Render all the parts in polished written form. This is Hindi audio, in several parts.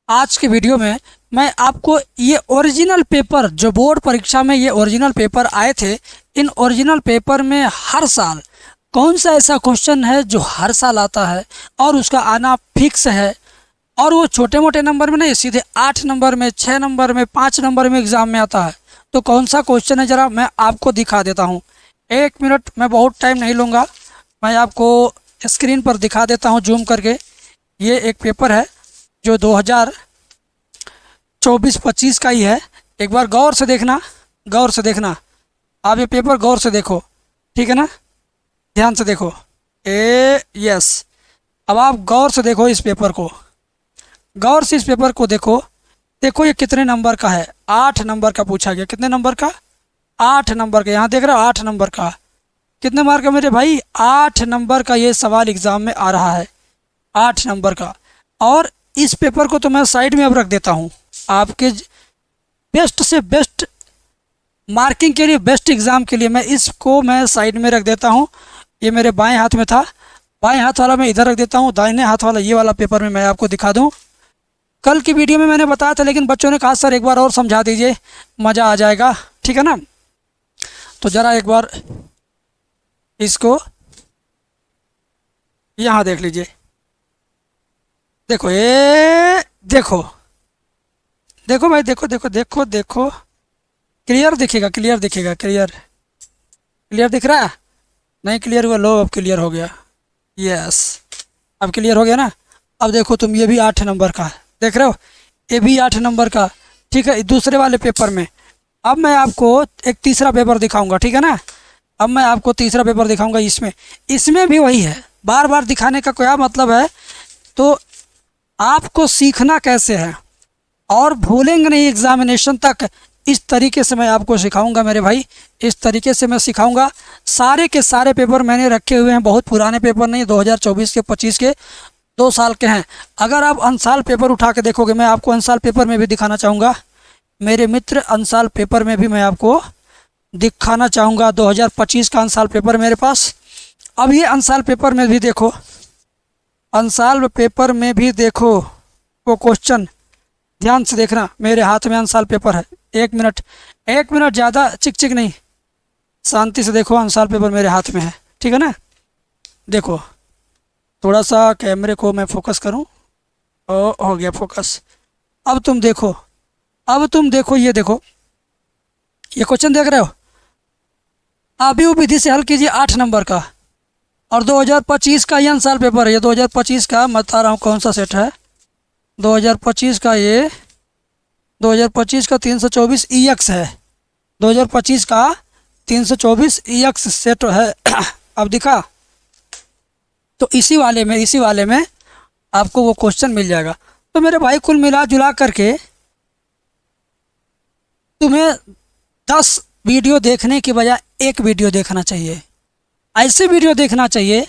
आज के वीडियो में मैं आपको ये ओरिजिनल पेपर जो बोर्ड परीक्षा में ये ओरिजिनल पेपर आए थे, इन ओरिजिनल पेपर में हर साल कौन सा ऐसा क्वेश्चन है जो हर साल आता है और उसका आना फिक्स है, और वो छोटे मोटे नंबर में नहीं, सीधे 8 नंबर में, 6 नंबर में, 5 नंबर में एग्ज़ाम में आता है। तो कौन सा क्वेश्चन है ज़रा मैं आपको दिखा देता हूँ। 1 मिनट, मैं बहुत टाइम नहीं लूँगा, मैं आपको स्क्रीन पर दिखा देता हूँ जूम करके। ये एक पेपर है जो 2024-25 का ही है। एक बार गौर से देखना, गौर से देखना, आप ये पेपर गौर से देखो, ठीक है ना, ध्यान से देखो। यस, अब आप गौर से देखो इस पेपर को, गौर से इस पेपर को देखो। देखो ये कितने नंबर का है, 8 नंबर का पूछा गया। कितने नंबर का? 8 नंबर का। यहाँ देख रहे हो 8 नंबर का। कितने मार्क का मेरे भाई? 8 नंबर का ये सवाल एग्ज़ाम में आ रहा है, 8 नंबर का। और इस पेपर को तो मैं साइड में अब रख देता हूँ, आपके बेस्ट से बेस्ट मार्किंग के लिए, बेस्ट एग्ज़ाम के लिए मैं साइड में रख देता हूँ। ये मेरे बाएं हाथ में था, बाएं हाथ वाला मैं इधर रख देता हूँ, दाहिने हाथ वाला ये वाला पेपर में मैं आपको दिखा दूँ। कल की वीडियो में मैंने बताया था, लेकिन बच्चों ने कहा सर एक बार और समझा दीजिए, मज़ा आ जाएगा, ठीक है ना। तो ज़रा एक बार इसको यहाँ देख लीजिए। देखो देखो देखो भाई, देखो देखो देखो देखो, क्लियर दिखेगा, क्लियर दिखेगा, क्लियर क्लियर दिख रहा है? नहीं क्लियर हुआ? लो अब क्लियर हो गया। यस, अब क्लियर हो गया ना। अब देखो तुम, ये भी 8 नंबर का देख रहे हो, ये भी 8 नंबर का, ठीक है, दूसरे वाले पेपर में। अब मैं आपको एक तीसरा पेपर दिखाऊंगा, ठीक है ना। अब मैं आपको तीसरा पेपर दिखाऊंगा, इसमें भी वही है। बार बार दिखाने का क्या मतलब है? तो आपको सीखना कैसे है और भूलेंगे नहीं एग्जामिनेशन तक, इस तरीके से मैं आपको सिखाऊंगा मेरे भाई, इस तरीके से मैं सिखाऊंगा। सारे के सारे पेपर मैंने रखे हुए हैं, बहुत पुराने पेपर नहीं, 2024 के 25 के 2 साल के हैं। अगर आप अनसाल पेपर उठा के देखोगे, मैं आपको अनसाल पेपर में भी दिखाना चाहूँगा मेरे मित्र, अनसाल पेपर में भी मैं आपको दिखाना चाहूँगा। 2025 का अनसाल पेपर मेरे पास। अब ये अनसाल पेपर में भी देखो, अनसाल पेपर में भी देखो वो क्वेश्चन, ध्यान से देखना। मेरे हाथ में अनसाल पेपर है, 1 मिनट, 1 मिनट, ज़्यादा चिक चिक नहीं, शांति से देखो। अनसाल पेपर मेरे हाथ में है, ठीक है ना। देखो, थोड़ा सा कैमरे को मैं फोकस करूं, हो गया फोकस। अब तुम देखो, अब तुम देखो, ये देखो, ये क्वेश्चन देख रहे हो, आबी विधि से हल कीजिए 8 नंबर का, और 2025 का ये अनसाल पेपर है। ये 2025 का, मैं बता रहा हूँ कौन सा सेट है, 2025 का, ये 2025 का 324 EX है, 2025 का 324 EX सेट है। अब दिखा, तो इसी वाले में आपको वो क्वेश्चन मिल जाएगा। तो मेरे भाई कुल मिला जुला करके तुम्हें 10 वीडियो देखने की बजाय 1 वीडियो देखना चाहिए। ऐसे वीडियो देखना चाहिए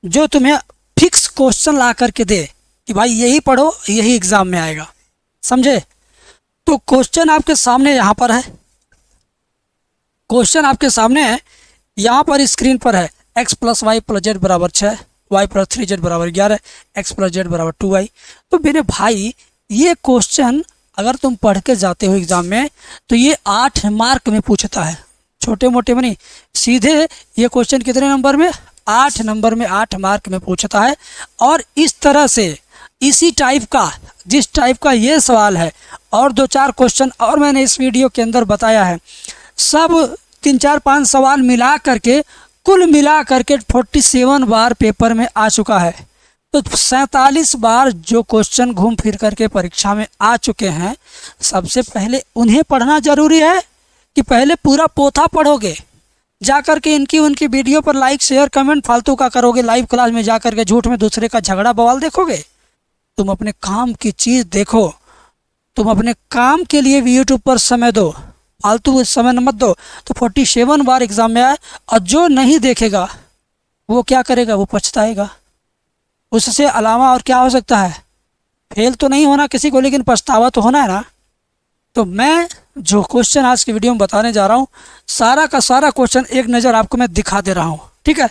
जो तुम्हें फिक्स क्वेश्चन ला करके दे कि भाई यही पढ़ो, यही एग्ज़ाम में आएगा, समझे। तो क्वेश्चन आपके सामने यहाँ पर है, क्वेश्चन आपके सामने है, यहाँ पर स्क्रीन पर है। x + y + z = 6, y + 3z = 11, x + z = 2y। तो मेरे भाई ये क्वेश्चन अगर तुम पढ़ के जाते हो एग्ज़ाम में, तो ये 8 मार्क में पूछता है, छोटे मोटे में नहीं, सीधे ये क्वेश्चन कितने नंबर में? 8 नंबर में, 8 मार्क में पूछता है। और इस तरह से इसी टाइप का, जिस टाइप का ये सवाल है, और 2-4 क्वेश्चन और मैंने इस वीडियो के अंदर बताया है, सब 3-4-5 सवाल मिला करके, कुल मिला करके 47 बार पेपर में आ चुका है। तो 47 बार जो क्वेश्चन घूम फिर करके परीक्षा में आ चुके हैं, सबसे पहले उन्हें पढ़ना ज़रूरी है कि पहले पूरा पोथा पढ़ोगे? जा कर के इनकी उनकी वीडियो पर लाइक शेयर कमेंट फालतू का करोगे? लाइव क्लास में जा कर के झूठ में दूसरे का झगड़ा बवाल देखोगे? तुम अपने काम की चीज़ देखो, तुम अपने काम के लिए भी यूट्यूब पर समय दो, फालतू समय मत दो। तो 47 बार एग्ज़ाम में आए, और जो नहीं देखेगा वो क्या करेगा? वो पछताएगा। उससे अलावा और क्या हो सकता है? फेल तो नहीं होना किसी को, लेकिन पछतावा तो होना है ना। तो मैं जो क्वेश्चन आज की वीडियो में बताने जा रहा हूँ, सारा का सारा क्वेश्चन एक नज़र आपको मैं दिखा दे रहा हूँ, ठीक है,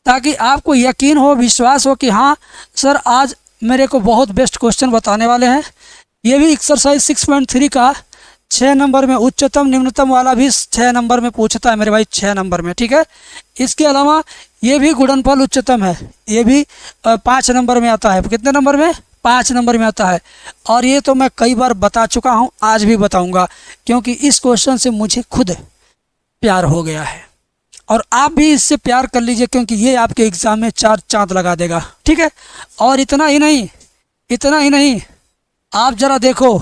ताकि आपको यकीन हो, विश्वास हो कि हाँ सर आज मेरे को बहुत बेस्ट क्वेश्चन बताने वाले हैं। ये भी एक्सरसाइज 6.3 का 6 नंबर में उच्चतम निम्नतम वाला भी 6 नंबर में पूछता है मेरे भाई, 6 नंबर में, ठीक है। इसके अलावा ये भी गुणनफल उच्चतम है, ये भी 5 नंबर में आता है। कितने नंबर में? 5 नंबर में आता है। और ये तो मैं कई बार बता चुका हूँ, आज भी बताऊँगा, क्योंकि इस क्वेश्चन से मुझे खुद प्यार हो गया है। और आप भी इससे प्यार कर लीजिए, क्योंकि ये आपके एग्ज़ाम में 4 चाँद लगा देगा, ठीक है। और इतना ही नहीं, आप ज़रा देखो,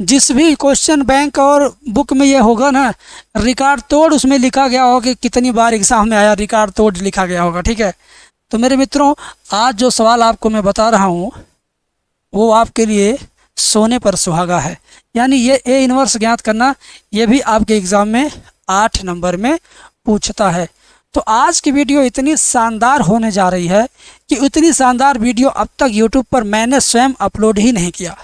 जिस भी क्वेश्चन बैंक और बुक में ये होगा ना, रिकॉर्ड तोड़ उसमें लिखा गया होगा कि कितनी बार एग्ज़ाम में आया, रिकॉर्ड तोड़ लिखा गया होगा, ठीक है। तो मेरे मित्रों, आज जो सवाल आपको मैं बता रहा हूँ वो आपके लिए सोने पर सुहागा है। यानी ये ए इनवर्स ज्ञात करना, ये भी आपके एग्ज़ाम में 8 नंबर में पूछता है। तो आज की वीडियो इतनी शानदार होने जा रही है कि उतनी शानदार वीडियो अब तक यूट्यूब पर मैंने स्वयं अपलोड ही नहीं किया।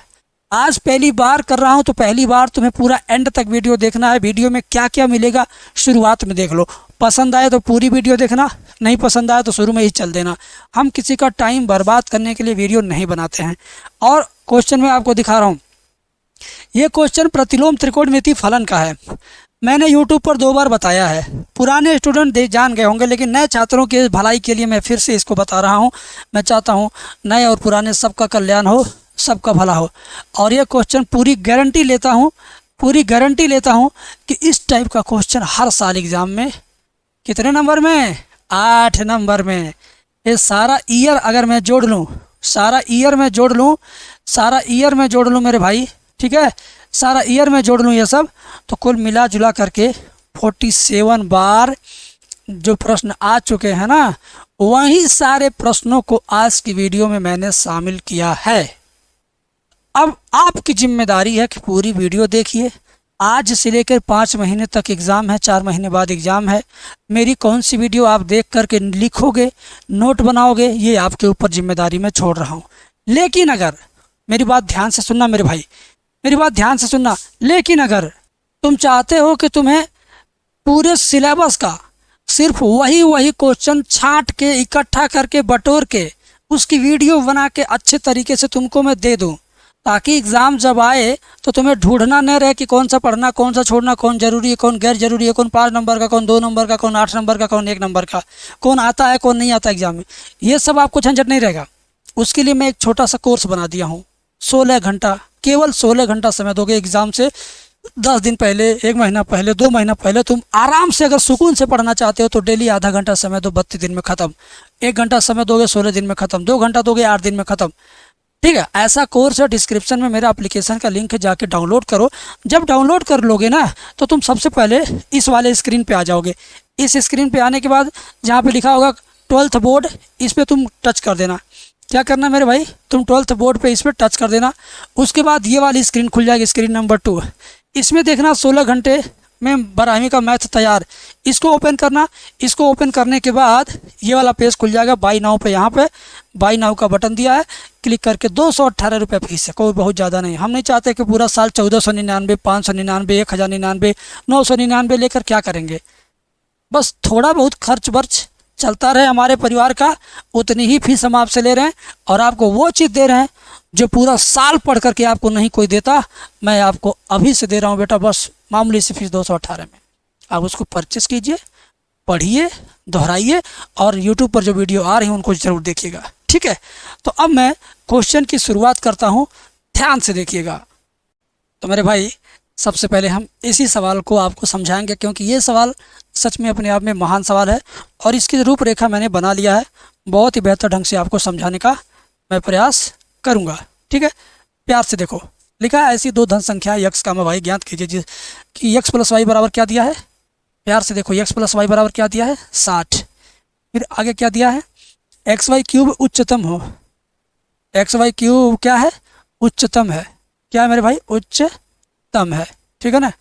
आज पहली बार कर रहा हूं, तो पहली बार तुम्हें पूरा एंड तक वीडियो देखना है। वीडियो में क्या क्या मिलेगा शुरुआत में देख लो, पसंद आए तो पूरी वीडियो देखना, नहीं पसंद आए तो शुरू में ही चल देना। हम किसी का टाइम बर्बाद करने के लिए वीडियो नहीं बनाते हैं। और क्वेश्चन में आपको दिखा रहा हूँ, ये क्वेश्चन प्रतिलोम त्रिकोणमिति फलन का है। मैंने YouTube पर 2 बार बताया है, पुराने स्टूडेंट जान गए होंगे, लेकिन नए छात्रों के भलाई के लिए मैं फिर से इसको बता रहा हूँ। मैं चाहता हूँ नए और पुराने सबका कल्याण हो, सबका भला हो। और ये क्वेश्चन पूरी गारंटी लेता हूँ कि इस टाइप का क्वेश्चन हर साल एग्ज़ाम में कितने नंबर में? 8 नंबर में। ये सारा ईयर अगर मैं जोड़ लूँ, सारा ईयर में जोड़ लूँ मेरे भाई, ठीक है, सारा ईयर में जोड़ लूँ ये सब, तो कुल मिला जुला करके 47 बार जो प्रश्न आ चुके हैं ना, वही सारे प्रश्नों को आज की वीडियो में मैंने शामिल किया है। अब आपकी जिम्मेदारी है कि पूरी वीडियो देखिए। आज से लेकर 5 महीने तक एग्ज़ाम है, 4 महीने बाद एग्ज़ाम है। मेरी कौन सी वीडियो आप देख करके लिखोगे, नोट बनाओगे, ये आपके ऊपर जिम्मेदारी मैं छोड़ रहा हूँ। लेकिन अगर, मेरी बात ध्यान से सुनना मेरे भाई, मेरी बात ध्यान से सुनना, लेकिन अगर तुम चाहते हो कि तुम्हें पूरे सिलेबस का सिर्फ वही क्वेश्चन छांट के, इकट्ठा करके, बटोर के उसकी वीडियो बना के अच्छे तरीके से तुमको मैं दे दूं, ताकि एग्ज़ाम जब आए तो तुम्हें ढूंढना न रहे कि कौन सा पढ़ना, कौन सा छोड़ना, कौन ज़रूरी है, कौन गैर ज़रूरी है, कौन 5 नंबर का, कौन 2 नंबर का, कौन 8 नंबर का, कौन 1 नंबर का, कौन आता है, कौन नहीं आता एग्ज़ाम में, ये सब आपको झंझट नहीं रहेगा। उसके लिए मैं एक छोटा सा कोर्स बना दिया हूँ। 16 घंटा, केवल 16 घंटा समय दोगे एग्ज़ाम से 10 दिन पहले, 1 महीना पहले, 2 महीना पहले। तुम आराम से अगर सुकून से पढ़ना चाहते हो तो डेली आधा घंटा समय दो, 32 दिन में ख़त्म। 1 घंटा समय दोगे 16 दिन में ख़त्म। 2 घंटा दोगे 8 दिन में ख़त्म, ठीक है। ऐसा कोर्स है, डिस्क्रिप्शन में मेरा एप्लीकेशन का लिंक है, जाके डाउनलोड करो। जब डाउनलोड कर लोगे ना, तो तुम सबसे पहले इस वाले स्क्रीन पे आ जाओगे। इस स्क्रीन पे आने के बाद जहाँ पे लिखा होगा 12th बोर्ड, इस पर तुम टच कर देना। क्या करना मेरे भाई, तुम 12th बोर्ड पे इस पर टच कर देना। उसके बाद ये वाली स्क्रीन खुल जाएगी, स्क्रीन नंबर 2। इसमें देखना 16 घंटे में 12वीं का मैथ तैयार, इसको ओपन करना। इसको ओपन करने के बाद ये वाला पेज खुल जाएगा बाई नाउ पे। यहाँ पे बाई नाउ का बटन दिया है, क्लिक करके 218 रुपये फीस है, कोई बहुत ज़्यादा नहीं। हम नहीं चाहते कि पूरा साल 1499, 599, 1099, 999 लेकर क्या करेंगे। बस थोड़ा बहुत खर्च वर्च चलता रहे हमारे परिवार का, उतनी ही फीस हम आपसे ले रहे हैं। और आपको वो चीज़ दे रहे हैं जो पूरा साल पढ़ करके आपको नहीं कोई देता। मैं आपको अभी से दे रहा हूँ बेटा, बस मामूली सी फीस 218 में। आप उसको परचेस कीजिए, पढ़िए, दोहराइए, और यूट्यूब पर जो वीडियो आ रही हैं उनको ज़रूर देखिएगा, ठीक है। तो अब मैं क्वेश्चन की शुरुआत करता हूँ, ध्यान से देखिएगा। तो मेरे भाई, सबसे पहले हम इसी सवाल को आपको समझाएंगे, क्योंकि ये सवाल सच में अपने आप में महान सवाल है और इसकी रूपरेखा मैंने बना लिया है। बहुत ही बेहतर ढंग से आपको समझाने का मैं प्रयास करूंगा, ठीक है। प्यार से देखो, लिखा है ऐसी 2 धन संख्या यक्स का वाई ज्ञात कीजिए कि यक्स प्लस वाई बराबर क्या दिया है। प्यार से देखो, यक्स प्लस वाई बराबर क्या दिया है, 60। फिर आगे क्या दिया है, एक्स वाई क्यूब उच्चतम हो। एक्स वाई क्यूब क्या है, उच्चतम है। क्या है मेरे भाई, उच्चतम है, ठीक है ना।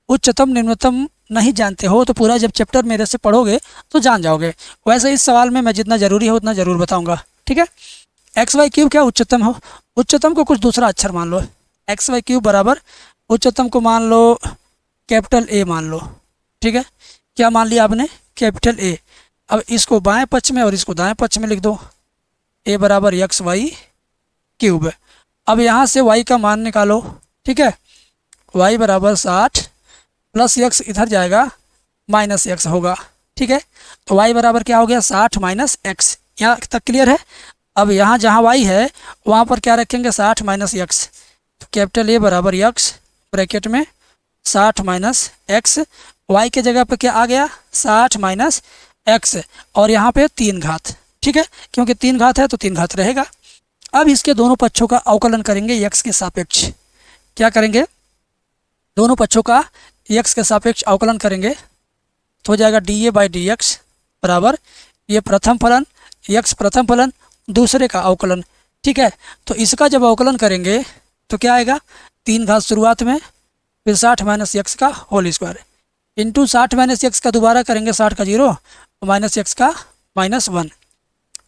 उच्चतम निम्नतम नहीं जानते हो तो पूरा जब चैप्टर मेरे से पढ़ोगे तो जान जाओगे। वैसे इस सवाल में मैं जितना ज़रूरी है उतना ज़रूर बताऊंगा, ठीक है। एक्स वाई क्यूब क्या उच्चतम हो, उच्चतम को कुछ दूसरा अक्षर मान लो। एक्स वाई क्यूब बराबर उच्चतम को मान लो कैपिटल ए मान लो, ठीक है। क्या मान लिया आपने, कैपिटल ए। अब इसको बाएं पक्ष में और इसको दाएं पक्ष में लिख दो। ए बराबर एक्स वाई क्यूब। अब यहाँ से y का मान निकालो, ठीक है। y बराबर 60 प्लस x इधर जाएगा माइनस x होगा, ठीक है। तो y बराबर क्या हो गया 60 माइनस x। यहाँ तक क्लियर है। अब यहाँ जहाँ y है वहाँ पर क्या रखेंगे 60 माइनस x। तो कैपिटल A बराबर x ब्रैकेट में 60 माइनस x, y के जगह पे क्या आ गया 60 माइनस x और यहाँ पे 3 घात, ठीक है। क्योंकि 3 घात है तो 3 घात रहेगा। अब इसके दोनों पक्षों का अवकलन करेंगे x के सापेक्ष। क्या करेंगे, दोनों पक्षों का x के सापेक्ष अवकलन करेंगे तो हो जाएगा dA बाई डी एक्स बराबर ये प्रथम फलन x प्रथम फलन दूसरे का अवकलन, ठीक है। तो इसका जब अवकलन करेंगे तो क्या आएगा 3 घात शुरुआत में, फिर 60 माइनस एक्स का whole square into 60 minus x का दोबारा करेंगे 60 का 0 माइनस एक्स का -1,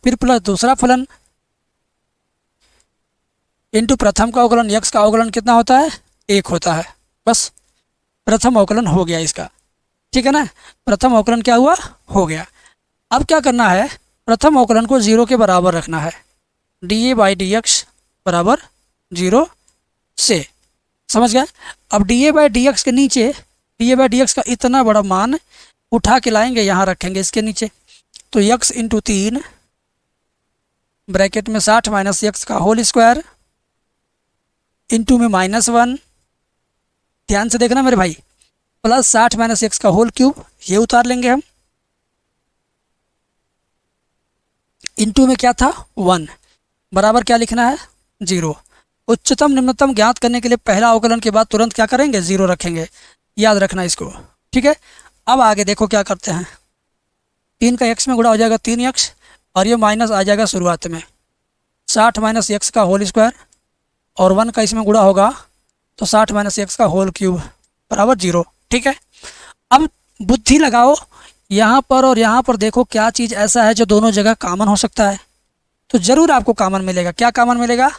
फिर प्लस दूसरा फलन इंटू प्रथम का अवकलन। x का अवकलन कितना होता है 1 होता है। बस प्रथम अवकलन हो गया इसका, ठीक है ना। प्रथम अवकलन क्या हुआ हो गया। अब क्या करना है, प्रथम अवकलन को 0 के बराबर रखना है। dA बाई डी एक्स बराबर 0 से, समझ गए। अब dA बाई डी एक्स के नीचे dA बाई डी एक्स का इतना बड़ा मान उठा के लाएंगे, यहाँ रखेंगे इसके नीचे। तो x इंटू 3 ब्रैकेट में 60 माइनस एक्स का होल स्क्वायर इंटू में -1, ध्यान से देखना मेरे भाई, प्लस 60 माइनस एक्स का होल क्यूब, ये उतार लेंगे हम। इंटू में क्या था 1 बराबर क्या लिखना है 0। उच्चतम निम्नतम ज्ञात करने के लिए पहला अवकलन के बाद तुरंत क्या करेंगे 0 रखेंगे, याद रखना इसको, ठीक है। अब आगे देखो क्या करते हैं, 3 का x में गुणा हो जाएगा 3x और ये माइनस आ जाएगा शुरुआत में 60 माइनस एक्स का होल स्क्वायर और 1 का इसमें गुणा होगा तो 60 माइनस एक्स का होल क्यूब बराबर 0, ठीक है। अब बुद्धि लगाओ यहाँ पर और यहाँ पर, देखो क्या चीज़ ऐसा है जो दोनों जगह कॉमन हो सकता है। तो ज़रूर आपको कॉमन मिलेगा। क्या कॉमन मिलेगा,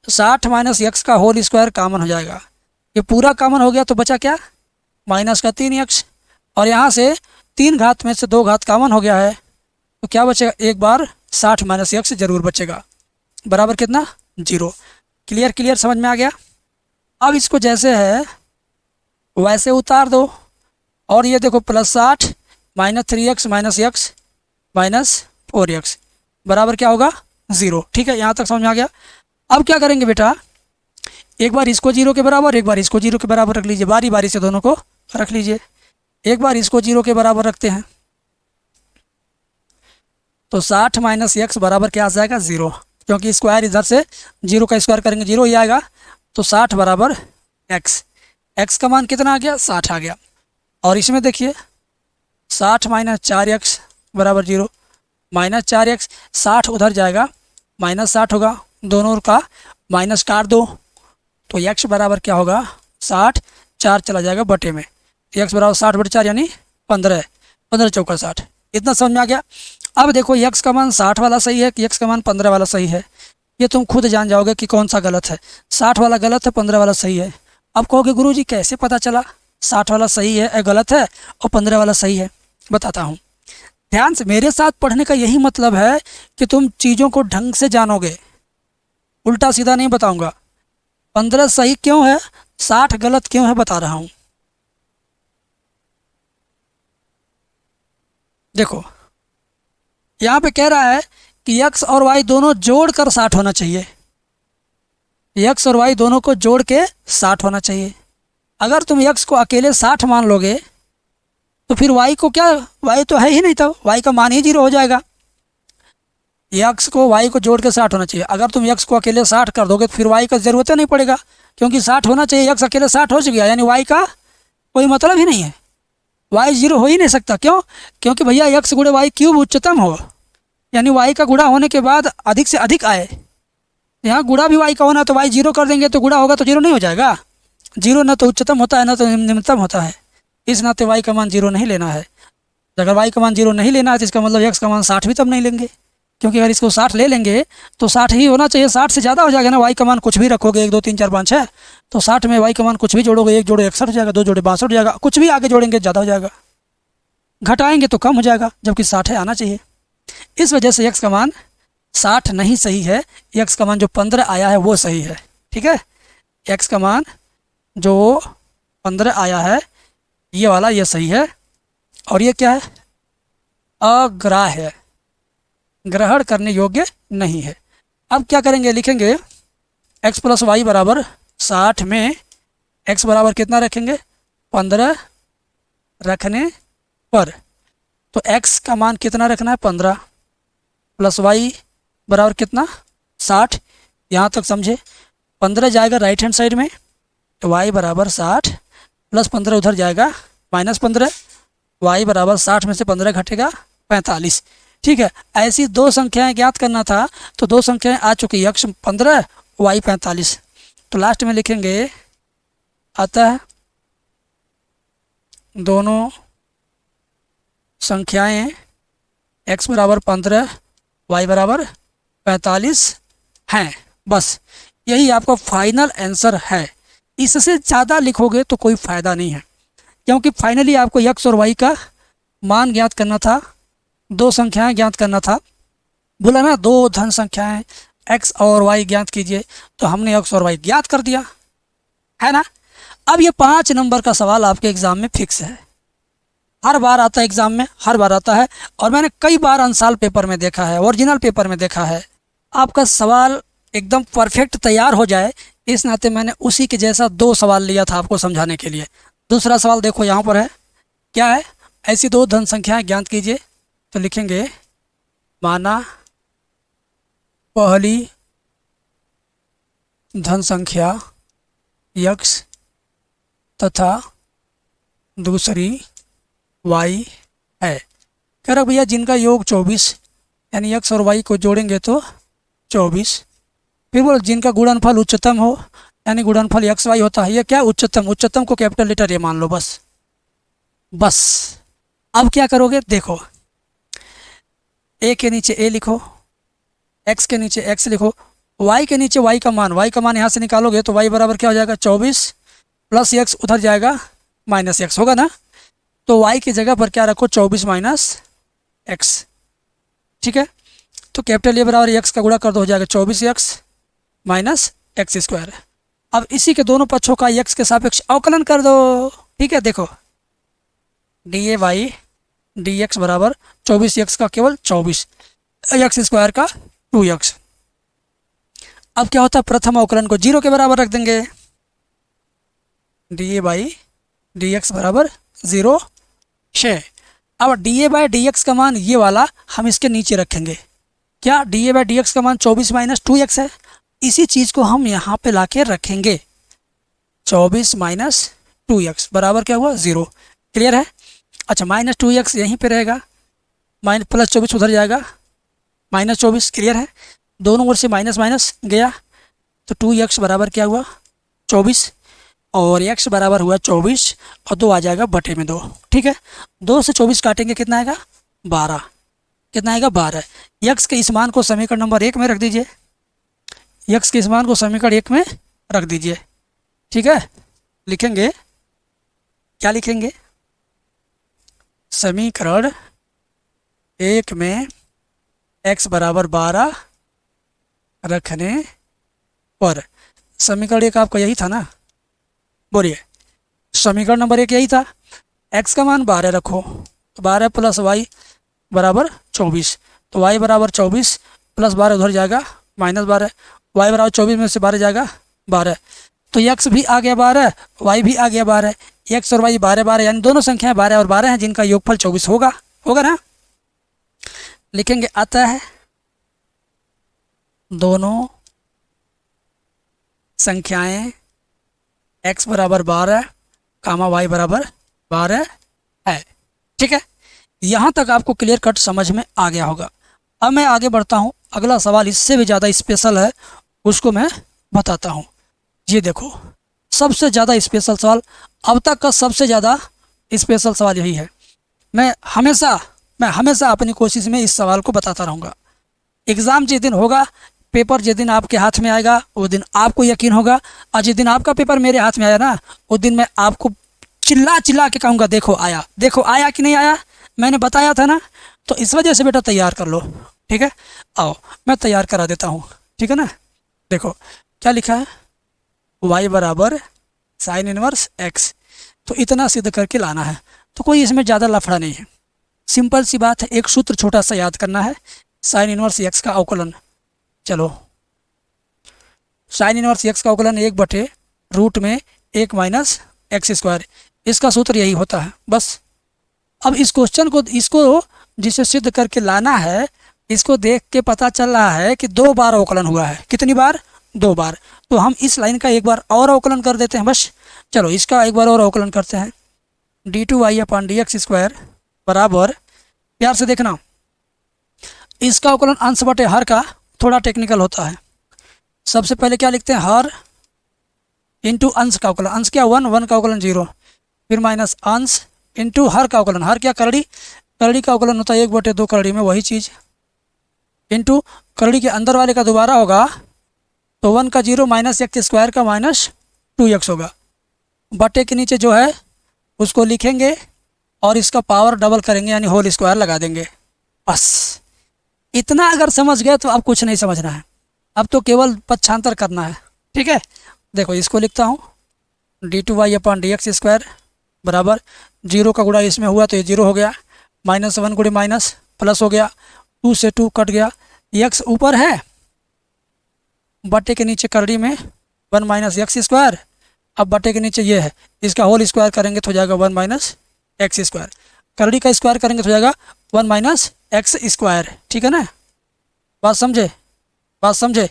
60 माइनस एक्स का होल स्क्वायर कॉमन हो जाएगा। ये पूरा कॉमन हो गया तो बचा क्या माइनस का 3x और यहाँ से 3 घात में से 2 घात कॉमन हो गया है तो क्या बचेगा, एक बार 60 माइनस एक्स जरूर बचेगा बराबर कितना 0। क्लियर क्लियर समझ में आ गया। अब इसको जैसे है वैसे उतार दो और ये देखो plus 60 minus 3x minus x minus 4x बराबर क्या होगा 0, ठीक है। यहाँ तक समझ में आ गया। अब क्या करेंगे बेटा, एक बार इसको 0 के बराबर, एक बार इसको 0 के बराबर रख लीजिए, बारी बारी से दोनों को रख लीजिए। एक बार इसको 0 के बराबर रखते हैं तो 60 माइनस एक्स बराबर क्या आ जाएगा 0, क्योंकि स्क्वायर इधर से 0 का स्क्वायर करेंगे 0 ही आएगा। तो 60 बराबर x का मान कितना आ गया 60 आ गया। और इसमें देखिए 60 माइनस 4x बराबर 0, माइनस 4x 60 उधर जाएगा माइनस 60 होगा, दोनों का माइनस काट दो तो x बराबर क्या होगा 60, 4 चला जाएगा बटे में, x बराबर 60 बटे 4 यानी 15, 15 चौका 60। इतना समझ में आ गया। अब देखो x का मान 60 वाला सही है कि x का मान 15 वाला सही है, ये तुम खुद जान जाओगे कि कौन सा गलत है। 60 वाला गलत है, 15 वाला सही है। अब कहोगे गुरुजी कैसे पता चला 60 वाला सही है गलत है और 15 वाला सही है, बताता हूँ। ध्यान से, मेरे साथ पढ़ने का यही मतलब है कि तुम चीज़ों को ढंग से जानोगे, उल्टा सीधा नहीं बताऊंगा। 15 सही क्यों है 60 गलत क्यों है बता रहा हूँ। देखो यहाँ पे कह रहा है कि x और y दोनों जोड़ कर 60 होना चाहिए, x और y दोनों को जोड़ के 60 होना चाहिए। अगर तुम x को अकेले 60 मान लोगे तो फिर y को क्या, y तो है ही नहीं, तो y का मान ही 0 हो जाएगा। x को y को जोड़ के 60 होना चाहिए। अगर तुम x को अकेले 60 कर दोगे तो फिर y का ज़रूरत ही नहीं पड़ेगा, क्योंकि 60 होना चाहिए, x अकेले 60 हो गया यानी y का कोई मतलब ही नहीं है, y 0 हो ही नहीं सकता। क्यों, क्योंकि भैया x गुणे y क्यूब उच्चतम हो, यानी y का गुणा होने के बाद अधिक से अधिक आए। यहाँ गुणा भी y का होना तो y 0 कर देंगे तो गुणा होगा तो 0 नहीं हो जाएगा। 0 न तो उच्चतम होता है न तो निम्नतम होता है, इस नाते y का मान 0 नहीं लेना है। अगर y का मान 0 नहीं लेना है तो इसका मतलब x का मान 60 भी तब नहीं लेंगे, क्योंकि अगर इसको 60 ले लेंगे तो 60 ही होना चाहिए, 60 से ज़्यादा हो जाएगा ना। y का मान कुछ भी रखोगे 1 2 3 4 5 6, तो 60 में y का मान कुछ भी जोड़ोगे, 1 जोड़े 61 हो जाएगा, 2 जोड़े 62 हो जाएगा, कुछ भी आगे जोड़ेंगे ज़्यादा हो जाएगा, घटाएंगे तो कम हो जाएगा, जबकि 60 आना चाहिए। इस वजह से x का मान 60 नहीं सही है, x का मान जो 15 आया है वो सही है। ठीक है, x का मान जो 15 आया है ये वाला ये सही है, और ये क्या है, अग्राह्य है, ग्रहण करने योग्य नहीं है। अब क्या करेंगे, लिखेंगे x प्लस वाई बराबर 60 में x बराबर कितना रखेंगे, 15 रखने पर, तो x का मान कितना रखना है, 15 प्लस y बराबर कितना, 60। यहाँ तक समझे, 15 जाएगा राइट हैंड साइड में, तो y बराबर 60 प्लस 15 उधर जाएगा -15, y बराबर 60 में से 15 घटेगा 45। ठीक है, ऐसी दो संख्याएं ज्ञात करना था, तो दो संख्याएं आ चुकी, x 15 y 45। तो लास्ट में लिखेंगे अतः दोनों संख्याएं x बराबर 15 y बराबर 45 हैं। बस यही आपका फाइनल आंसर है। इससे ज़्यादा लिखोगे तो कोई फ़ायदा नहीं है, क्योंकि फाइनली आपको x और y का मान ज्ञात करना था, दो संख्याएं ज्ञात करना था। बोला ना दो धन संख्याएं x और y ज्ञात कीजिए, तो हमने x और y ज्ञात कर दिया है ना। अब ये 5 नंबर का सवाल आपके एग्ज़ाम में फिक्स है, हर बार आता है एग्ज़ाम में, हर बार आता है, और मैंने कई बार अनसाल पेपर में देखा है, ओरिजिनल पेपर में देखा है। आपका सवाल एकदम परफेक्ट तैयार हो जाए, इस नाते मैंने उसी के जैसा 2 सवाल लिया था आपको समझाने के लिए। दूसरा सवाल देखो यहाँ पर है, क्या है, ऐसी दो धन संख्याएं ज्ञात कीजिए। तो लिखेंगे माना पहली धन संख्या x तथा दूसरी y है। कह रहा भैया जिनका योग 24, यानी x और y को जोड़ेंगे तो 24। फिर बोलो जिनका गुणनफल उच्चतम हो, यानी गुणनफल x y होता है। ये क्या, उच्चतम, उच्चतम को कैपिटल लेटर ये मान लो बस। अब क्या करोगे, देखो a के नीचे a लिखो, x के नीचे x लिखो, y के नीचे y का मान यहाँ से निकालोगे तो y बराबर क्या हो जाएगा, 24 प्लस x उधर जाएगा -x होगा ना। तो y की जगह पर क्या रखो, 24 -x। ठीक है, तो कैपिटल ए बराबर x का गुणा कर दो, हो जाएगा 24x -x स्क्वायर। अब इसी के दोनों पक्षों का x के सापेक्ष अवकलन कर दो। ठीक है, देखो dy dx बराबर 24x का केवल 24, x स्क्वायर का 2x। अब क्या होता है, प्रथम अवकलन को 0 के बराबर रख देंगे, dy dx बराबर 0 है। अब dy dx का मान ये वाला हम इसके नीचे रखेंगे, क्या, dy dx का मान 24 -2x है। इसी चीज़ को हम यहाँ पे लाके रखेंगे, 24 -2x बराबर क्या हुआ, 0। क्लियर है। अच्छा, -2x यहीं पे रहेगा, प्लस 24 उधर जाएगा -24। क्लियर है, दोनों ओर से माइनस माइनस गया, तो 2x बराबर क्या हुआ, 24, और x बराबर हुआ 24, और 2 आ जाएगा बटे में 2। ठीक है, 2 से 24 काटेंगे, कितना आएगा, 12। कितना आएगा, 12। x के इस मान को समीकरण नंबर 1 में रख दीजिए, x के इस मान को समीकरण 1 में रख दीजिए। ठीक है, लिखेंगे, क्या लिखेंगे, समीकरण 1 में x बराबर 12 रखने पर, समीकरण 1 आपका यही था ना, बोलिए, समीकरण नंबर 1 यही था, x का मान 12 रखो, तो 12 प्लस y बराबर 24, तो y बराबर 24 प्लस 12 उधर जाएगा -12, y बराबर 24 में से 12 जाएगा 12, तो x भी आ गया 12, y भी आ गया 12, x और y 12 12, यानी दोनों संख्याएं 12 और 12 हैं, जिनका योगफल 24 होगा ना। लिखेंगे अतः दोनों संख्याएं x बराबर 12 कामा y बराबर 12 है। ठीक है, यहाँ तक आपको क्लियर कट समझ में आ गया होगा। अब मैं आगे बढ़ता हूँ, अगला सवाल इससे भी ज़्यादा स्पेशल है, उसको मैं बताता हूँ। ये देखो, सबसे ज़्यादा स्पेशल सवाल, अब तक का सबसे ज़्यादा स्पेशल सवाल यही है। मैं हमेशा अपनी कोशिश में इस सवाल को बताता रहूँगा। एग्ज़ाम जिस दिन होगा, पेपर जिस दिन आपके हाथ में आएगा, वो दिन आपको यकीन होगा, और जिस दिन आपका पेपर मेरे हाथ में आया ना, उस दिन मैं आपको चिल्ला के कहूँगा, देखो आया कि नहीं आया, मैंने बताया था ना। तो इस वजह से बेटा तैयार कर लो, ठीक है, आओ मैं तैयार करा देता हूँ, ठीक है ना। देखो क्या लिखा है, y बराबर साइन इनवर्स x, तो इतना सिद्ध करके लाना है। तो कोई इसमें ज़्यादा लफड़ा नहीं है, सिंपल सी बात है, एक सूत्र छोटा सा याद करना है, साइन इनवर्स x का अवकलन। चलो साइन इनवर्स x का अवकलन 1/रूट में 1 माइनस एक्स स्क्वायर, इसका सूत्र यही होता है बस। अब इस क्वेश्चन को, इसको जिसे सिद्ध करके लाना है, इसको देख के पता चल रहा है कि 2 बार अवकलन हुआ है। कितनी बार? 2 बार। तो हम इस लाइन का एक बार और अवकलन कर देते हैं बस। चलो इसका एक बार और अवकलन करते हैं, d2y/dx² बराबर, प्यार से देखना, इसका अवकलन अंश बटे हर का थोड़ा टेक्निकल होता है। सबसे पहले क्या लिखते हैं, हर इंटू अंश का अवकलन, अंश क्या 1, 1 का अवकलन 0, फिर माइनस अंश इंटू हर का अवकलन, हर क्या करड़ी, करड़ी का अवकलन होता है 1/2 करड़ी में, वही चीज़, इंटू करड़ी के अंदर वाले का दोबारा होगा, तो 1 का 0 माइनस एक्स स्क्वायर का माइनस 2x होगा, बटे के नीचे जो है उसको लिखेंगे और इसका पावर डबल करेंगे, यानी होल स्क्वायर लगा देंगे। बस इतना अगर समझ गए तो अब कुछ नहीं समझना है, अब तो केवल पक्षांतर करना है, ठीक है। देखो इसको लिखता हूँ, d2y/dx² बराबर, 0 का गुणा इसमें हुआ तो ये 0 हो गया, -1 गुणे माइनस प्लस हो गया, 2 से 2 कट गया, x ऊपर है, बटे के नीचे करड़ी में 1 माइनस एक्स स्क्वायर, अब बटे के नीचे ये है, इसका होल स्क्वायर करेंगे तो हो जाएगा 1 माइनस एक्स स्क्वायर, करड़ी का स्क्वायर करेंगे तो हो जाएगा 1 माइनस एक्स स्क्वायर, ठीक है ना। बात समझे, बात समझे।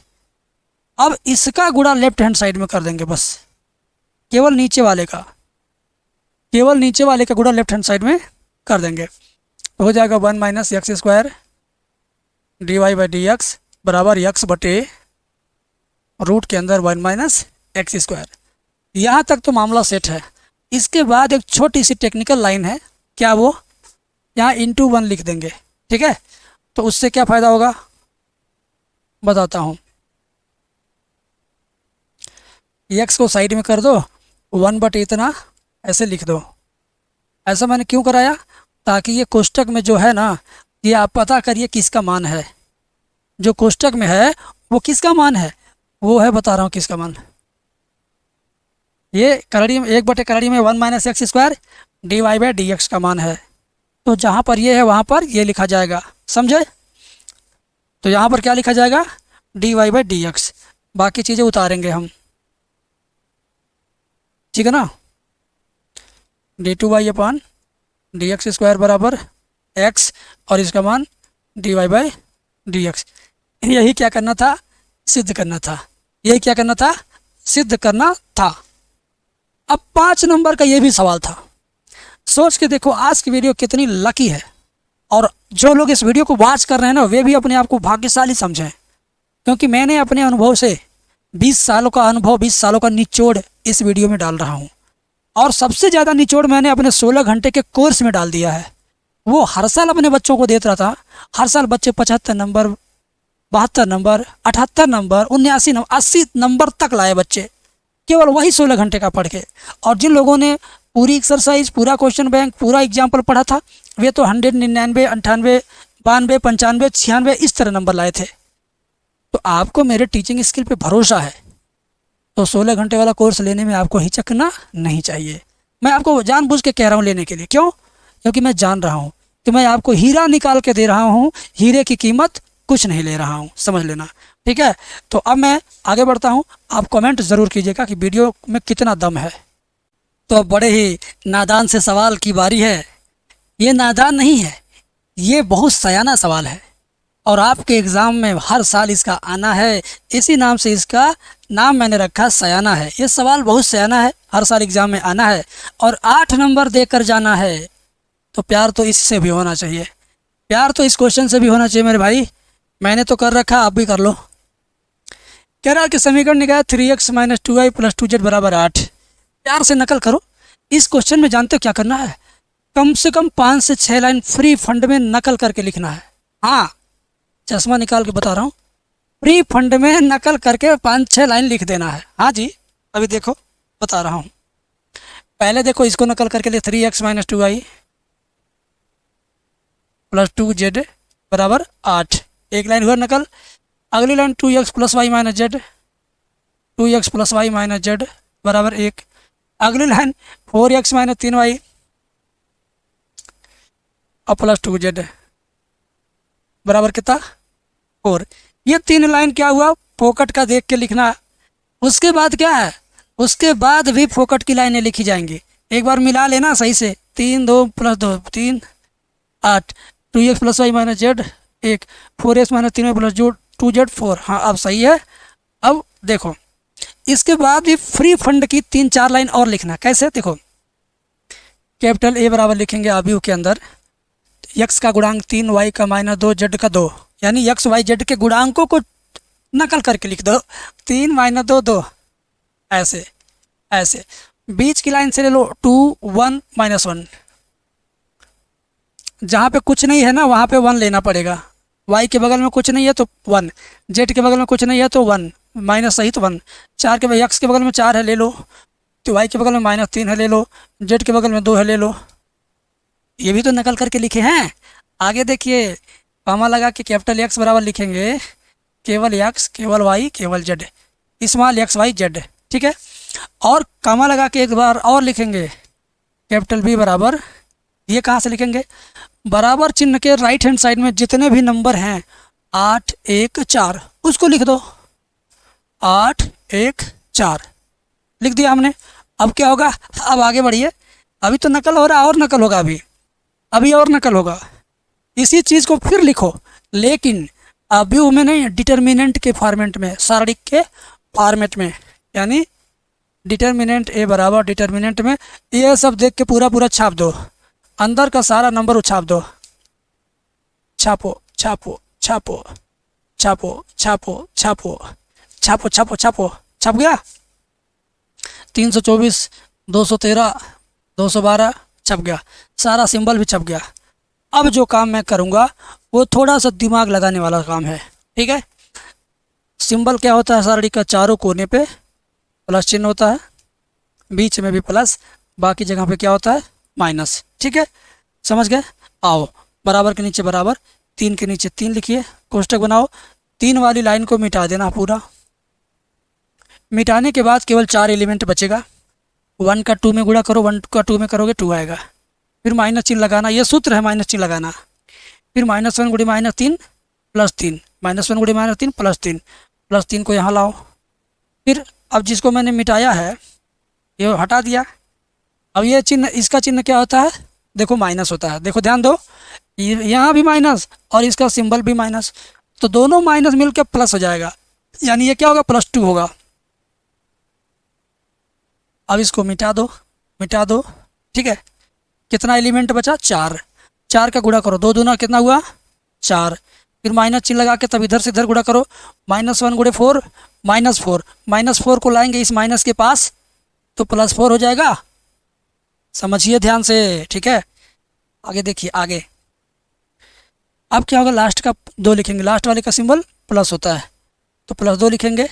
अब इसका गुणा लेफ्ट हैंड साइड में कर देंगे बस, केवल नीचे वाले का, केवल नीचे वाले का गुणा लेफ्ट हैंड साइड में कर देंगे, तो हो जाएगा 1 माइनस एक्स स्क्वायर dy/dx बराबर x बटे रूट के अंदर 1 माइनस एक्स स्क्वायर। यहाँ तक तो मामला सेट है। इसके बाद एक छोटी सी टेक्निकल लाइन है, क्या वो, यहाँ इंटू 1 लिख देंगे, ठीक है। तो उससे क्या फ़ायदा होगा बताता हूँ, x को साइड में कर दो, 1 बटे इतना ऐसे लिख दो। ऐसा मैंने क्यों कराया, ताकि ये कोष्टक में जो है ना, ये आप पता करिए किसका मान है, जो कोष्टक में है वो किसका मान है, वो है बता रहा हूँ किसका मान। ये करड़ी में 1/करड़ी में 1 माइनस एक्स स्क्वायर dy/dx का मान है, तो जहाँ पर ये है वहाँ पर ये लिखा जाएगा, समझे। तो यहाँ पर क्या लिखा जाएगा, dy/dx, बाकी चीज़ें उतारेंगे हम, ठीक है ना। d2y/dx² बराबर x और इसका मान dy/dx। यही क्या करना था, सिद्ध करना था, यही क्या करना था, सिद्ध करना था। अब 5 नंबर का ये भी सवाल था। सोच के देखो आज की वीडियो कितनी लकी है, और जो लोग इस वीडियो को वॉच कर रहे हैं ना, वे भी अपने आप को भाग्यशाली समझें, क्योंकि मैंने अपने अनुभव से 20 सालों का अनुभव, 20 सालों का निचोड़ इस वीडियो में डाल रहा हूँ। और सबसे ज़्यादा निचोड़ मैंने अपने 16 घंटे के कोर्स में डाल दिया है। वो हर साल अपने बच्चों को देता था, हर साल बच्चे 75 number, 72 number, 78 number, 79 number, 80 number तक लाए बच्चे, केवल वही 16 घंटे का पढ़ के। और जिन लोगों ने पूरी एक्सरसाइज, पूरा क्वेश्चन बैंक, पूरा एग्जाम्पल पढ़ा था, वे तो 100, 99, 98, 92, 95, 96 इस तरह नंबर लाए थे। तो आपको मेरे टीचिंग स्किल पे भरोसा है, तो 16 घंटे वाला कोर्स लेने में आपको हिचकना नहीं चाहिए। मैं आपको जानबूझ के कह रहा हूँ लेने के लिए, क्यों, क्योंकि मैं जान रहा हूँ कि मैं आपको हीरा निकाल के दे रहा हूँ, हीरे की कीमत कुछ नहीं ले रहा हूँ, समझ लेना, ठीक है। तो अब मैं आगे बढ़ता हूँ, आप कमेंट ज़रूर कीजिएगा कि वीडियो में कितना दम है। तो अब बड़े ही नादान से सवाल की बारी है। ये नादान नहीं है, ये बहुत सयाना सवाल है, और आपके एग्ज़ाम में हर साल इसका आना है, इसी नाम से इसका नाम मैंने रखा सयाना है। ये सवाल बहुत सयाना है, हर साल एग्ज़ाम में आना है और 8 नंबर देकर जाना है। तो प्यार तो इससे भी होना चाहिए, प्यार तो इस क्वेश्चन से भी होना चाहिए मेरे भाई। मैंने तो कर रखा, आप भी कर लो। कह रहा है कि समीकरण निकाय 3x - 2y + 2z बराबर 8। प्यार से नकल करो। इस क्वेश्चन में जानते हो क्या करना है, कम से कम 5 से 6 लाइन फ्री फंड में नकल करके लिखना है। हाँ, चश्मा निकाल के बता रहा हूँ, फ्री फंड में नकल करके 5-6 लाइन लिख देना है। हाँ जी, अभी देखो बता रहा हूँ। पहले देखो इसको नकल करके लिए 3x - 2y + 2z बराबर 8। एक लाइन हुआ नकल। अगली line 2x plus y minus z, 2x plus y minus z बराबर 1। अगली लाइन 4x माइनस 3y और प्लस 2z बराबर कितना 4। ये 3 लाइन क्या हुआ, फोकट का देख के लिखना। उसके बाद क्या है, उसके बाद भी फोकट की लाइनें लिखी जाएंगी। एक बार मिला लेना सही से, 3 2 plus 2 3 8, 2x plus y minus z 1, 4x minus 3y plus 2z 4। हाँ अब सही है। अब देखो इसके बाद भी फ्री फंड की 3-4 लाइन और लिखना। कैसे देखो, कैपिटल ए बराबर लिखेंगे आव्यूह के अंदर x का गुणांक 3, y का माइनस 2, z का 2, यानी x y z के गुणांकों को नकल करके लिख दो। 3 माइनस 2 2, ऐसे ऐसे। बीच की लाइन से ले लो 2 1 माइनस 1, जहाँ पे कुछ नहीं है ना वहाँ पे 1 लेना पड़ेगा। y के बगल में कुछ नहीं है तो 1, z के बगल में कुछ नहीं है तो 1, माइनस सहित 1। 4 के x के बगल में 4 है ले लो, तो y के बगल में माइनस 3 है ले लो, z के बगल में 2 है ले लो। ये भी तो नकल करके लिखे हैं। आगे देखिए, कॉमा लगा के कैपिटल X बराबर लिखेंगे केवल x केवल y केवल z, small x y z, ठीक है। और कॉमा लगा के एक बार और लिखेंगे कैपिटल B बराबर, ये कहाँ से लिखेंगे, बराबर चिन्ह के राइट हैंड साइड में जितने भी नंबर हैं 8 1 4 उसको लिख दो। 8 1 4 लिख दिया हमने। अब क्या होगा, अब आगे बढ़िए। अभी तो नकल हो रहा है और नकल होगा, अभी और नकल होगा। इसी चीज़ को फिर लिखो, लेकिन अव्यूह में नहीं, डिटर्मिनेंट के फॉर्मेट में, सारणिक के फॉर्मेट में। यानी डिटर्मिनेंट ए बराबर डिटर्मिनेंट में ये सब देख के पूरा पूरा छाप दो, अंदर का सारा नंबर उछाप दो। छापो छापो छापो छापो छापो छापो छापो छापो छापो, छप गया। 324 213 212 छप गया, सारा सिंबल भी छप गया। अब जो काम मैं करूँगा वो थोड़ा सा दिमाग लगाने वाला काम है, ठीक है। सिंबल क्या होता है, सारणी का चारों कोने पे प्लस चिन्ह होता है, बीच में भी प्लस, बाकी जगह पे क्या होता है माइनस, ठीक है। समझ गए। आओ बराबर के नीचे बराबर, 3 के नीचे 3 लिखिए, कोष्टक बनाओ। 3 वाली लाइन को मिटा देना पूरा। मिटाने के बाद केवल 4 एलिमेंट बचेगा। 1 का 2 में गुणा करो, 1 का 2 में करोगे 2 आएगा। फिर माइनस चिन्ह लगाना, ये सूत्र है माइनस चिन्ह लगाना। फिर -1 गुणे -3 प्लस 3, -1 गुणे -3 प्लस 3, प्लस 3 को यहाँ लाओ। फिर अब जिसको मैंने मिटाया है ये हटा दिया। अब ये चिन्ह, इसका चिन्ह क्या होता है, देखो माइनस होता है। देखो ध्यान दो, यहाँ भी माइनस और इसका सिंबल भी माइनस, तो दोनों माइनस मिलकर प्लस हो जाएगा, यानी ये क्या होगा +2 होगा। अब इसको मिटा दो, मिटा दो, ठीक है। कितना एलिमेंट बचा, 4। 4 का गुणा करो, 2 दूना कितना हुआ 4। फिर माइनस चिन्ह लगा के तब इधर से इधर गुणा करो, -1 गुणे 4 -4, -4 को लाएंगे इस माइनस के पास तो +4 हो जाएगा। समझिए ध्यान से, ठीक है। आगे देखिए, आगे अब क्या होगा, लास्ट का 2 लिखेंगे, लास्ट वाले का सिंबल प्लस होता है तो +2 लिखेंगे।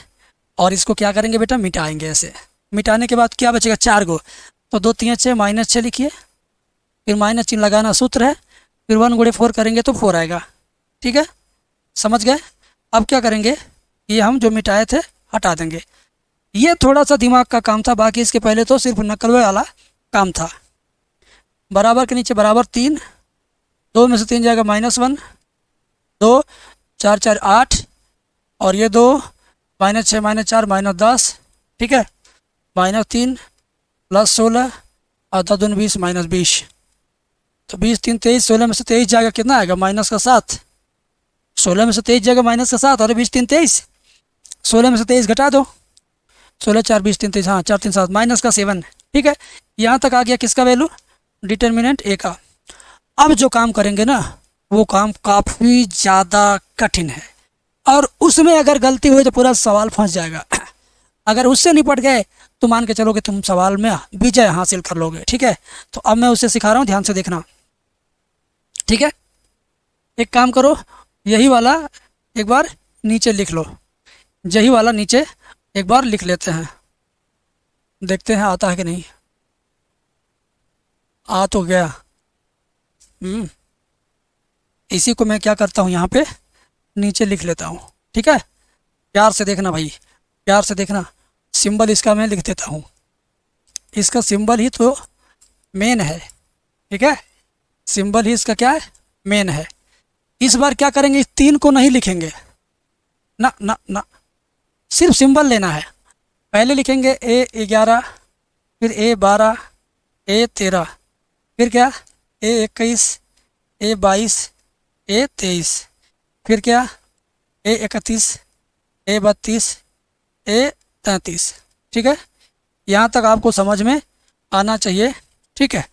और इसको क्या करेंगे बेटा, मिटाएंगे ऐसे। मिटाने के बाद क्या बचेगा, 4 को, तो 2 3 6 -6 लिखिए। फिर माइनस चिन्ह लगाना सूत्र है। फिर 1 गुणे 4 करेंगे तो 4 आएगा, ठीक है। समझ गए। अब क्या करेंगे, ये हम जो मिटाए थे हटा देंगे। ये थोड़ा सा दिमाग का काम था, बाकी इसके पहले तो सिर्फ नकल वाला काम था। बराबर के नीचे बराबर 3, 2 में से 3 जाएगा -1, 2 4 4 8, और ये 2 -6 -4 -10, ठीक है। -3 + 16 और 2 20 -20, तो 20 3 23, 16 में से 23 जाएगा कितना आएगा -7। 16 में से 23 जाएगा -7, और 20 3 23, 16 में से 23 घटा दो, 16 4 20 3 23, हाँ 4 3 7 -7, ठीक है। यहाँ तक आ गया किसका वैल्यू, डिटर्मिनेंट ए का। अब जो काम करेंगे ना वो काम काफ़ी ज़्यादा कठिन है, और उसमें अगर गलती हुई तो पूरा सवाल फंस जाएगा। अगर उससे निपट गए तो मान के चलो कि तुम सवाल में विजय हासिल कर लोगे, ठीक है। तो अब मैं उससे सिखा रहा हूँ, ध्यान से देखना, ठीक है। एक काम करो, यही वाला एक बार नीचे लिख लो, यही वाला नीचे एक बार लिख लेते हैं, देखते हैं आता है कि नहीं। आ तो गया। इसी को मैं क्या करता हूँ यहाँ पे नीचे लिख लेता हूँ, ठीक है। प्यार से देखना भाई, प्यार से देखना। सिंबल इसका मैं लिख देता हूँ, इसका सिंबल ही तो मेन है, ठीक है। सिंबल ही इसका क्या है, मेन है। इस बार क्या करेंगे, इस 3 को नहीं लिखेंगे, ना ना ना, सिर्फ सिंबल लेना है। पहले लिखेंगे A11, फिर A12, A13, फिर क्या A21, A22, A23, फिर क्या A31, A32, A33, ठीक है। यहाँ तक आपको समझ में आना चाहिए, ठीक है।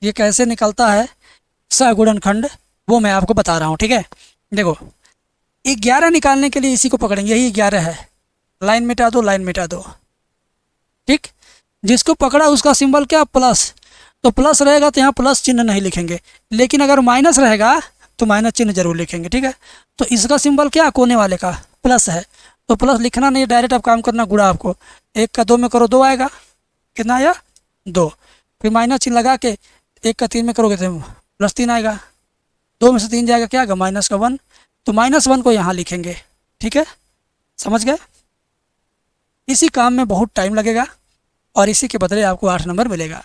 ये कैसे निकलता है सहगुणनखंड वो मैं आपको बता रहा हूँ, ठीक है। देखो 11 निकालने के लिए इसी को पकड़ेंगे, यही 11 है। लाइन मिटा दो, लाइन मिटा दो, ठीक। जिसको पकड़ा उसका सिंबल क्या, प्लस। तो प्लस रहेगा तो यहाँ प्लस चिन्ह नहीं लिखेंगे, लेकिन अगर माइनस रहेगा तो माइनस चिन्ह जरूर लिखेंगे, ठीक है। तो इसका सिंबल क्या, कोने वाले का प्लस है, तो प्लस लिखना नहीं, डायरेक्ट अब काम करना गुणा। आपको 1 का 2 में करो 2 आएगा, कितना आया 2। फिर माइनस चिन्ह लगा के 1 का 3 में करोगे तो +3 आएगा। 2 में से 3 जाएगा, क्या आएगा -1। तो -1 को यहाँ लिखेंगे, ठीक है, समझ गए। इसी काम में बहुत टाइम लगेगा और इसी के बदले आपको 8 नंबर मिलेगा।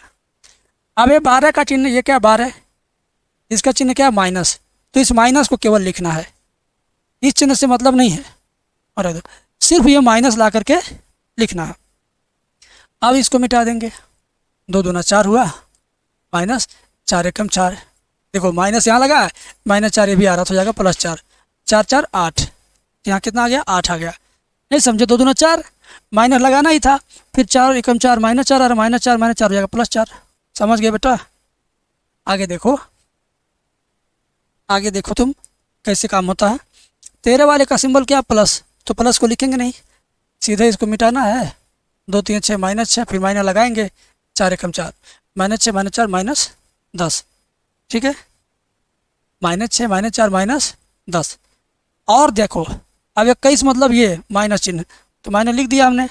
अब ये 12 का चिन्ह, ये क्या 12, इसका चिन्ह क्या माइनस, तो इस माइनस को केवल लिखना है, इस चिन्ह से मतलब नहीं है, और सिर्फ ये माइनस ला करके लिखना है। अब इसको मिटा देंगे, 2 दूना 4 हुआ, माइनस 4 एकम 4। देखो माइनस यहाँ लगा है, -4 ये भी आ रहा, तो हो जाएगा +4, 4 4 8, यहाँ कितना आ गया 8 आ गया। नहीं समझे, 2 दूना 4, माइनस लगाना ही था, फिर 4 एकम 4, -4 आ रहा, -4 हो जाएगा +4। समझ गए बेटा। आगे देखो, आगे देखो तुम कैसे काम होता है। 13 वाले का सिंबल क्या, प्लस, तो प्लस को लिखेंगे नहीं, सीधे इसको मिटाना है। 2 3 6 -6, फिर माइनस लगाएंगे, 4 एकम 4, -6 -4 -10, ठीक है। -6 -4 -10। और देखो अब 21 मतलब ये माइनस चिन्ह, तो माइनस लिख दिया हमने।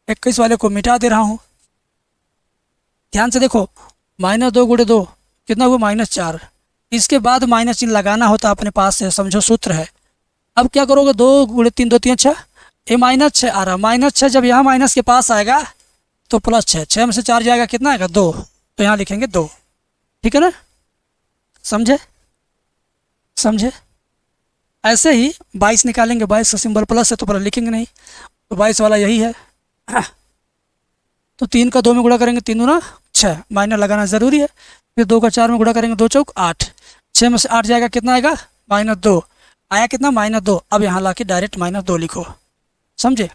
21 वाले को मिटा दे रहा हूँ, ध्यान से देखो, -2 × 2 कितना हुआ -4। इसके बाद माइनस चिन्ह लगाना होता अपने पास से, समझो सूत्र है। अब क्या करोगे, 2 × 3 2 3 6, ये -6 आ रहा, -6 जब यहाँ माइनस के पास आएगा तो +6, 6 में से 4 जाएगा, कितना आएगा 2, तो यहाँ लिखेंगे 2, ठीक है ना, समझे समझे। ऐसे ही 22 निकालेंगे, 22 का सिंबल प्लस है तो प्लस लिखेंगे नहीं, तो 22 वाला यही है। तो 3 का 2 में गुणा करेंगे, 3 दूना 6, माइनस लगाना ज़रूरी है। फिर 2 का 4 में गुणा करेंगे, 2 चौक 8, 6 में से 8 जाएगा, कितना आएगा -2 आया, कितना -2। अब यहाँ ला के डायरेक्ट -2 लिखो, समझे।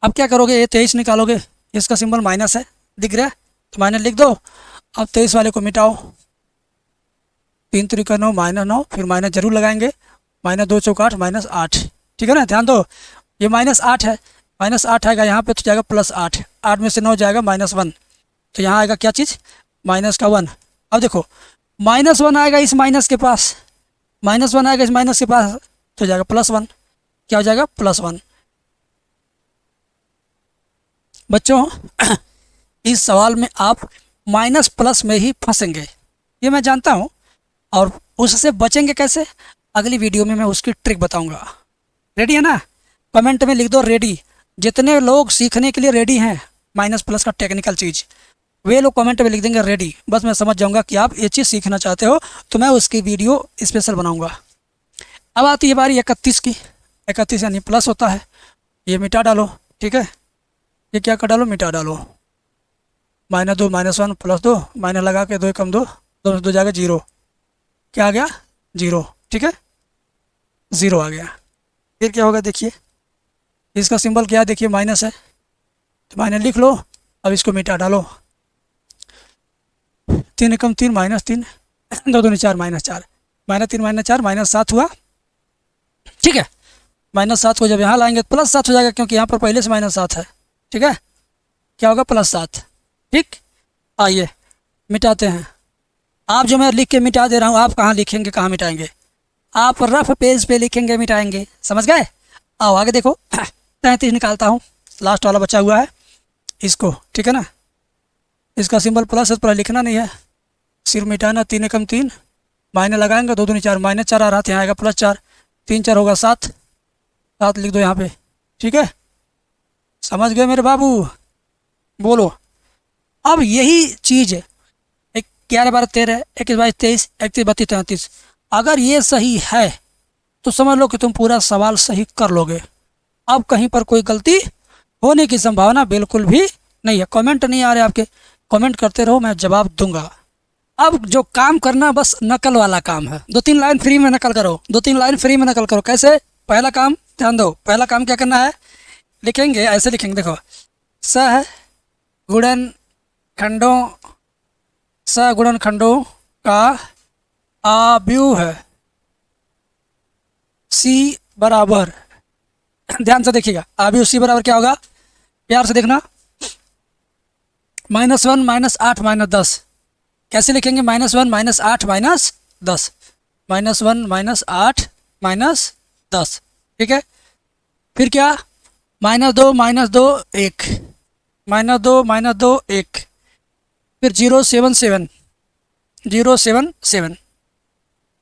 अब क्या करोगे, ये 23 निकालोगे, इसका सिंबल माइनस है, दिख रहा है, तो माइनस लिख दो। अब 23 वाले को मिटाओ, 3 3 9 -9, फिर माइनस जरूर लगाएंगे, -2 चौक 8 -8, ठीक है ना। ध्यान दो, ये -8 है, -8 आएगा यहाँ पे तो जाएगा +8, 8 में से 9 जाएगा -1, तो यहाँ आएगा क्या चीज़, -1। अब देखो -1 आएगा इस माइनस के पास, -1 आएगा इस माइनस के पास, तो जाएगा +1, क्या हो जाएगा +1। बच्चों इस सवाल में आप माइनस प्लस में ही फंसेंगे, ये मैं जानता हूँ, और उससे बचेंगे कैसे, अगली वीडियो में मैं उसकी ट्रिक बताऊंगा। रेडी है ना, कमेंट में लिख दो रेडी। जितने लोग सीखने के लिए रेडी हैं माइनस प्लस का टेक्निकल चीज़, वे लोग कमेंट में लिख देंगे रेडी, बस मैं समझ जाऊंगा कि आप ये चीज़ सीखना चाहते हो, तो मैं उसकी वीडियो स्पेशल बनाऊंगा। अब आती है बारी 31 की। 31 यानी प्लस होता है, ये मिटा डालो, ठीक है, ये क्या कर डालो, मिटा डालो, -2 -1 +2, माइनस लगा के 2 एकम 2, 2 में 2 जाएगा 0, क्या आ गया 0, ठीक है, 0 आ गया। फिर क्या होगा, देखिए इसका सिंबल क्या है, देखिए माइनस है, तो माइनस लिख लो। अब इसको मिटा डालो, 3 एकम 3 -3, 2 दूनी 4 -4, -3 -4 -7 हुआ, ठीक है। -7 को जब यहाँ लाएंगे तो +7 हो जाएगा, क्योंकि यहाँ पर पहले से -7 है, ठीक है, क्या होगा +7, ठीक। आइए मिटाते हैं। आप जो मैं लिख के मिटा दे रहा हूँ, आप कहाँ लिखेंगे, कहाँ मिटाएंगे, आप रफ पेज पे लिखेंगे, मिटाएंगे, समझ गए। आओ आगे देखो, 33 निकालता हूँ, लास्ट वाला बचा हुआ है इसको, ठीक है ना। इसका सिंबल प्लस है, प्लस लिखना नहीं है, सिर्फ मिटाना, 3 एकम 3, माइनस लगाएंगे, 2 दूनी 4, -4 आ रहा था, यहाँ आएगा +4, 3 4 होगा 7, 7 लिख दो यहाँ पे। ठीक है, समझ गए मेरे बाबू? बोलो। अब यही चीज़ 11 12 13, 21 22 23, 31 32 33, अगर ये सही है तो समझ लो कि तुम पूरा सवाल सही कर लोगे। अब कहीं पर कोई गलती होने की संभावना बिल्कुल भी नहीं है। कमेंट नहीं आ रहे आपके, कमेंट करते रहो, मैं जवाब दूंगा। अब जो काम करना बस नकल वाला काम है। 2 3 लाइन फ्री में नकल करो, 2 3 लाइन फ्री में नकल करो। कैसे? पहला काम ध्यान दो, पहला काम क्या करना है, लिखेंगे ऐसे लिखेंगे, देखो, सह गुणन खंडों, सगुणन खंडों का आव्यूह है सी बराबर, ध्यान से देखिएगा, आव्यूह सी बराबर क्या होगा, प्यार से देखना, -1 -8 -10। कैसे लिखेंगे? -1 -8 -10, -1 -8 -10। ठीक है, फिर क्या, -2 -2 1, -2 -2 1, फिर 0 7 7, 0 7 7।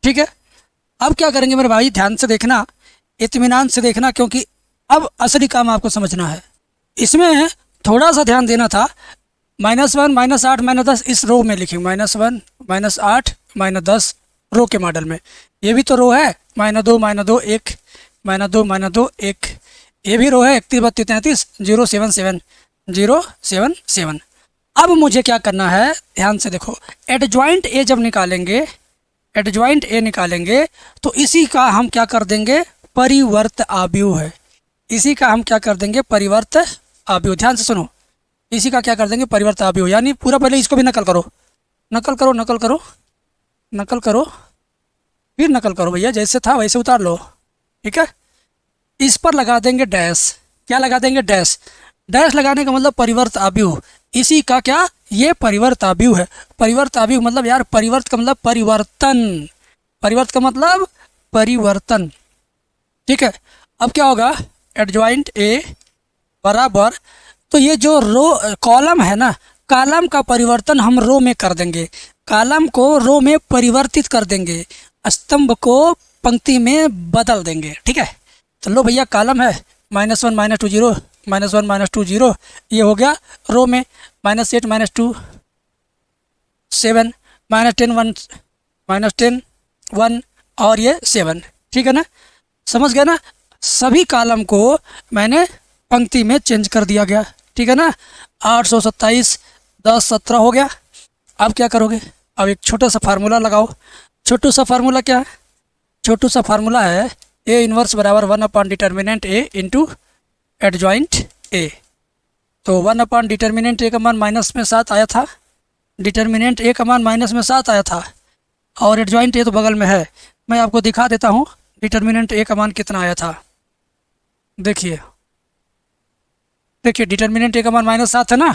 ठीक है, अब क्या करेंगे मेरे भाई, ध्यान से देखना, इत्मीनान से देखना, क्योंकि अब असली काम आपको समझना है। इसमें थोड़ा सा ध्यान देना था, -1 -8 -10 इस रो में लिखेंगे, -1 -8 -10 रो के मॉडल में। ये भी तो रो है, -2 -2 1, -2 -2 1, ये भी रो है, 31 32 33, 0 7 7, 0 7 7। अब मुझे क्या करना है, ध्यान से देखो, एडजॉइंट ए जब निकालेंगे, एडजॉइंट ए निकालेंगे तो इसी का हम क्या कर देंगे, परिवर्त आव्यूह है, इसी का हम क्या कर देंगे, परिवर्त आव्यूह। ध्यान से सुनो, इसी का क्या कर देंगे, परिवर्त आव्यूह। यानी पूरा पहले इसको भी नकल करो, नकल करो, नकल करो, नकल करो, फिर नकल करो भैया, जैसे था वैसे उतार लो। ठीक है, इस पर लगा देंगे डैश, क्या लगा देंगे, डैश। डैश लगाने का मतलब परिवर्त आव्यूह, इसी का क्या, ये परिवर्त आव्यूह है। परिवर्त आव्यूह मतलब यार, परिवर्त का मतलब परिवर्तन, परिवर्त का मतलब परिवर्तन। ठीक है, अब क्या होगा, एडजॉइंट ए बराबर, तो ये जो रो कॉलम है ना, कॉलम का परिवर्तन हम रो में कर देंगे, कॉलम को रो में परिवर्तित कर देंगे, स्तंभ को पंक्ति में बदल देंगे। ठीक है, तो लो भैया, कॉलम है -1 -2 0, -1 -2 0, ये हो गया रो में, -8 -2 7, -10 1, -10 1, और ये 7। ठीक है ना, समझ गया ना, सभी कॉलम को मैंने पंक्ति में चेंज कर दिया गया। ठीक है ना, 827 10 17 हो गया। अब क्या करोगे, अब एक छोटा सा फार्मूला लगाओ। छोटू सा फार्मूला क्या है, छोटू सा फार्मूला है ए इनवर्स बराबर 1 determinant A into adjoint A. तो 1 डिटर्मिनेंट ए का मान -7 आया था, डिटर्मिनेंट ए का मान -7 आया था, और एडजॉइंट ए तो बगल में है। मैं आपको दिखा देता हूँ डिटर्मिनेंट ए का मान कितना आया था। देखिए, देखिए, डिटर्मिनेंट ए का मान -7 है ना,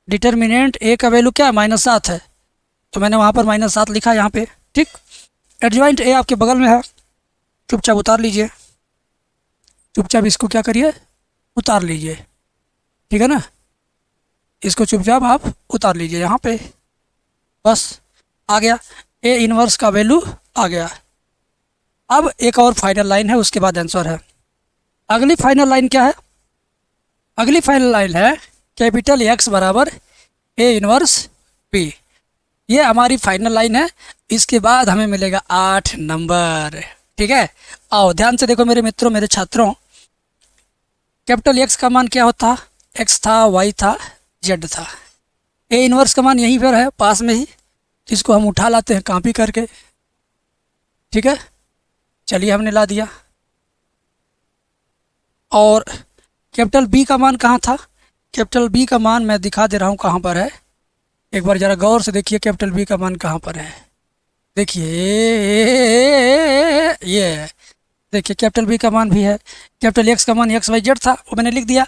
डिटर्मिनेंट ए का वैल्यू क्या है, -7 है, तो मैंने वहाँ पर -7 लिखा यहाँ पे। ठीक, एडजॉइंट ए आपके बगल में है, चुपचाप उतार लीजिए, चुपचाप इसको क्या करिए, उतार लीजिए। ठीक है ना, इसको चुपचाप आप उतार लीजिए यहाँ पे, बस आ गया, ए इनवर्स का वैल्यू आ गया। अब एक और फाइनल लाइन है, उसके बाद आंसर है। अगली फाइनल लाइन क्या है, अगली फाइनल लाइन है कैपिटल एक्स बराबर ए इनवर्स पी। ये हमारी फाइनल लाइन है, इसके बाद हमें मिलेगा 8 नंबर। ठीक है, आओ ध्यान से देखो मेरे मित्रों, मेरे छात्रों, कैपिटल एक्स का मान क्या होता, एक्स था, वाई था, जेड था। ए इनवर्स का मान यहीं पर है पास में ही, इसको हम उठा लाते हैं कॉपी करके। ठीक है, चलिए हमने ला दिया। और कैपिटल बी का मान कहाँ था, कैपिटल बी का मान मैं दिखा दे रहा हूँ कहाँ पर है, एक बार ज़रा गौर से देखिए कैपिटल बी का मान कहाँ पर है। देखिए ये देखिए कैपिटल बी का मान भी है, कैपिटल एक्स का मान एक्स वाई जेड था, वो मैंने लिख दिया।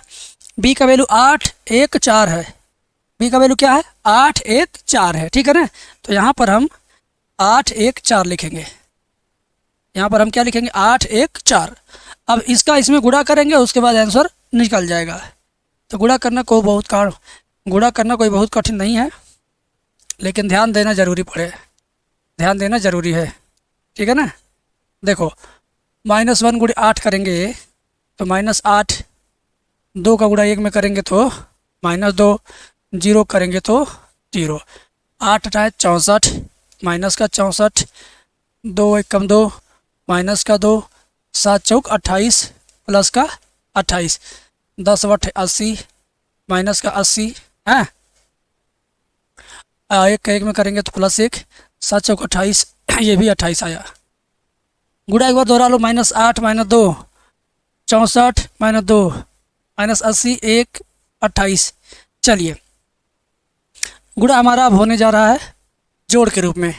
बी का वैल्यू 8 1 4 है, बी का वैल्यू क्या है, 8 1 4 है। ठीक है ना, तो यहाँ पर हम 8 1 4 लिखेंगे, यहाँ पर हम क्या लिखेंगे, 8 1 4। अब इसका इसमें गुणा करेंगे, उसके बाद आंसर निकल जाएगा। तो गुणा करना कोई बहुत कठिन नहीं है, लेकिन ध्यान देना ज़रूरी पड़े, ध्यान देना ज़रूरी है, ठीक है ना। देखो -1 गुणे 8 करेंगे तो -8, 2 का गुणा 1 में करेंगे तो -2, 0 करेंगे तो 0, 8 अठाए 64, माइनस का 64, 2 1 कम 2, माइनस का 2, 7 चौक 28, प्लस का 28, 10 बटे 80, माइनस का 80 है। 1 का 1 में करेंगे तो +1, 7 चौक 28, ये भी 28 आया। गुणा एक बार दोहरा लो, -8 -2 64 -2 -80 1 28। चलिए गुणा हमारा अब होने जा रहा है जोड़ के रूप में।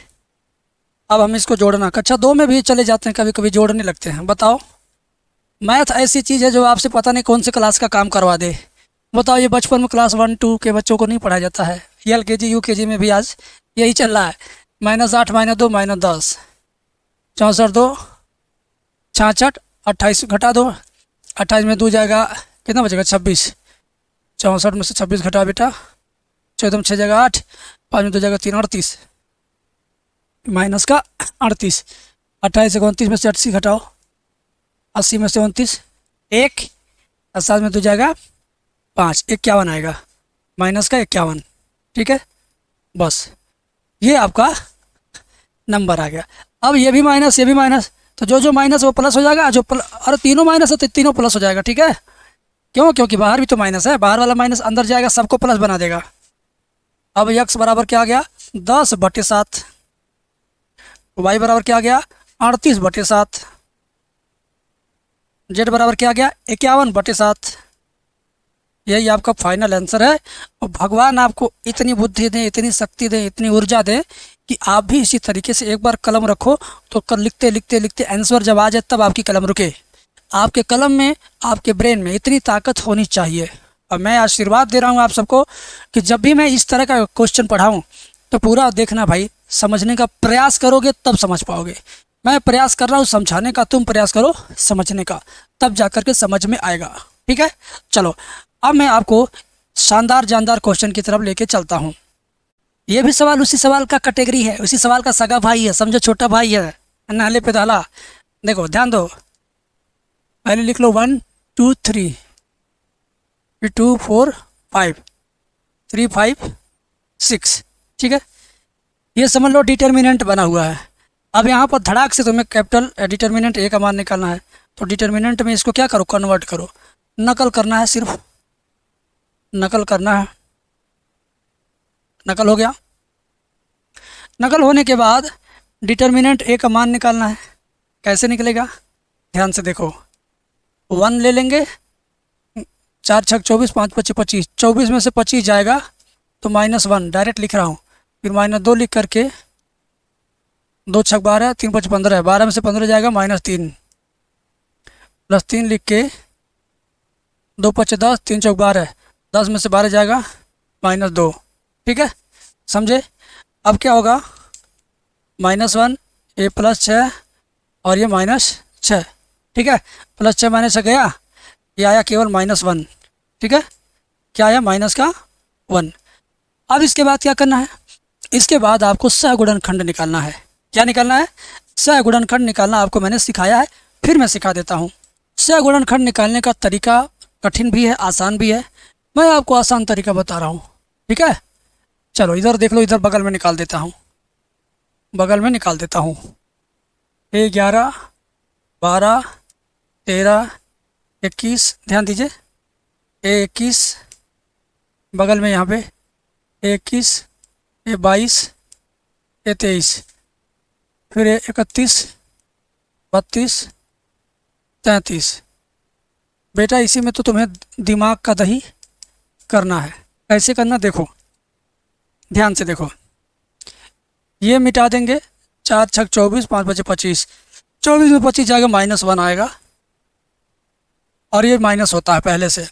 अब हम इसको जोड़ना कक्षा 2 में भी चले जाते हैं, कभी कभी जोड़ने लगते हैं। बताओ, मैथ ऐसी चीज़ है जो आपसे पता नहीं कौन से क्लास का काम करवा दे। बताओ, ये बचपन में क्लास 1 2 के बच्चों को नहीं पढ़ाया जाता है, ये LKG UKG में भी आज यही चल रहा है। -8 -2 -10, 64 2 66, 28 घटा दो, 28 में 2 जाएगा, कितना बचेगा 26, 64 में से 26 घटा बेटा, 14 6 जाएगा 8, 5 में 2 जाएगा 3, 38, माइनस का 38, 28 से 29 में से 80 घटाओ, 80 में से 29 1, 7 में 2 जाएगा 5, 51 आएगा, माइनस का 51। ठीक है, बस ये आपका नंबर आ गया। अब ये भी माइनस, ये भी माइनस, तो जो जो माइनस वो प्लस हो जाएगा, जो अरे तीनों माइनस है तो तीनों प्लस हो जाएगा। ठीक है, क्यों? क्योंकि बाहर भी तो माइनस है, बाहर वाला माइनस अंदर जाएगा, सबको प्लस बना देगा। अब x बराबर क्या आ गया 10/7, y बराबर क्या आ गया 38/7, z बराबर क्या आ गया 51/7। यही आपका फाइनल आंसर है। और भगवान आपको इतनी बुद्धि दें, इतनी शक्ति दें, इतनी ऊर्जा दें कि आप भी इसी तरीके से एक बार कलम रखो तो लिखते लिखते लिखते आंसर जब आ जाए तब आपकी कलम रुके। आपके कलम में, आपके ब्रेन में इतनी ताकत होनी चाहिए। और मैं आशीर्वाद दे रहा हूँ आप सबको कि जब भी मैं इस तरह का क्वेश्चन पढ़ाऊँ तो पूरा देखना भाई, समझने का प्रयास करोगे तब समझ पाओगे। मैं प्रयास कर रहा हूँ समझाने का, तुम प्रयास करो समझने का, तब जाकर के समझ में आएगा। ठीक है, चलो अब मैं आपको शानदार जानदार क्वेश्चन की तरफ लेके चलता हूँ। ये भी सवाल उसी सवाल का कैटेगरी है, उसी सवाल का सगा भाई है, समझो छोटा भाई है, नाले पे दाला। देखो ध्यान दो, पहले लिख लो 1 2 3, फिर 2 4 5 3 5 6। ठीक है, ये समझ लो डिटर्मिनेंट बना हुआ है। अब यहाँ पर धड़ाक से तुम्हें कैपिटल डिटर्मिनेंट ए का मान निकालना है, तो डिटर्मिनेंट में इसको क्या करो, कन्वर्ट करो, नकल करना है, सिर्फ नकल करना है। नकल हो गया। नकल होने के बाद डिटर्मिनेंट ए का मान निकालना है। कैसे निकलेगा, ध्यान से देखो, 1 ले लेंगे, 4 6 24, 5 5 25, 24 में से 25 जाएगा तो -1 डायरेक्ट लिख रहा हूँ। फिर -2 लिख करके 2 6 12, 3 5 15, 12 में से 15 जाएगा -3, +3 लिख के 2 5 10, 3 चौक 12, 10 में से 12 जाएगा -2। ठीक है, समझे? अब क्या होगा, -1 ये +6 और ये -6। ठीक है, +6 -6 गया, ये आया केवल -1। ठीक है, क्या आया, -1। अब इसके बाद क्या करना है, इसके बाद आपको सहगुणनखंड निकालना है। क्या निकालना है, सहगुणनखंड निकालना आपको मैंने सिखाया है, फिर मैं सिखा देता हूँ। सहगुणनखंड निकालने का तरीका कठिन भी है, आसान भी है। मैं आपको आसान तरीका बता रहा हूँ। ठीक है, चलो इधर देख लो, इधर बगल में निकाल देता हूँ, बगल में निकाल देता हूँ। 11 12 13 21, ध्यान दीजिए, 21 बगल में यहाँ पे 21, ये 22, ये 23, फिर 31 32 33। बेटा इसी में तो तुम्हें दिमाग का दही करना है। कैसे करना, देखो ध्यान से देखो, ये मिटा देंगे, 4 6 24, 5 5 25, 24 में 25 जाएगा -1 आएगा, और ये माइनस होता है पहले से।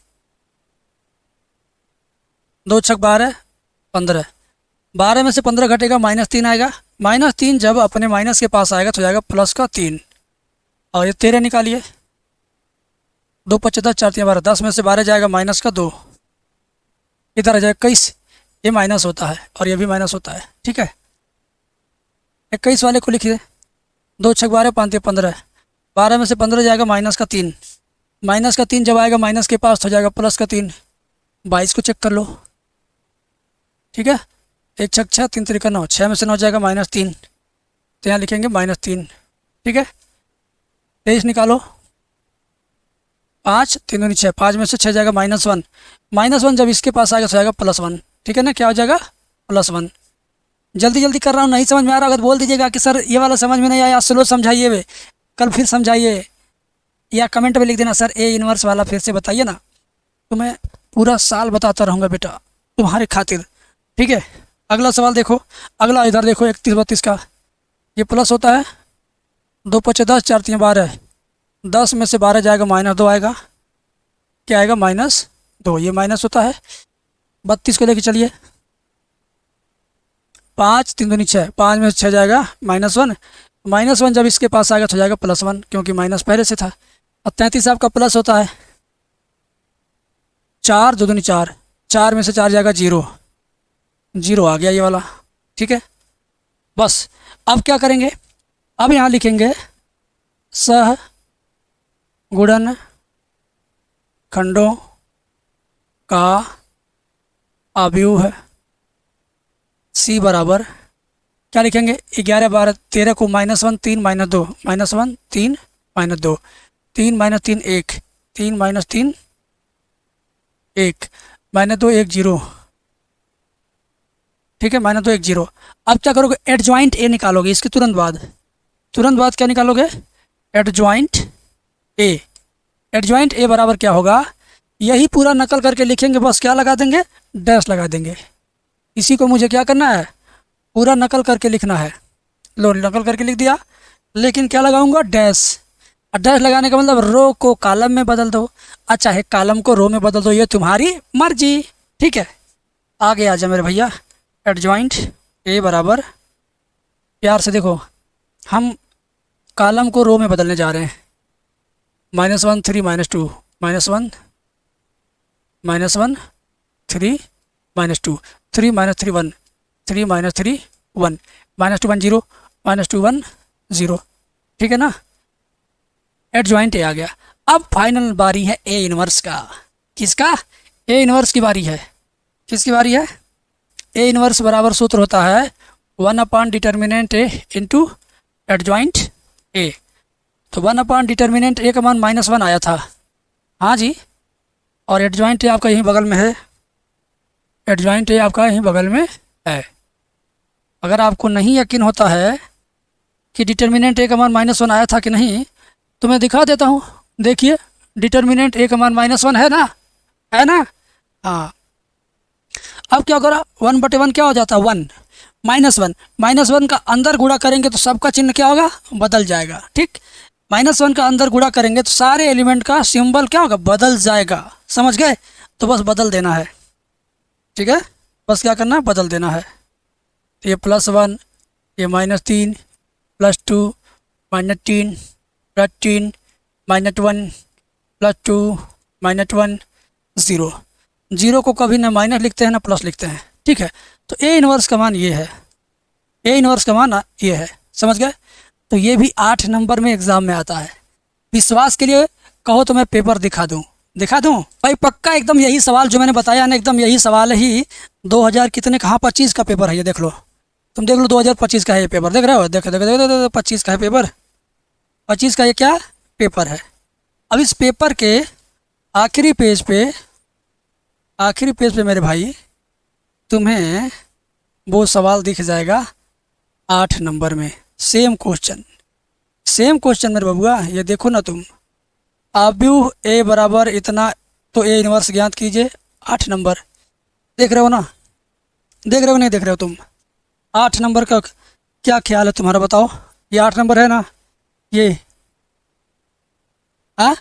2 6 12 15, 12 में से 15 घटेगा -3 आएगा, -3 जब अपने माइनस के पास आएगा तो जाएगा +3, और ये 13 निकालिए, 2 5 10, 4 3 12, 10 में से 12 जाएगा -2, इधर आ जाएगा 21, ये माइनस होता है और ये भी माइनस होता है। ठीक है, 21 वाले को लिखिए, 2 6 12 5 15, 12 में से 15 जाएगा -3, -3 जब आएगा माइनस के पास तो हो जाएगा +3, 22 को चेक कर लो। ठीक है, 1 6 6 3 3 9, 6 में से 9 जाएगा -3, तो यहाँ लिखेंगे -3। ठीक है, 23 निकालो, 5 3 दूनी 6, 5 में से 6 जाएगा -1, -1 जब इसके पास आएगा तो जाएगा +1। ठीक है ना, क्या हो जाएगा +1। जल्दी जल्दी कर रहा हूँ, नहीं समझ में आ रहा अगर बोल दीजिएगा कि सर ये वाला समझ में नहीं आया, स्लो समझाइए वे, कल फिर समझाइए, या कमेंट में लिख देना सर ए इनवर्स वाला फिर से बताइए ना, तो मैं पूरा साल बताता रहूँगा बेटा तुम्हारे खातिर। ठीक है, अगला सवाल देखो, अगला इधर देखो 31 32 का, ये प्लस होता है, 2 5 10 4 3 12, 10 में से 12 जाएगा -2 आएगा, क्या आएगा -2, ये माइनस होता है। 32 को लेके चलिए, 5 3 दूनी 6, 5 में से 6 जाएगा -1, -1 जब इसके पास आएगा तो जाएगा +1, क्योंकि माइनस पहले से था। अब 33 आपका प्लस होता है, 4 2 दूनी 4, 4 में से 4 जाएगा 0, 0 आ गया ये वाला। ठीक है, बस अब क्या करेंगे, अब यहाँ लिखेंगे सह गुणन खंडों का अवयव C बराबर क्या लिखेंगे, 11 12 13 को -1 3 -2, -1 3 -2, 3 -3 1, 3 -3 1, -2 1 0। ठीक है, -2 1 0। अब क्या करोगे, एडजॉइंट ए निकालोगे इसके तुरंत बाद क्या निकालोगे, एडजॉइंट ए। एडजॉइंट ए बराबर क्या होगा, यही पूरा नकल करके लिखेंगे, बस क्या लगा देंगे, डैश लगा देंगे। इसी को मुझे क्या करना है, पूरा नकल करके लिखना है। लो नकल करके लिख दिया, लेकिन क्या लगाऊंगा, डैश। और डैश लगाने का मतलब रो को कॉलम में बदल दो, अच्छा है कॉलम को रो में बदल दो, ये तुम्हारी मर्जी। ठीक है, आगे आ जा मेरे भैया, एडजॉइंट ए बराबर, प्यार से देखो, हम कॉलम को रो में बदलने जा रहे हैं, -1 3 -2, -1 -1 3 -2, 3 -3 1, 3 -3 1, -2 1 0, -2 1 0। ठीक है ना, एडजॉइंट ए आ गया। अब फाइनल बारी है ए इनवर्स का। किसका, ए इनवर्स की बारी है। किसकी बारी है, ए इनवर्स बराबर सूत्र होता है 1 determinant A into adjoint A. तो 1 डिटर्मिनेंट ए का मान -1 आया था, हाँ जी, और एडजॉइंट ए आपका यहीं बगल में है, एडजॉइंट ए आपका यहीं बगल में है। अगर आपको नहीं यकीन होता है कि डिटर्मिनेंट ए का मान -1 आया था कि नहीं, तो मैं दिखा देता हूँ। देखिए डिटर्मिनेंट ए का मान -1 है ना, है ना, हाँ। अब क्या करा, 1/1 क्या हो जाता है, 1, -1, -1 का अंदर गुणा करेंगे तो सबका चिन्ह क्या होगा, बदल जाएगा। ठीक, -1 का अंदर गुणा करेंगे तो सारे एलिमेंट का सिंबल क्या होगा, बदल जाएगा। समझ गए, तो बस बदल देना है। ठीक है, बस क्या करना है, बदल देना है। तो ये +1, ये -3, +2 -3, +3 -1, +2 -1 0। 0 को कभी ना माइनस लिखते हैं ना प्लस लिखते हैं। ठीक है, तो ए इनवर्स का मान ये है, ए इनवर्स का मान ये है। समझ गए, तो ये भी 8 नंबर में एग्ज़ाम में आता है। विश्वास के लिए कहो तो मैं पेपर दिखा दूँ भाई, पक्का एकदम यही सवाल जो मैंने बताया ना, एकदम यही सवाल ही 2000 कितने कहाँ 25 का पेपर है, ये देख लो, तुम देख लो 2025 का है ये पेपर, देख रहे हो, देखो देखो देखो देखो 25 का है पेपर, 25 का ये क्या पेपर है। अब इस पेपर के आखिरी पेज पे मेरे भाई तुम्हें वो सवाल दिख जाएगा 8 नंबर में, सेम क्वेश्चन मेरे बबुआ। ये देखो ना तुम, अवयव ए बराबर इतना, तो ए इनवर्स ज्ञात कीजिए, 8 नंबर। देख रहे हो ना, देख रहे हो नहीं देख रहे हो तुम, 8 नंबर का क्या ख्याल है तुम्हारा, बताओ। ये 8 नंबर है ना, ये हाँ,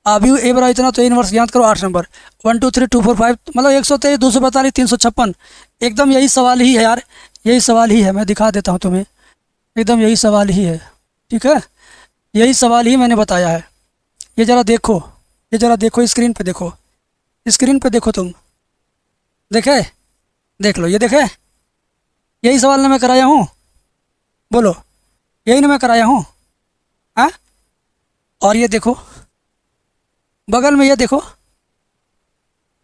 अवयव ए बराबर इतना तो ए इनवर्स ज्ञात करो, 8 नंबर, 1 2 3 2 4 5, मतलब 123 242 356, एकदम यही सवाल ही है यार, यही सवाल ही है। मैं दिखा देता हूँ तुम्हें, एकदम यही सवाल ही है। ठीक है, यही सवाल ही मैंने बताया है। ये ज़रा देखो, ये ज़रा देखो, स्क्रीन पे देखो, स्क्रीन पे देखो तुम, देखे, देख लो, ये देखे, यही सवाल ना मैं कराया हूँ। बोलो, यही ना मैं कराया हूँ। हाँ, और ये देखो बगल में, ये देखो।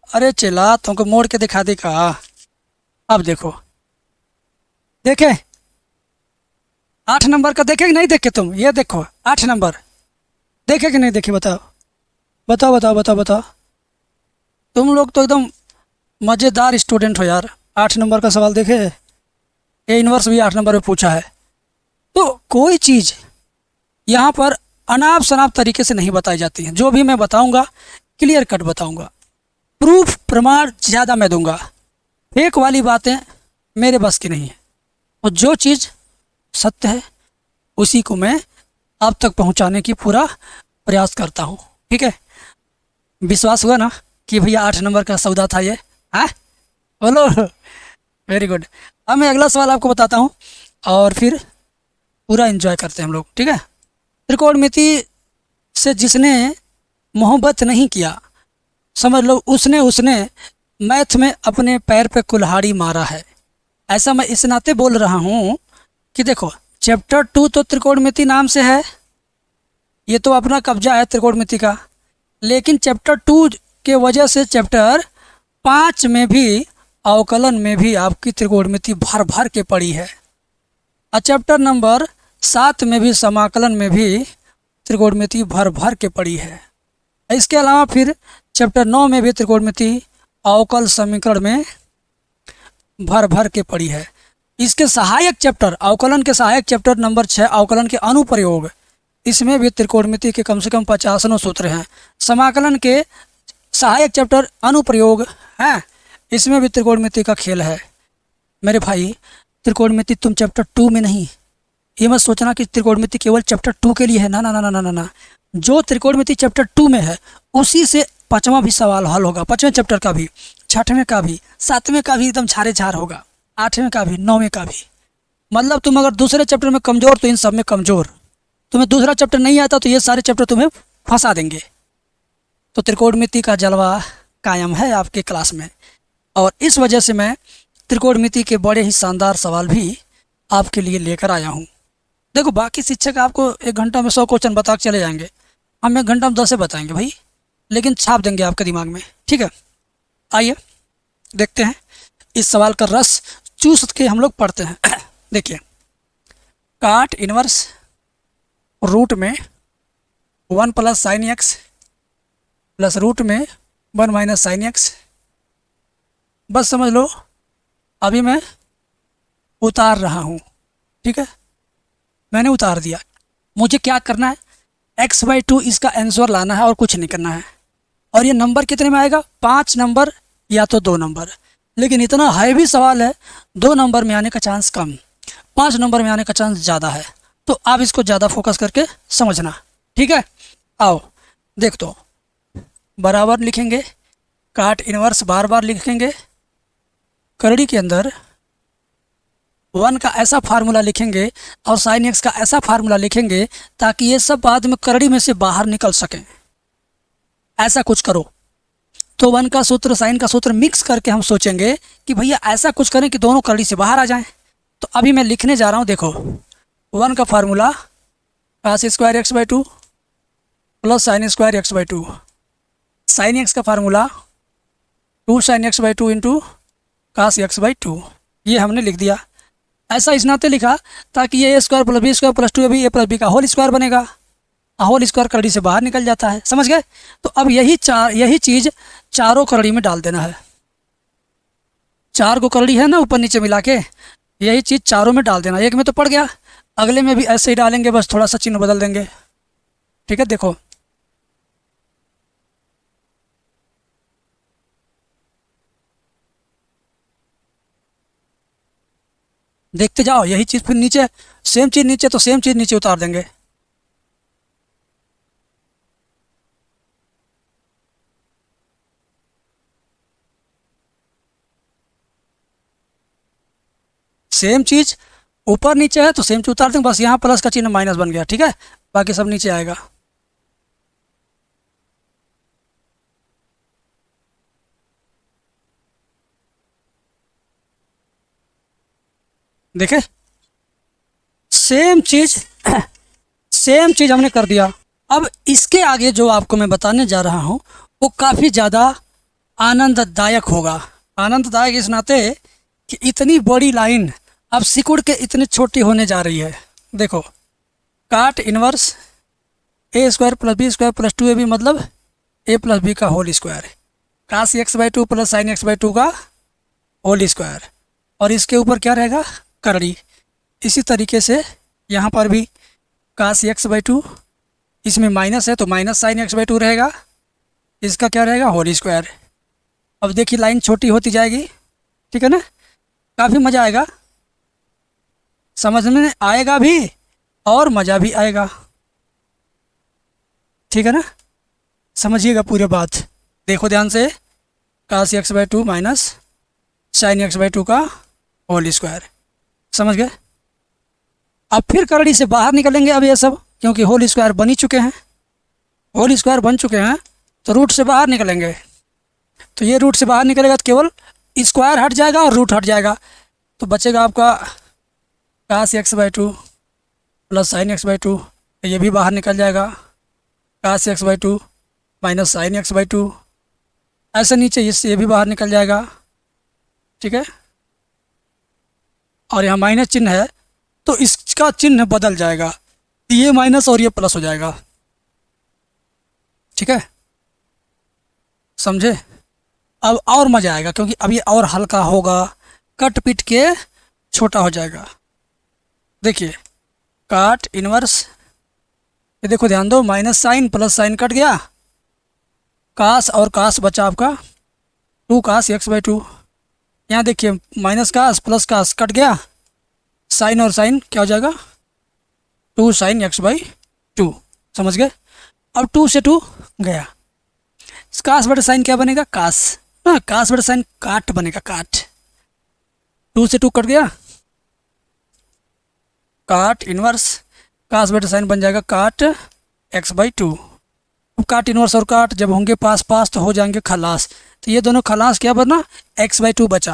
अरे चला तुमको मोड़ के दिखा दी का। अब देखो, देखे? 8 नंबर का देखे कि नहीं देखे तुम? ये देखो 8 नंबर, देखे कि नहीं देखे? बताओ बताओ बताओ बताओ बताओ। तुम लोग तो एकदम मज़ेदार स्टूडेंट हो यार। 8 नंबर का सवाल देखे? ए इनवर्स भी 8 नंबर में पूछा है। तो कोई चीज़ यहाँ पर अनाप शनाप तरीके से नहीं बताई जाती है। जो भी मैं बताऊंगा क्लियर कट बताऊंगा, प्रूफ प्रमाण ज़्यादा मैं दूंगा। फेक वाली बातें मेरे बस की नहीं है। और जो चीज़ सत्य है उसी को मैं आप तक पहुंचाने की पूरा प्रयास करता हूं। ठीक है? विश्वास हुआ ना कि भैया 8 नंबर का सौदा था ये? हाँ, बोलो। Very good. अब मैं अगला सवाल आपको बताता हूँ और फिर पूरा एंजॉय करते हैं हम लोग। ठीक है? त्रिकोणमिति से जिसने मोहब्बत नहीं किया, समझ लो उसने उसने मैथ में अपने पैर पे कुल्हाड़ी मारा है। ऐसा मैं इस नाते बोल रहा हूँ कि देखो, चैप्टर 2 तो त्रिकोणमिति नाम से है, ये तो अपना कब्जा है त्रिकोणमिति का। लेकिन चैप्टर 2 के वजह से चैप्टर 5 में भी, अवकलन में भी आपकी त्रिकोणमिति भर भर के पड़ी है। और चैप्टर नंबर 7 में भी, समाकलन में भी त्रिकोणमिति भर भर के पड़ी है। इसके अलावा फिर चैप्टर 9 में भी त्रिकोणमिति अवकल समीकरण में भर भर के पड़ी है। इसके सहायक चैप्टर, अवकलन के सहायक चैप्टर नंबर 6 अवकलन के अनुप्रयोग, इसमें भी त्रिकोणमिति के कम से कम 50 सूत्र हैं। समाकलन के सहायक चैप्टर अनुप्रयोग हैं, इसमें भी त्रिकोणमिति का खेल है। मेरे भाई, त्रिकोणमिति तुम चैप्टर 2 में नहीं, ये मत सोचना कि त्रिकोणमिति केवल चैप्टर 2 के लिए है। ना ना ना ना ना ना ना। जो त्रिकोणमिति चैप्टर 2 में है उसी से 5वां भी सवाल हल होगा। 5वें चैप्टर का भी, 6वें का भी, 7वें का भी एकदम झारे झार होगा, 8वें का भी, 9वें का भी। मतलब तुम अगर दूसरे चैप्टर में कमज़ोर तो इन सब में कमज़ोर। तुम्हें दूसरा चैप्टर नहीं आता तो ये सारे चैप्टर तुम्हें फंसा देंगे। तो त्रिकोणमिति का जलवा कायम है आपके क्लास में, और इस वजह से मैं त्रिकोणमिति के बड़े ही शानदार सवाल भी आपके लिए लेकर आया हूँ। देखो, बाकी शिक्षक आपको 1 घंटा में 100 क्वेश्चन बता के चले जाएंगे, हम 1 घंटा में 10 से बताएंगे भाई, लेकिन छाप देंगे आपके दिमाग में। ठीक है? आइए देखते हैं, इस सवाल का रस चूस के हम लोग पढ़ते हैं। देखिए, काट इनवर्स रूट में 1 plus sine x plus root में 1 माइनस साइन एक्स। बस समझ लो, अभी मैं उतार रहा हूँ। ठीक है? मैंने उतार दिया। मुझे क्या करना है? x/2 इसका आंसर लाना है और कुछ नहीं करना है। और ये नंबर कितने में आएगा? 5 नंबर या तो 2 नंबर। लेकिन इतना हैवी सवाल है, 2 नंबर में आने का चांस कम, 5 नंबर में आने का चांस ज़्यादा है। तो आप इसको ज़्यादा फोकस करके समझना। ठीक है? आओ देख, दो बराबर लिखेंगे, काट इनवर्स बार बार लिखेंगे, करड़ी के अंदर 1 का ऐसा फार्मूला लिखेंगे और साइन एक्स का ऐसा फार्मूला लिखेंगे ताकि ये सब बाद में करड़ी में से बाहर निकल सकें। ऐसा कुछ करो तो 1 का सूत्र साइन का सूत्र मिक्स करके हम सोचेंगे कि भैया ऐसा कुछ करें कि दोनों करड़ी से बाहर आ जाएं। तो अभी मैं लिखने जा रहा हूँ। देखो, 1 का formula cos square x/2 plus sine square x/2, sine X का formula 2 sin x/2 into cos x/2। ये हमने लिख दिया। ऐसा इस नाते लिखा ताकि ये a² + b² + 2ab a + b का होल स्क्वायर बनेगा। होल स्क्वायर करड़ी से बाहर निकल जाता है। समझ गए? तो अब यही चीज़ चारों करड़ी में डाल देना है। 4 को करड़ी है ना ऊपर नीचे मिला के, यही चीज़ चारों में डाल देना। एक में तो पड़ गया, अगले में भी ऐसे ही डालेंगे, बस थोड़ा सा चिन्ह बदल देंगे। ठीक है? देखो, देखते जाओ, यही चीज़ फिर नीचे, सेम चीज़ नीचे, तो सेम चीज़ नीचे उतार देंगे। सेम चीज़ ऊपर नीचे है तो सेम चीज़ उतार देंगे, बस यहाँ प्लस का चिन्ह माइनस बन गया। ठीक है? बाकी सब नीचे आएगा। देखे, सेम चीज़ सेम चीज़ हमने कर दिया। अब इसके आगे जो आपको मैं बताने जा रहा हूँ वो काफ़ी ज़्यादा आनंददायक होगा। आनंददायक इस नाते कि इतनी बड़ी लाइन अब सिकुड़ के इतनी छोटी होने जा रही है। देखो, cot inverse a square plus b square plus 2ab मतलब ए प्लस बी का whole square, cos x/2 plus sign x/2 का होल स्क्वायर, और इसके ऊपर क्या रहेगा, करड़ी। इसी तरीके से यहाँ पर भी काश x/2, इसमें माइनस है तो माइनस साइन x/2 रहेगा, इसका क्या रहेगा, होल स्क्वायर। अब देखिए लाइन छोटी होती जाएगी, ठीक है ना। काफ़ी मज़ा आएगा, समझ में आएगा भी और मज़ा भी आएगा, ठीक है ना। समझिएगा पूरी बात, देखो ध्यान से, काश x/2 माइनस साइन x/2 का होल स्क्वायर, समझ गए। अब फिर करड़ी से बाहर निकलेंगे अब ये सब, क्योंकि होल स्क्वायर बन ही चुके हैं, होल स्क्वायर बन चुके हैं तो रूट से बाहर निकलेंगे। तो ये रूट से बाहर निकलेगा तो केवल स्क्वायर हट जाएगा और रूट हट जाएगा, तो बचेगा आपका काश x/2 प्लस साइन x/2, ये भी बाहर निकल जाएगा, काश x/2 माइनस साइन x/2, ऐसे नीचे इससे ये भी बाहर निकल जाएगा, ठीक है। और यहाँ माइनस चिन्ह है तो इसका चिन्ह बदल जाएगा, ये माइनस और ये प्लस हो जाएगा, ठीक है, समझे। अब और मज़ा आएगा क्योंकि अब ये और हल्का होगा, कट पीट के छोटा हो जाएगा। देखिए, काट इनवर्स, ये देखो ध्यान दो, minus sine plus sine cut गया, काश और काश बचा आपका 2 काश x/2। यहाँ देखिए माइनस काश प्लस काश कट गया, साइन और साइन क्या हो जाएगा, 2 साइन x/2, समझ गए। अब 2 से 2 गया, काश बटे साइन क्या बनेगा, काश, हाँ काश बटे साइन काट बनेगा, काट। 2 से 2 कट गया, काट इनवर्स काश बटे साइन बन जाएगा काट x/2। अब काट इनवर्स और काट जब होंगे पास पास तो हो जाएंगे खलास, तो ये दोनों खलास क्या बना, x/2 बचा।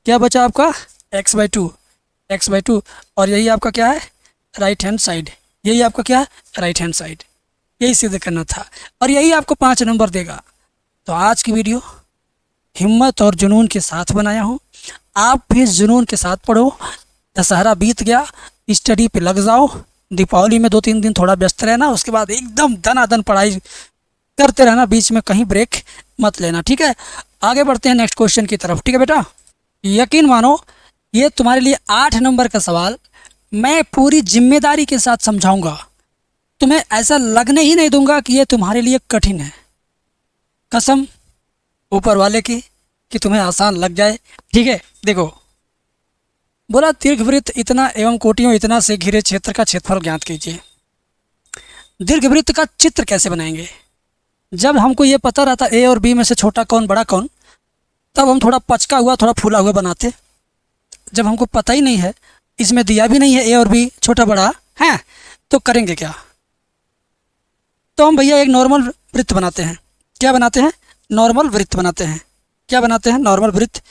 क्या बचा आपका, x/2, और यही आपका क्या है, राइट हैंड साइड, यही आपका क्या है, राइट हैंड साइड। यही सिद्ध करना था और यही आपको 5 नंबर देगा। तो आज की वीडियो हिम्मत और जुनून के साथ बनाया हूँ, आप भी इस जुनून के साथ पढ़ो। दशहरा बीत गया, स्टडी पे लग जाओ, दीपावली में 2-3 दिन थोड़ा व्यस्त रहना, उसके बाद एकदम दनादन पढ़ाई करते रहना, बीच में कहीं ब्रेक मत लेना, ठीक है। आगे बढ़ते हैं नेक्स्ट क्वेश्चन की तरफ, ठीक है बेटा। यकीन मानो ये तुम्हारे लिए 8 नंबर का सवाल मैं पूरी जिम्मेदारी के साथ समझाऊंगा, तुम्हें ऐसा लगने ही नहीं दूंगा कि ये तुम्हारे लिए कठिन है, कसम ऊपर वाले की कि तुम्हें आसान लग जाए, ठीक है। देखो, बोला दीर्घवृत्त इतना एवं कोटियों इतना से घिरे क्षेत्र का क्षेत्रफल ज्ञात कीजिए। दीर्घवृत्त का चित्र कैसे बनाएंगे, जब हमको ये पता रहता ए और बी में से छोटा कौन बड़ा कौन, तब हम थोड़ा पचका हुआ थोड़ा फूला हुआ बनाते। जब हमको पता ही नहीं है, इसमें दिया भी नहीं है ए और बी छोटा बड़ा है, तो करेंगे क्या, तो हम भैया एक नॉर्मल वृत्त बनाते हैं। क्या बनाते हैं, नॉर्मल वृत्त बनाते हैं। क्या बनाते हैं, नॉर्मल वृत्त,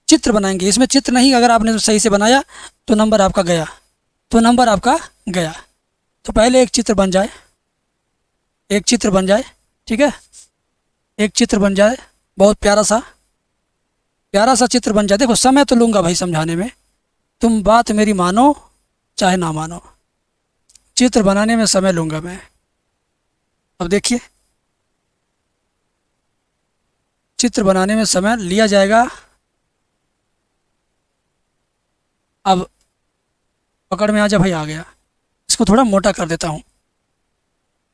चित्र बनाएंगे। इसमें चित्र नहीं, अगर आपने सही से बनाया तो नंबर आपका गया, तो नंबर आपका गया। तो पहले एक चित्र बन जाए, एक चित्र बन जाए, ठीक है, एक चित्र बन जाए, बहुत प्यारा सा चित्र बन जाए। देखो समय तो लूँगा भाई समझाने में, तुम बात मेरी मानो चाहे ना मानो, चित्र बनाने में समय लूँगा मैं। अब देखिए, चित्र बनाने में समय लिया जाएगा। अब पकड़ में आ जा भाई, आ गया। इसको थोड़ा मोटा कर देता हूँ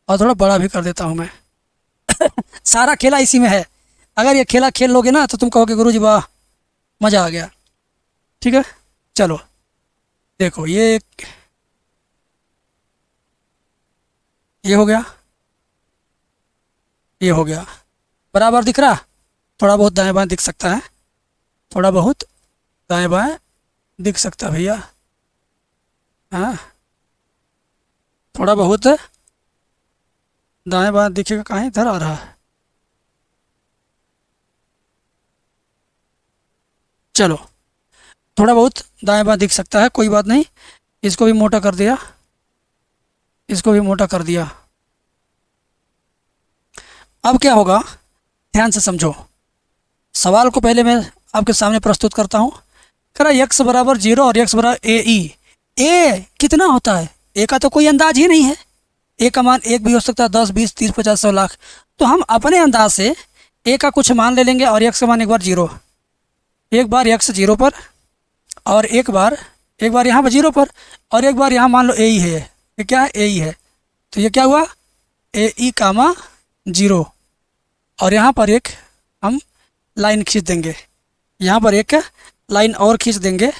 और थोड़ा बड़ा भी कर देता हूँ मैं सारा खेला इसी में है। अगर ये खेला खेल लोगे ना तो तुम कहोगे गुरुजी वाह मज़ा आ गया, ठीक है। चलो देखो, ये हो गया, ये हो गया, बराबर दिख रहा। थोड़ा बहुत दाएं बाएं दिख सकता है, थोड़ा बहुत दाएं बाएं दिख सकता है भैया, हाँ थोड़ा बहुत दाएं बाएं दिखेगा। कहाँ इधर आ रहा है, चलो थोड़ा बहुत दाएं बाएं दिख सकता है, कोई बात नहीं। इसको भी मोटा कर दिया, इसको भी मोटा कर दिया। अब क्या होगा, ध्यान से समझो। सवाल को पहले मैं आपके सामने प्रस्तुत करता हूँ। कह रहा x बराबर 0 और x बराबर ए ई। ए कितना होता है? ए का तो कोई अंदाज ही नहीं है। ए का मान 1 भी हो सकता है, 10, 20, 30, 50, 100, लाख। तो हम अपने अंदाज से ए का कुछ मान ले लेंगे और x का मान एक बार 0, एक बार x 0 पर और एक बार यहाँ पर 0 पर और एक बार यहाँ मान लो ए ही है। ये क्या है? ए ही है। तो ये क्या हुआ? ए ई कामा 0 और यहाँ पर एक हम लाइन खींच देंगे, यहाँ पर एक लाइन और खींच देंगे,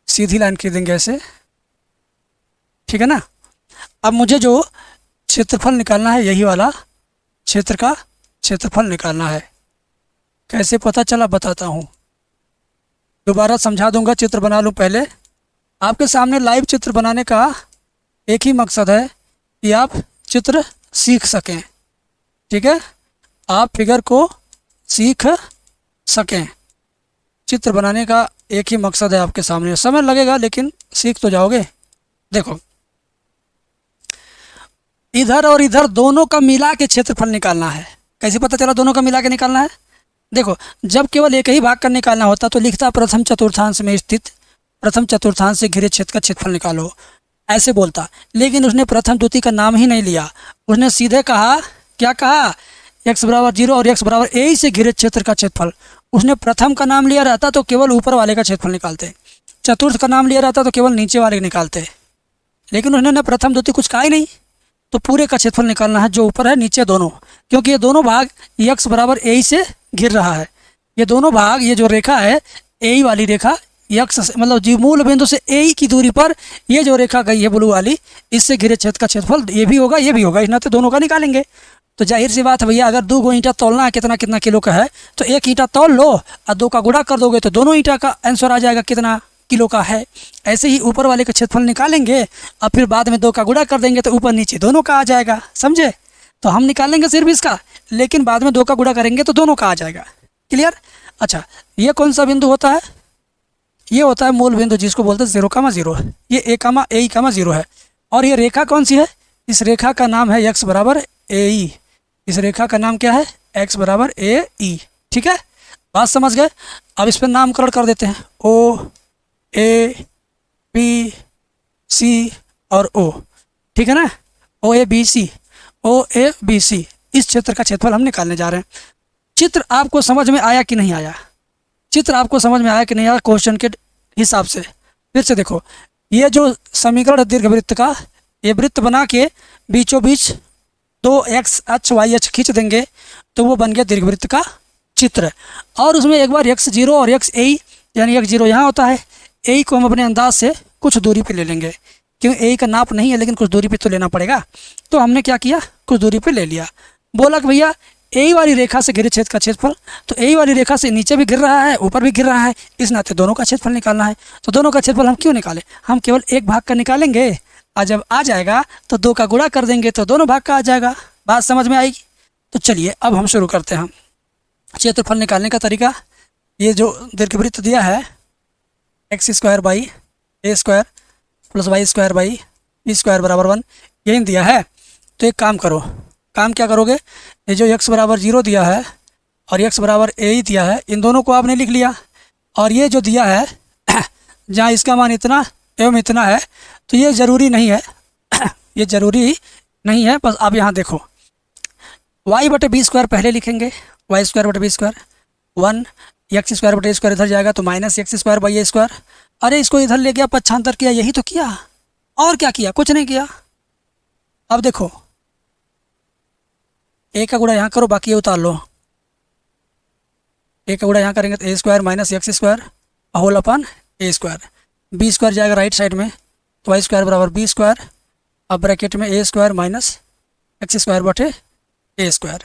सीधी लाइन खींच देंगे ऐसे, ठीक है ना। अब मुझे जो क्षेत्रफल निकालना है, यही वाला क्षेत्र का क्षेत्रफल निकालना है। कैसे पता चला बताता हूँ, दोबारा समझा दूंगा, चित्र बना लूँ पहले। आपके सामने लाइव चित्र बनाने का एक ही मकसद है कि आप चित्र सीख सकें, ठीक है, आप फिगर को सीख सकें। चित्र बनाने का एक ही मकसद है आपके सामने। समय लगेगा लेकिन सीख तो जाओगे। देखो, इधर और इधर दोनों का मिला के क्षेत्रफल निकालना है। कैसे पता चला दोनों का मिला के निकालना है? देखो, जब केवल एक ही भाग का निकालना होता तो लिखता प्रथम चतुर्थांश में स्थित प्रथम चतुर्थांश से घिरे क्षेत्र का क्षेत्रफल निकालो, ऐसे बोलता। लेकिन उसने प्रथम द्वितीय का नाम ही नहीं लिया। उसने सीधे कहा, क्या कहा? x बराबर 0 और x बराबर ए से घिरे क्षेत्र का क्षेत्रफल। उसने प्रथम का नाम लिया रहता तो केवल ऊपर वाले का क्षेत्रफल निकालते, चतुर्थ का नाम लिया रहता तो केवल नीचे वाले निकालते। लेकिन उन्होंने प्रथम द्वितीय कुछ कहा ही नहीं, तो पूरे का क्षेत्रफल निकालना है, जो ऊपर है नीचे दोनों, क्योंकि ये दोनों भाग x बराबर ए से घिर रहा है। ये दोनों भाग, ये जो रेखा है ए वाली रेखा, x मतलब जी मूल बिंदु से ए की दूरी पर ये जो रेखा गई है ब्लू वाली, इससे घिरे क्षेत्र का क्षेत्रफल ये भी होगा, ये भी होगा। इस नाते दोनों का निकालेंगे। तो जाहिर सी बात है भैया, अगर 2 ईंटा तोलना है कितना कितना किलो का है, तो 1 ईंटा तोल लो और 2 का गुणा कर दोगे तो दोनों ईंटा का आंसर आ जाएगा कितना किलो का है। ऐसे ही ऊपर वाले का क्षेत्रफल निकालेंगे और फिर बाद में 2 का गुणा कर देंगे तो ऊपर नीचे दोनों का आ जाएगा। समझे? तो हम निकालेंगे सिर्फ इसका, लेकिन बाद में 2 का गुणा करेंगे तो दोनों का आ जाएगा। क्लियर? अच्छा, ये कौन सा बिंदु होता है? ये होता है मूल बिंदु, जिसको बोलते हैं 0,0। ये a,0 है। और ये रेखा कौन सी है? इस रेखा का नाम है x बराबर ए ई। इस रेखा का नाम क्या है? x बराबर ए ई। ठीक है, बात समझ गए? अब इस पर नामकरण कर देते हैं, O A B C और O। ठीक है ना, O A B C, O A B C। इस क्षेत्र का क्षेत्रफल हम निकालने जा रहे हैं। चित्र आपको समझ में आया कि नहीं आया? चित्र आपको समझ में आया कि नहीं आया? क्वेश्चन के हिसाब से फिर से देखो, ये जो समीकरण दीर्घवृत्त का, ये वृत्त बना के बीचों बीच 2 x अक्ष y अक्ष खींच देंगे तो वो बन गया दीर्घवृत्त का चित्र। और उसमें एक बार x0 और x a यानी x0 यहाँ होता है, a को हम अपने अंदाज से कुछ दूरी पे ले लेंगे, क्योंकि a का नाप नहीं है लेकिन कुछ दूरी पे तो लेना पड़ेगा। तो हमने क्या किया, कुछ दूरी पे ले लिया। बोला कि भैया ए वाली रेखा से घिरे क्षेत्र का क्षेत्रफल, तो ए वाली रेखा से नीचे भी गिर रहा है ऊपर भी गिर रहा है, इस नाते दोनों का क्षेत्रफल निकालना है। तो दोनों का क्षेत्रफल हम क्यों निकालें, हम केवल एक भाग का निकालेंगे और जब आ जाएगा तो 2 का गुणा कर देंगे तो दोनों भाग का आ जाएगा। बात समझ में आएगी? तो चलिए अब हम शुरू करते हैं। क्षेत्रफल निकालने का तरीका, ये जो दीर्घवृत्त दिया है x² by a² plus y² by b² बराबर 1, यही दिया है। तो एक काम करो, काम क्या करोगे, ये जो x बराबर 0 दिया है और x बराबर a ही दिया है, इन दोनों को आपने लिख लिया। और ये जो दिया है जहाँ इसका मान इतना एवं इतना है, तो ये ज़रूरी नहीं है ये ज़रूरी नहीं है। बस आप यहाँ देखो, y/b² पहले लिखेंगे, y²/b², 1 x² इधर जाएगा तो -x² बाई a²। अरे इसको इधर ले गया, पक्षांतर किया, यही तो किया। और क्या किया? कुछ नहीं किया। अब देखो, a का गुणा यहाँ करो, बाकी ये उतार लो। a का गुणा यहाँ करेंगे तो a² - x² होल अपन a²। b² जाएगा राइट साइड में तो y² बराबर b²। अब ब्रैकेट में a² - x² बटे a²।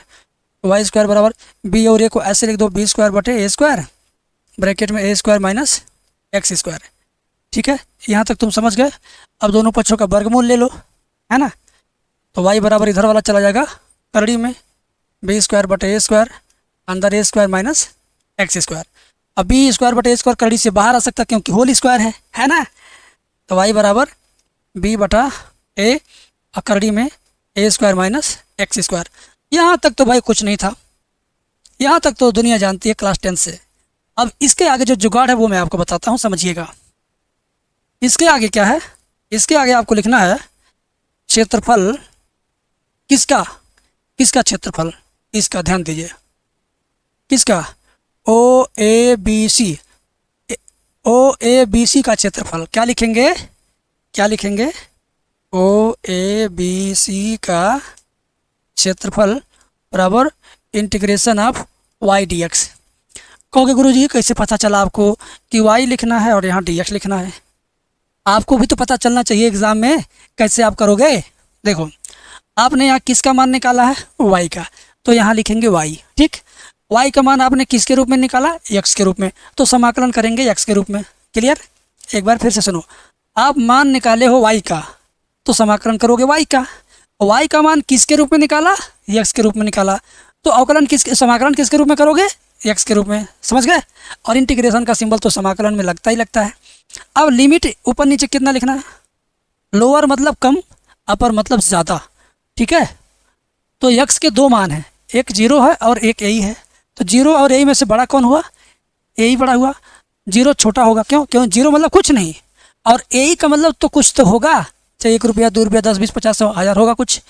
तो y² बराबर b और a को ऐसे लिख दो, b² बटे a², ब्रैकेट में a² - x²। ठीक है, यहाँ तक तुम समझ गए। अब दोनों पक्षों का वर्गमूल ले लो, है ना। तो y बराबर इधर वाला चला जाएगा करड़ी में, b² बटे a², अंदर a² - x²। अब b² बटे a² करड़ी से बाहर आ सकता क्योंकि होल स्क्वायर है ना। तो y बराबर b बटा ए अकरड़ी में ए स्क्वायर माइनस एक्स स्क्वायर। यहाँ तक तो भाई कुछ नहीं था, यहाँ तक तो दुनिया जानती है क्लास 10 से। अब इसके आगे जो जुगाड़ है वो मैं आपको बताता हूँ, समझिएगा। इसके आगे क्या है, इसके आगे आपको लिखना है क्षेत्रफल किसका, किसका क्षेत्रफल, इसका ध्यान दीजिए, किसका, ओ A B C, O A B C का क्षेत्रफल। क्या लिखेंगे, क्या लिखेंगे, ओ ए बी सी का क्षेत्रफल बराबर integration of y d x. कहोगे गुरुजी कैसे पता चला आपको कि y लिखना है और यहाँ dx लिखना है? आपको भी तो पता चलना चाहिए एग्ज़ाम में, कैसे आप करोगे। देखो आपने यहाँ किसका मान निकाला है, y का, तो यहाँ लिखेंगे y, ठीक। y का मान आपने किसके रूप में निकाला, x के रूप में, तो समाकलन करेंगे x के रूप में। क्लियर। एक बार फिर से सुनो, आप मान निकाले हो y का तो समाकलन करोगे y का, y का मान किसके रूप में निकाला, x के रूप में निकाला, तो अवकलन किसके, समाकलन किसके रूप में करोगे, x के रूप में। समझ गए। और इंटीग्रेशन का सिंबल तो समाकलन में लगता ही लगता है। अब लिमिट ऊपर नीचे कितना लिखना है, लोअर मतलब कम, अपर मतलब ज़्यादा, ठीक है। तो x के दो मान हैं, एक 0 है और एक a है। तो 0 और a में से बड़ा कौन हुआ, a बड़ा हुआ। 0 छोटा होगा, क्यों, 0 मतलब कुछ नहीं, और a का मतलब तो कुछ तो होगा, चाहे 1 रुपया 2 रुपया 10 20 50 100 1000 होगा कुछ।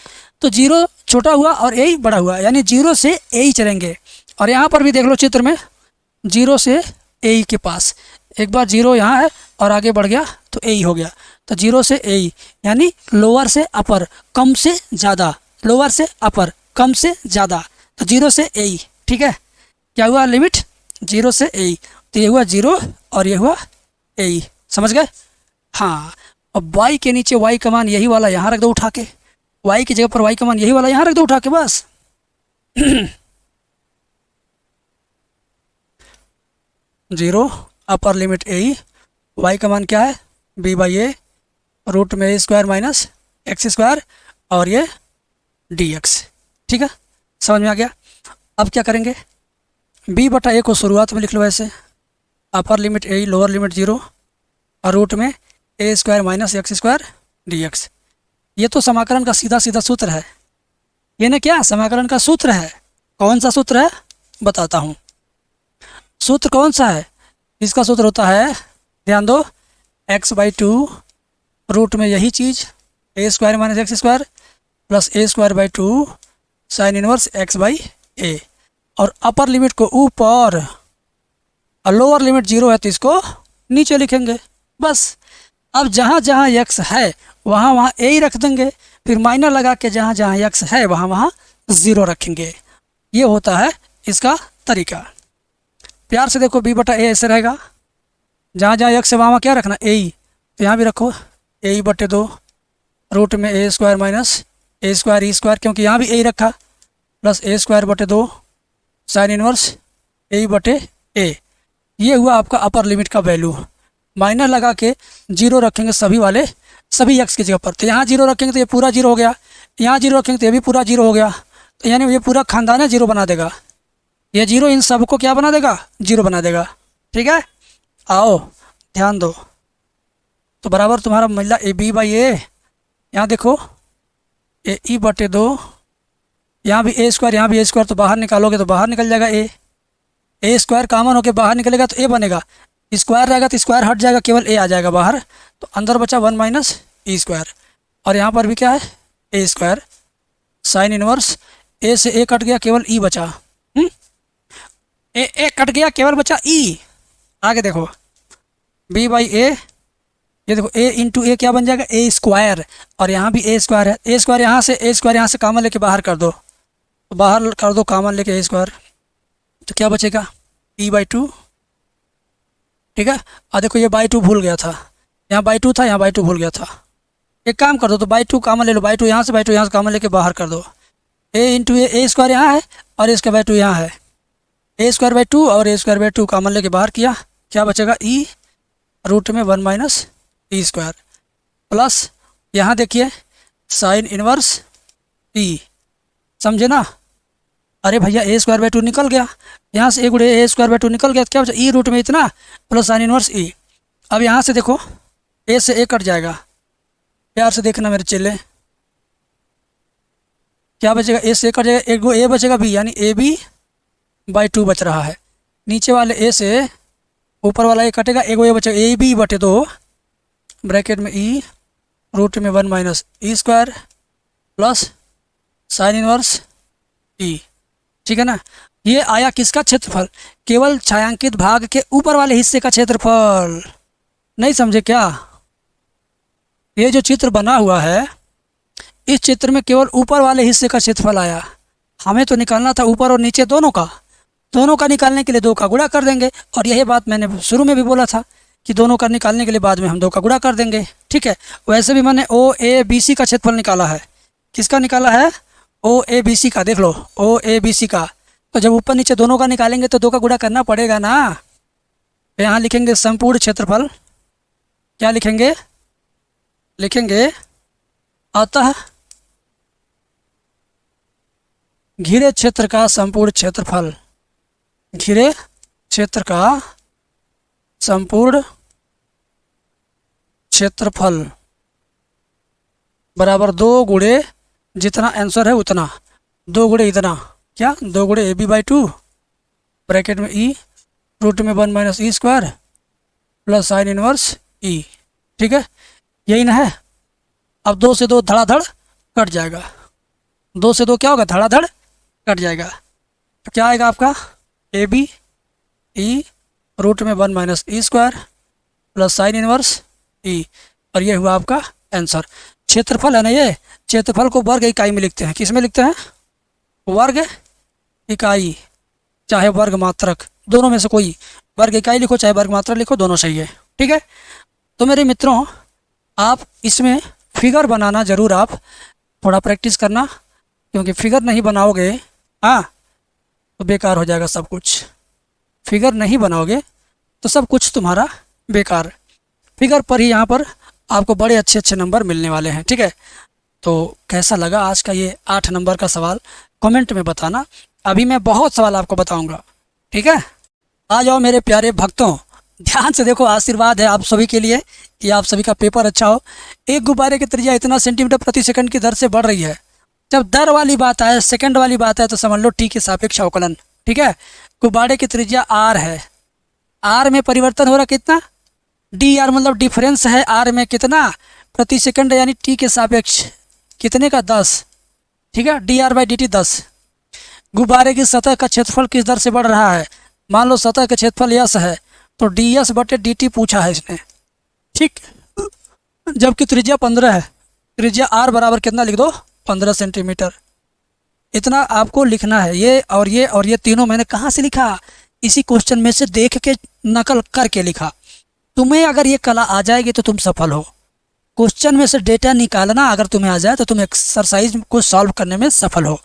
तो 0 छोटा हुआ और a बड़ा हुआ, यानी 0 से a चलेंगे। और यहाँ पर भी देख लो चित्र में, 0 से a के पास, एक बार 0 यहाँ है और आगे बढ़ गया तो a हो गया। तो 0 से a यानी लोअर से अपर, कम से ज़्यादा, लोअर से अपर, कम से ज़्यादा, तो 0 से a, ठीक है। क्या हुआ लिमिट, 0 से a, तो ये हुआ 0 और ये हुआ a। समझ गए। हाँ, अब y के नीचे y का मान यही वाला यहाँ रख दो उठा के, y की जगह पर y का मान यही वाला यहाँ रख दो उठा के, बस। 0 अपर लिमिट a, y का मान क्या है b बाई ए रूट में a square minus X square और ये dx, ठीक है। समझ में आ गया। अब क्या करेंगे, b बटा a को शुरुआत में लिख लो ऐसे, upper limit a lower limit 0 और रूट में a square minus X square dx। ये तो समाकलन का सीधा सीधा सूत्र है, ये ना क्या समाकलन का सूत्र है। कौन सा सूत्र है बताता हूँ। सूत्र कौन सा है, इसका सूत्र होता है, ध्यान दो, x/2 रूट में यही चीज़ a square minus X square plus a square by 2 sine inverse x by a. और अपर लिमिट को ऊपर और लोअर लिमिट 0 है तो इसको नीचे लिखेंगे, बस। अब जहाँ जहाँ x है वहाँ वहाँ a ही रख देंगे, फिर माइनर लगा के जहाँ जहाँ x है वहाँ वहाँ 0 रखेंगे। ये होता है इसका तरीका। प्यार से देखो, b बटा a ऐसे रहेगा, जहाँ जहाँ x है वहाँ वहाँ क्या रखना, a ही, तो यहाँ भी रखो a बटे 2 रूट में a square minus a square E square, क्योंकि यहाँ भी a ही रखा, प्लस a स्क्वायर बटे 2 साइन इनवर्स a बटे a। ये हुआ आपका अपर लिमिट का वैल्यू। माइनर लगा के 0 रखेंगे सभी वाले, सभी x की जगह पर। तो यहाँ 0 रखेंगे तो ये पूरा 0 हो गया, यहाँ 0 रखेंगे तो ये भी पूरा 0 हो गया, तो यानी ये पूरा खानदान है 0 बना देगा। ये 0 इन सबको क्या बना देगा, 0 बना देगा, ठीक है। आओ ध्यान दो, तो बराबर तुम्हारा मिला ए बी बाई ए, यहाँ देखो ए ई बटे 2, यहाँ भी ए स्क्वायर, यहाँ भी ए स्क्वायर, तो बाहर निकालोगे तो बाहर निकल जाएगा ए स्क्वायर कॉमन होके बाहर निकलेगा तो ए बनेगा, स्क्वायर रहेगा तो स्क्वायर हट जाएगा, केवल ए आ जाएगा बाहर, तो अंदर बचा 1 माइनस ई स्क्वायर। और यहाँ पर भी क्या है ए स्क्वायर साइन इनवर्स, ए से ए कट गया, केवल ई बचा, ए कट गया, केवल बचा ई। आगे देखो b बाई ए, ये देखो a इंटू ए क्या बन जाएगा, ए स्क्वायर, और यहाँ भी ए स्क्वायर है, ए स्क्वायर यहाँ से कामन लेके बाहर कर दो, तो बाहर कर दो कामन लेके ए स्क्वायर, तो क्या बचेगा p बाई 2, ठीक है। और देखो ये बाई 2 भूल गया था, यहाँ बाई 2 था, यहाँ बाई 2 भूल गया था। एक काम कर दो, तो बाई 2 कामन ले लो, बाई 2 यहाँ से, बाई 2 यहाँ से कामन लेके बाहर कर दो, a इंटू ए स्क्वायर यहाँ है और ए स्क्वायर बाई 2 यहाँ है, ए स्क्वायर बाई 2 और ए स्क्वायर बाई 2 कामन लेके बाहर किया, क्या बचेगा ई रूट में 1 माइनस ई स्क्वायर, प्लस यहाँ देखिए साइन इनवर्स ई, समझे ना। अरे भैया ए स्क्वायर बाई 2 निकल गया, यहाँ से एक गुणे ए स्क्वायर बाई 2 निकल गया, तो क्या बचा ई रूट में इतना प्लस साइन इनवर्स ई। अब यहाँ से देखो ए से ए कट जाएगा, प्यार से देखना मेरे चेले। क्या बचेगा? ए से ए कट जाएगा, एक गो ए बचेगा बी, यानी ए बी बाई 2 बच रहा है। नीचे वाले ए से ऊपर वाला ए कटेगा, एक गो ए बचेगा, ए बी बटे 2 ब्रैकेट में ई रूट में 1 minus E square plus sine inverse E. ठीक है ना? ये आया किसका क्षेत्रफल? केवल छायांकित भाग के ऊपर वाले हिस्से का क्षेत्रफल। नहीं समझे क्या? ये जो चित्र बना हुआ है, इस चित्र में केवल ऊपर वाले हिस्से का क्षेत्रफल आया। हमें तो निकालना था ऊपर और नीचे दोनों का। दोनों का निकालने के लिए 2 का गुणा कर देंगे, और यही बात मैंने शुरू में भी बोला था कि दोनों का निकालने के लिए बाद में हम 2 का गुणा कर देंगे। ठीक है? वैसे भी मैंने ओ ए बी सी का क्षेत्रफल निकाला है। किसका निकाला है? ओ ए बी सी का। देख लो, ओ ए बी सी का। तो जब ऊपर नीचे दोनों का निकालेंगे तो 2 का गुणा करना पड़ेगा ना। तो यहाँ लिखेंगे संपूर्ण क्षेत्रफल। क्या लिखेंगे? लिखेंगे अतः घिरे क्षेत्र का संपूर्ण क्षेत्रफल। घिरे क्षेत्र का संपूर्ण क्षेत्रफल बराबर 2 गुणे जितना आंसर है उतना, 2 गुणे इतना। क्या? 2 गुणे ए बी बाई 2 ब्रैकेट में ई रूट में 1 minus E square plus sine inverse E. ठीक है? यही ना है? अब 2 से 2 धड़ाधड़ कट जाएगा। 2 से 2 क्या होगा? धड़ाधड़ कट जाएगा। तो क्या आएगा आपका? ए बी ई रूट में 1 minus E square plus sine inverse E, और ये हुआ आपका आंसर। क्षेत्रफल है ना ये? क्षेत्रफल को वर्ग इकाई में लिखते हैं। किस में लिखते हैं? वर्ग इकाई, चाहे वर्ग मात्रक, दोनों में से कोई। वर्ग इकाई लिखो चाहे वर्ग मात्रक लिखो, दोनों सही है। ठीक है? तो मेरे मित्रों, आप इसमें फिगर बनाना ज़रूर, आप थोड़ा प्रैक्टिस करना, क्योंकि फिगर नहीं बनाओगे हाँ तो बेकार हो जाएगा सब कुछ। फिगर नहीं बनाओगे तो सब कुछ तुम्हारा बेकार। फिगर पर ही यहाँ पर आपको बड़े अच्छे अच्छे नंबर मिलने वाले हैं। ठीक है? तो कैसा लगा आज का ये 8 नंबर का सवाल? कमेंट में बताना। अभी मैं बहुत सवाल आपको बताऊंगा। ठीक है? आ जाओ मेरे प्यारे भक्तों, ध्यान से देखो। आशीर्वाद है आप सभी के लिए कि आप सभी का पेपर अच्छा हो। एक गुब्बारे की त्रिज्या इतना सेंटीमीटर प्रति सेकंड की दर से बढ़ रही है। जब दर वाली बात आए, सेकंड वाली बात है, तो समझ लो टी के सापेक्ष अवकलन। ठीक है? गुब्बारे की त्रिज्या आर है, आर में परिवर्तन हो रहा कितना? डी आर, मतलब डिफरेंस है आर में कितना? प्रति सेकंड, यानी टी के सापेक्ष कितने का? 10। ठीक है? D R by D T 10। गुब्बारे की सतह का क्षेत्रफल किस दर से बढ़ रहा है? मान लो सतह का क्षेत्रफल यस है, तो डी एस बटे डी टी पूछा है इसने। ठीक? जबकि त्रिज्या 15 है। त्रिज्या आर बराबर कितना लिख दो? 15 सेंटीमीटर। इतना आपको लिखना है। ये और ये और ये तीनों मैंने कहाँ से लिखा? इसी क्वेश्चन में से देख के नकल करके लिखा। तुम्हें अगर ये कला आ जाएगी तो तुम सफल हो। क्वेश्चन में से डेटा निकालना अगर तुम्हें आ जाए तो तुम एक्सरसाइज को सॉल्व करने में सफल हो।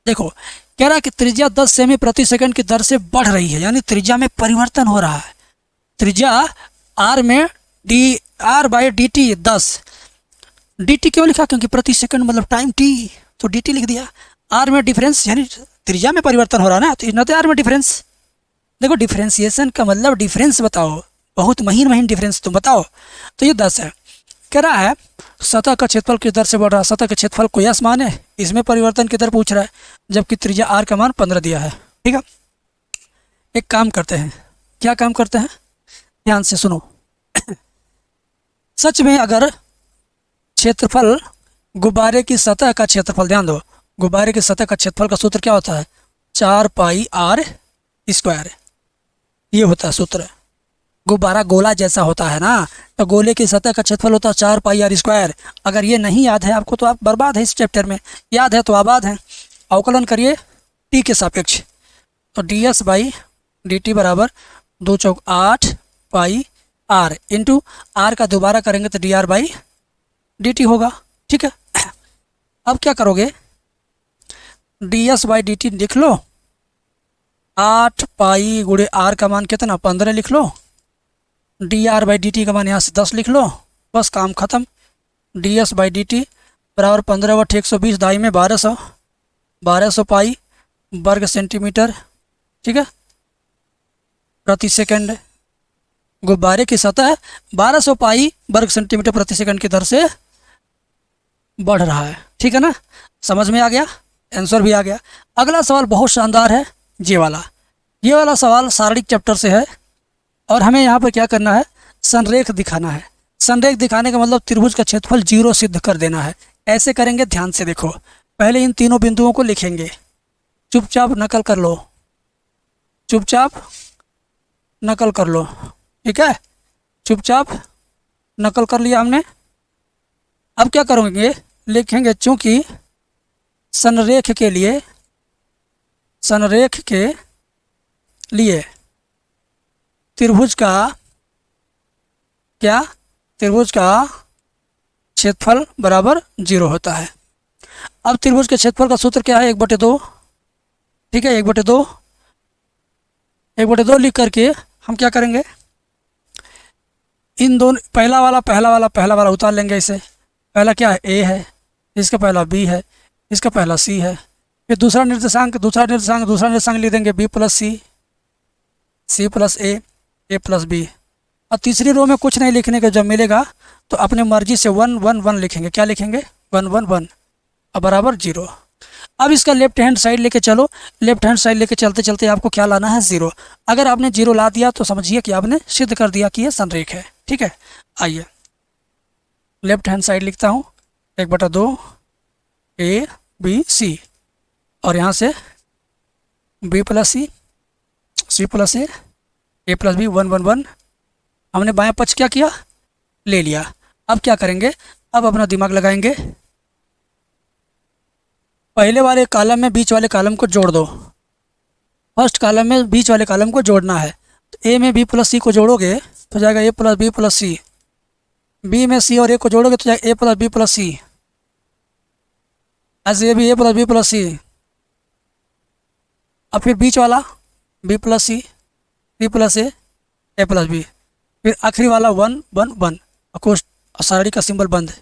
देखो, कह रहा है कि त्रिज्या 10 सेमी प्रति सेकंड की दर से बढ़ रही है, यानी त्रिज्या में परिवर्तन हो रहा है। त्रिज्या आर में D R by D T 10। D T क्यों लिखा? क्योंकि प्रति सेकंड मतलब टाइम टी, तो डी टी लिख दिया। आर में डिफरेंस, यानी त्रिज्या में परिवर्तन हो रहा है ना, तो इतना तो आर में डिफरेंस। देखो, डिफरेंशिएशन का मतलब डिफरेंस बताओ, बहुत महीन महीन डिफरेंस तुम बताओ। तो ये 10 है। कह रहा है सतह का क्षेत्रफल किस दर से बढ़ रहा है? सतह के क्षेत्रफल को यस मान है, इसमें परिवर्तन की दर पूछ रहा है, जबकि त्रिज्या आर का मान 15 दिया है। ठीक है? एक काम करते हैं। क्या काम करते हैं? ध्यान से सुनो। सच में अगर क्षेत्रफल, गुब्बारे की सतह का क्षेत्रफल, ध्यान दो, गुब्बारे की सतह का क्षेत्रफल का सूत्र क्या होता है? 4 पाई आर स्क्वायर। ये होता है सूत्र। गुब्बारा गोला जैसा होता है ना, तो गोले की सतह का क्षेत्रफल होता है 4 पाई आर स्क्वायर। अगर ये नहीं याद है आपको तो आप बर्बाद है इस चैप्टर में। याद है तो आबाद है। अवकलन करिए टी के सापेक्ष, तो D S by D T बराबर 2 चौक 8 पाई आर इंटू आर का दोबारा करेंगे तो D R by D T होगा। ठीक है? अब क्या करोगे? D S by D T लिख लो, 8 पाई गुणे आर का मान कितना? 15 लिख लो। D R by D T का मान यहाँ से 10 लिख लो। बस काम ख़त्म। D S by D T बराबर 15 बटे 120, दाई में 1200, 1200 पाई वर्ग सेंटीमीटर। ठीक है? प्रति सेकंड। गुब्बारे की सतह 1200 पाई वर्ग सेंटीमीटर प्रति सेकंड की दर से बढ़ रहा है। ठीक है ना, समझ में आ गया, आंसर भी आ गया। अगला सवाल बहुत शानदार है, ये वाला सवाल शारीरिक चैप्टर से है और हमें यहाँ पर क्या करना है, संरेख दिखाना है। संरेख दिखाने का मतलब त्रिभुज का क्षेत्रफल 0 सिद्ध कर देना है। ऐसे करेंगे, ध्यान से देखो, पहले इन तीनों बिंदुओं को लिखेंगे, चुपचाप नकल कर लो, चुपचाप नकल कर लो, ठीक है, चुपचाप नकल कर लिया हमने। अब क्या करेंगे, लिखेंगे चूंकि संरेख के लिए त्रिभुज का क्षेत्रफल बराबर 0 होता है। अब त्रिभुज के क्षेत्रफल का सूत्र क्या है, 1/2। ठीक है, 1/2 लिख करके हम क्या करेंगे, इन दोनों पहला वाला उतार लेंगे। इसे पहला क्या है, ए है, इसका पहला बी है, इसका पहला सी है। फिर दूसरा निर्देशांक लिख देंगे बी प्लस सी प्लस ए प्लस बी। और तीसरी रो में कुछ नहीं लिखने का, जब मिलेगा तो अपने मर्जी से 1 1 1 लिखेंगे। क्या लिखेंगे, 1 1 1 और बराबर 0। अब इसका लेफ्ट हैंड साइड लेके चलो, लेफ्ट हैंड साइड लेके चलते चलते आपको क्या लाना है, 0। अगर आपने 0 ला दिया तो समझिए कि आपने सिद्ध कर दिया कि यह संरेख है। ठीक है, आइए लेफ्ट हैंड साइड लिखता हूँ, 1/2 ए बी सी, और यहाँ से बी प्लस सी प्लस ए प्लस बी, 1 1 1। हमने बायां पक्ष क्या किया, ले लिया। अब क्या करेंगे, अब अपना दिमाग लगाएंगे, पहले वाले कॉलम में बीच वाले कॉलम को जोड़ दो। फर्स्ट कॉलम में बीच वाले कॉलम को जोड़ना है, तो ए में बी प्लस सी को जोड़ोगे तो जाएगा ए प्लस बी प्लस सी, बी में सी और ए को जोड़ोगे तो जाएगा ए प्लस बी प्लस सी, ऐसे ये भी ए प्लस बी प्लस सी। अब फिर बीच वाला बी प्लस सी प्लस ए प्लस बी, फिर आखिरी वाला 1 1 1। अकोष्ठ सारणी का सिंबल बंद।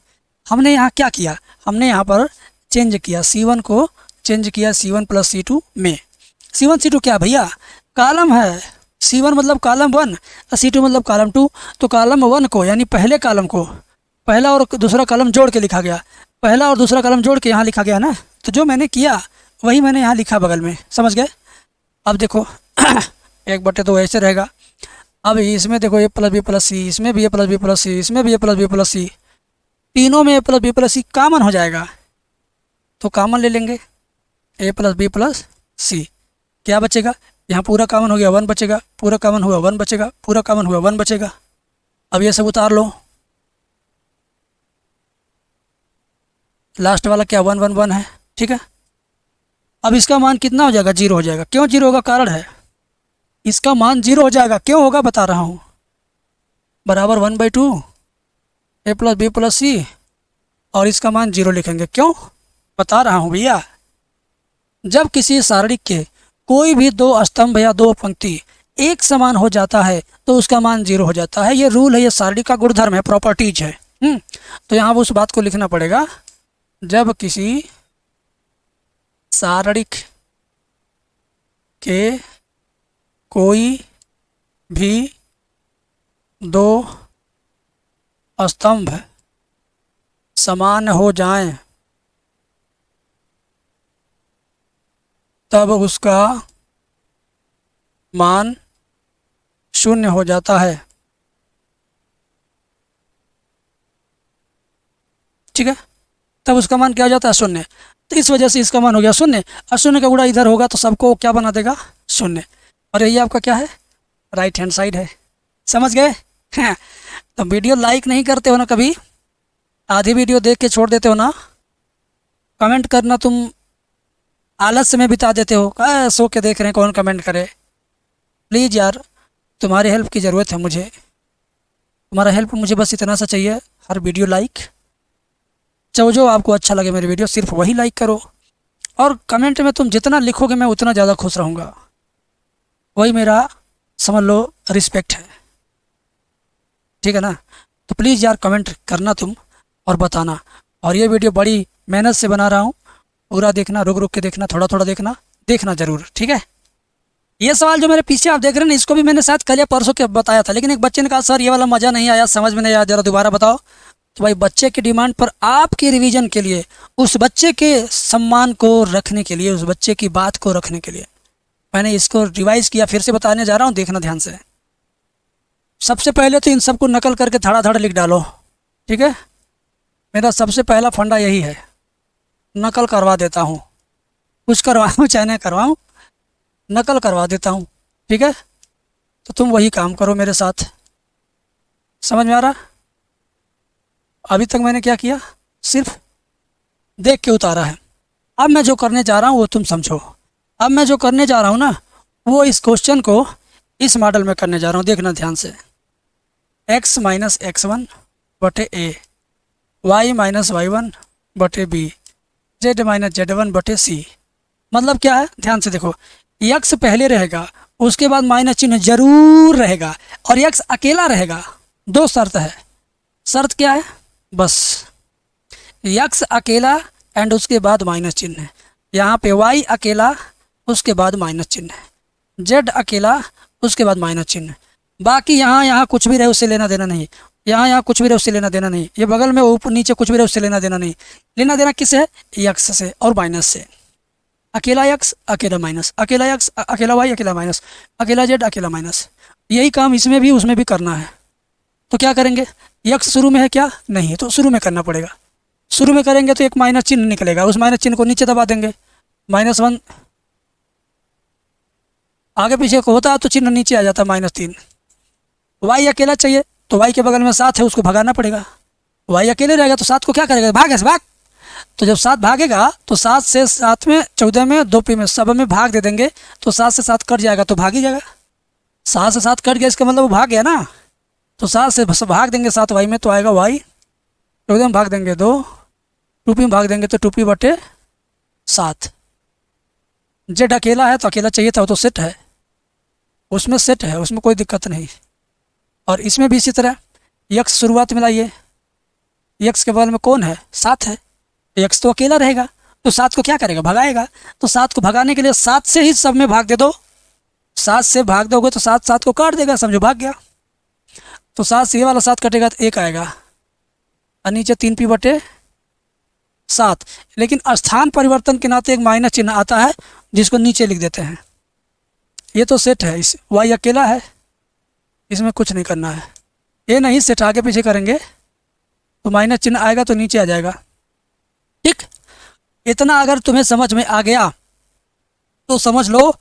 हमने यहाँ क्या किया, हमने यहाँ पर चेंज किया, C1 को चेंज किया C1 प्लस C2 में। C1 C2 क्या भैया, कॉलम है। C1 मतलब कॉलम 1 और C2 मतलब कॉलम 2। तो कॉलम 1 को यानी पहले कॉलम को पहला और दूसरा कॉलम जोड़ के लिखा गया, पहला और दूसरा कॉलम जोड़ के यहाँ लिखा गया ना। तो जो मैंने किया वही मैंने यहाँ लिखा बगल में, समझ गए। अब देखो 1/2 ऐसे रहेगा। अब इसमें देखो ए प्लस बी प्लस सी, इसमें भी ए प्लस बी प्लस सी, इसमें भी ए प्लस बी प्लस सी, तीनों में ए प्लस बी प्लस सी कॉमन हो जाएगा। तो कॉमन ले लेंगे ए प्लस बी प्लस सी, क्या बचेगा, यहाँ पूरा कॉमन हो गया 1 बचेगा, पूरा कॉमन हुआ 1 बचेगा, पूरा कॉमन हुआ 1 बचेगा। अब ये सब उतार लो, लास्ट वाला क्या 1 1 1 है। ठीक है, अब इसका मान कितना हो जाएगा, 0 हो जाएगा। क्यों 0 होगा, कारण है, इसका मान 0 हो जाएगा। क्यों होगा बता रहा हूँ, बराबर 1/2 ए प्लस बी प्लस सी, और इसका मान 0 लिखेंगे। क्यों बता रहा हूँ भैया, जब किसी सारणी के कोई भी 2 स्तंभ या 2 पंक्ति एक समान हो जाता है तो उसका मान 0 हो जाता है। ये रूल है, ये सारणी का गुणधर्म है, प्रॉपर्टीज है। तो यहाँ उस बात को लिखना पड़ेगा, जब किसी सारणी के कोई भी 2 स्तंभ समान हो जाएं तब उसका मान 0 हो जाता है। ठीक है, तब उसका मान क्या हो जाता है, 0। तो इस वजह से इसका मान हो गया 0, और 0 का गुणा इधर होगा तो सबको क्या बना देगा, 0। और यही आपका क्या है, राइट हैंड साइड है। समझ गए। तो वीडियो लाइक नहीं करते हो ना, कभी आधी वीडियो देख के छोड़ देते हो ना, कमेंट करना तुम आलस्य में बिता देते हो, सो के देख रहे हैं कौन कमेंट करे। प्लीज़ यार, तुम्हारी हेल्प की ज़रूरत है मुझे, तुम्हारा हेल्प मुझे बस इतना सा चाहिए, हर वीडियो लाइक। जो आपको अच्छा लगे मेरी वीडियो सिर्फ वही लाइक करो, और कमेंट में तुम जितना लिखोगे मैं उतना ज़्यादा खुश रहूँगा। वही मेरा समझ लो रिस्पेक्ट है। ठीक है ना, तो प्लीज़ यार कमेंट करना तुम और बताना। और ये वीडियो बड़ी मेहनत से बना रहा हूँ, पूरा देखना, रुक रुक के देखना, थोड़ा थोड़ा देखना ज़रूर। ठीक है। ये सवाल जो मेरे पीछे आप देख रहे हैं ना, इसको भी मैंने शायद कल या परसों के बताया था, लेकिन एक बच्चे ने कहा सर ये वाला मज़ा नहीं आया, समझ में नहीं आया, ज़रा दोबारा बताओ। तो भाई बच्चे की डिमांड पर आपके रिवीजन के लिए, उस बच्चे के सम्मान को रखने के लिए, उस बच्चे की बात को रखने के लिए मैंने इसको रिवाइज किया, फिर से बताने जा रहा हूँ, देखना ध्यान से। सबसे पहले तो इन सबको नकल करके धड़ाधड़ लिख डालो, ठीक है। मेरा सबसे पहला फंडा यही है, नकल करवा देता हूँ, कुछ करवाऊँ चाहे नहीं करवाऊँ, नकल करवा देता हूँ, ठीक है। तो तुम वही काम करो मेरे साथ, समझ में आ रहा? अभी तक मैंने क्या किया, सिर्फ देख के उतारा है। अब मैं जो करने जा रहा हूँ वो तुम समझो। अब मैं जो करने जा रहा हूँ ना, वो इस क्वेश्चन को इस मॉडल में करने जा रहा हूँ, देखना ध्यान से। x माइनस x1 बटे ए, y माइनस y1 बटे बी, z माइनस z1 बटे सी। मतलब क्या है, ध्यान से देखो, x पहले रहेगा, उसके बाद माइनस चिन्ह जरूर रहेगा, और x अकेला रहेगा। दो शर्त है। शर्त क्या है, बस x अकेला एंड उसके बाद माइनस चिन्ह है। यहाँ पे y अकेला, उसके बाद माइनस चिन्ह है, z अकेला, उसके बाद माइनस चिन्ह। बाकी यहाँ कुछ भी रहे उससे लेना देना नहीं, यहाँ कुछ भी रहे उससे लेना देना नहीं, ये बगल में ऊपर नीचे कुछ भी रहे उससे लेना देना नहीं। लेना देना किससे है, x से और माइनस से। अकेला x अकेला माइनस, अकेला x अकेला y अकेला माइनस, अकेला z अकेला माइनस। यही काम इसमें भी उसमें भी करना है। तो क्या करेंगे, x शुरू में है क्या, नहीं है, तो शुरू में करना पड़ेगा। शुरू में करेंगे तो एक माइनस चिन्ह निकलेगा, उस माइनस चिन्ह को नीचे दबा देंगे, -1। आगे पीछे को होता है तो चिन्ह नीचे आ जाता है -3। y अकेला चाहिए तो y के बगल में 7 है, उसको भगाना पड़ेगा। y अकेले रहेगा तो 7 को क्या करेगा, भाग, ऐसे भाग। तो जब 7 भागेगा तो 7 से 7 में, 14 में, 2 पी में, सब में भाग दे देंगे, तो 7 से 7 कट जाएगा तो भाग ही जाएगा। 7 से 7 कट गया, इसका मतलब वो भाग गया ना। तो 7 से भाग देंगे 7 y में तो आएगा y, 14 में भाग देंगे 2, 2 पी में भाग देंगे तो 2 पी बटे 7। जेड अकेला है तो अकेला चाहिए था, वो तो सेट है, उसमें सेट है, उसमें कोई दिक्कत नहीं। और इसमें भी इसी तरह x शुरुआत में लाइए, x के बगल में कौन है, 7 है, x तो अकेला रहेगा, तो 7 को क्या करेगा, भगाएगा। तो 7 को भगाने के लिए 7 से ही सब में भाग दे दो, 7 से भाग दोगे तो 7 7 को काट देगा, समझो भाग गया। तो 7 से ये वाला 7 कटेगा तो 1 आएगा, और नीचे 3 पी बटे 7। लेकिन स्थान परिवर्तन के नाते एक माइनस चिन्ह आता है, जिसको नीचे लिख देते हैं। ये तो सेट है, इस y अकेला है, इसमें कुछ नहीं करना है। ये नहीं सेट, आगे पीछे करेंगे तो माइनस चिन्ह आएगा तो नीचे आ जाएगा, ठीक। इतना अगर तुम्हें समझ में आ गया तो समझ लो,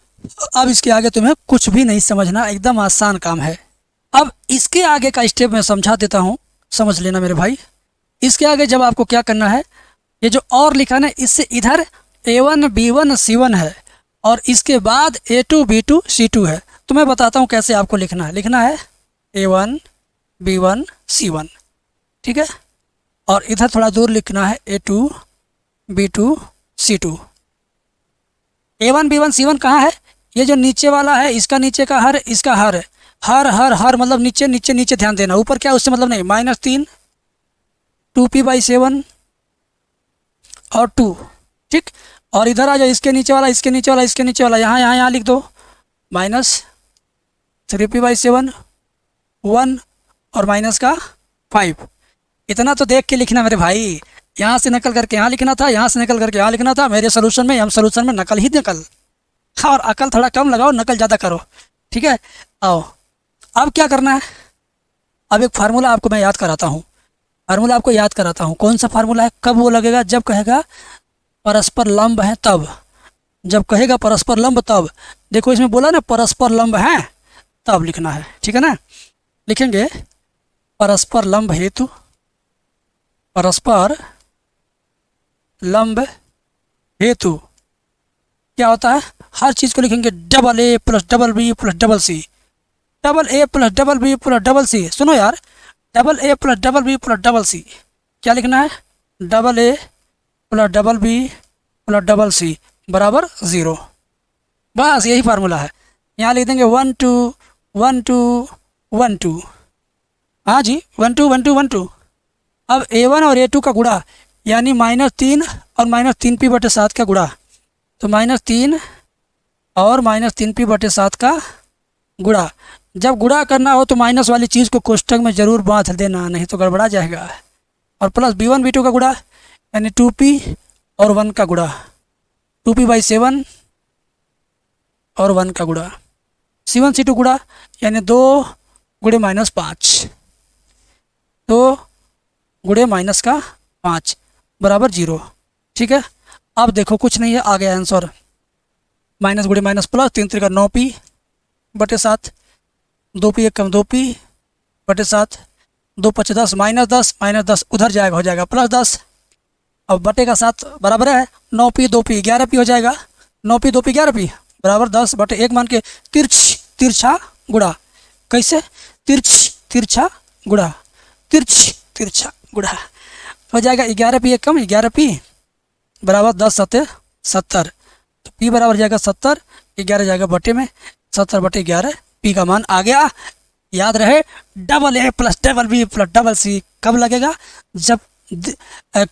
अब इसके आगे तुम्हें कुछ भी नहीं समझना, एकदम आसान काम है। अब इसके आगे का स्टेप मैं समझा देता हूँ, समझ लेना मेरे भाई। इसके आगे जब आपको क्या करना है, ये जो और लिखा है इससे इधर A1 B1 C1 है, और इसके बाद A2 B2 C2 है। तो मैं बताता हूँ कैसे आपको लिखना है। लिखना है A1 B1 C1, ठीक है। और इधर थोड़ा दूर लिखना है A2 B2 C2। A1 B1 C1 कहाँ है, ये जो नीचे वाला है, इसका नीचे का हर, इसका हर, हर हर हर मतलब नीचे नीचे नीचे, ध्यान देना, ऊपर क्या उससे मतलब नहीं, -3 2p/7 और 2, ठीक। और इधर आ जाओ, इसके नीचे वाला, इसके नीचे वाला, इसके नीचे वाला, यहाँ लिख दो -3p/7 1 और माइनस का 5। इतना तो देख के लिखना मेरे भाई, यहाँ से नकल करके यहाँ लिखना था, यहाँ से नकल करके यहाँ लिखना था। मेरे सोल्यूशन में, हम सोल्यूशन में नकल ही नकल, और अकल थोड़ा कम लगाओ, नकल ज़्यादा करो, ठीक है। आओ अब क्या करना है, अब एक फार्मूला आपको मैं याद कराता हूँ, फार्मूला आपको याद कराता हूँ। कौन सा फार्मूला है, कब वो लगेगा, जब कहेगा परस्पर लंब है तब, जब कहेगा परस्पर लंब तब। देखो इसमें बोला ना परस्पर लंब है, तब लिखना है, ठीक है ना। लिखेंगे परस्पर लंब हेतु, परस्पर लंब हेतु क्या होता है, हर चीज़ को लिखेंगे AA + BB + CC, AA + BB + CC। सुनो यार, AA + BB + CC क्या लिखना है, AA + BB + CC बराबर 0। बस यही फार्मूला है। यहाँ लिख देंगे 1 2 1 2 1 2, हाँ जी 1 2 1 2 1 2। अब A1 और A2 का गुणा, यानी -3 और -3p/7 का गुणा, तो -3 और -3p/7 का गुणा। जब गुणा करना हो तो माइनस वाली चीज़ को कोष्ठक में ज़रूर बांध देना, नहीं तो गड़बड़ा जाएगा। और प्लस b1 b2 का गुणा यानी 2p और 1 का गुणा, 2p/7 और 1 का गुणा। c1 c2 गुणा यानी 2 गुणे -5, 2 गुणे -5 बराबर 0। ठीक है, अब देखो कुछ नहीं है, आ गया आंसर। माइनस गुणे माइनस प्लस, 3×3 = 9p/7, 2p 1 कम 2p/7, 2×5 = 10, -10 उधर जाएगा, हो जाएगा +10। अब बटे का 7 बराबर है 9p 2p 11p हो जाएगा, 9p 2p 11p बराबर 10/1 मान के तिरछा गुणा। कैसे? तिरछा गुणा, तिरछा गुणा हो जाएगा। 11p 1 कम 11p बराबर 10×7 = 70, तो p बराबर जाएगा 70, 11 जाएगा बटे में, 70/11 p का मान आ गया। याद रहे AA + BB + CC कब लगेगा? जब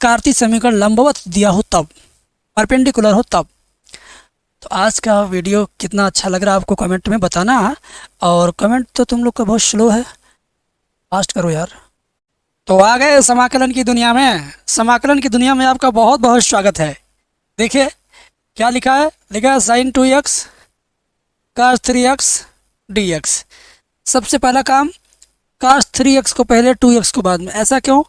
कार्तीय समीकरण लंबवत दिया हो तब, परपेंडिकुलर हो तब। तो आज का वीडियो कितना अच्छा लग रहा है आपको कमेंट में बताना, और कमेंट तो तुम लोग का बहुत स्लो है, फास्ट करो यार। तो आ गए समाकलन की दुनिया में। समाकलन की दुनिया में आपका बहुत बहुत स्वागत है। देखिए क्या लिखा है, लिखा है sin 2x cos 3x dx। सबसे पहला काम, cos 3x को पहले 2x को बाद में। ऐसा क्यों?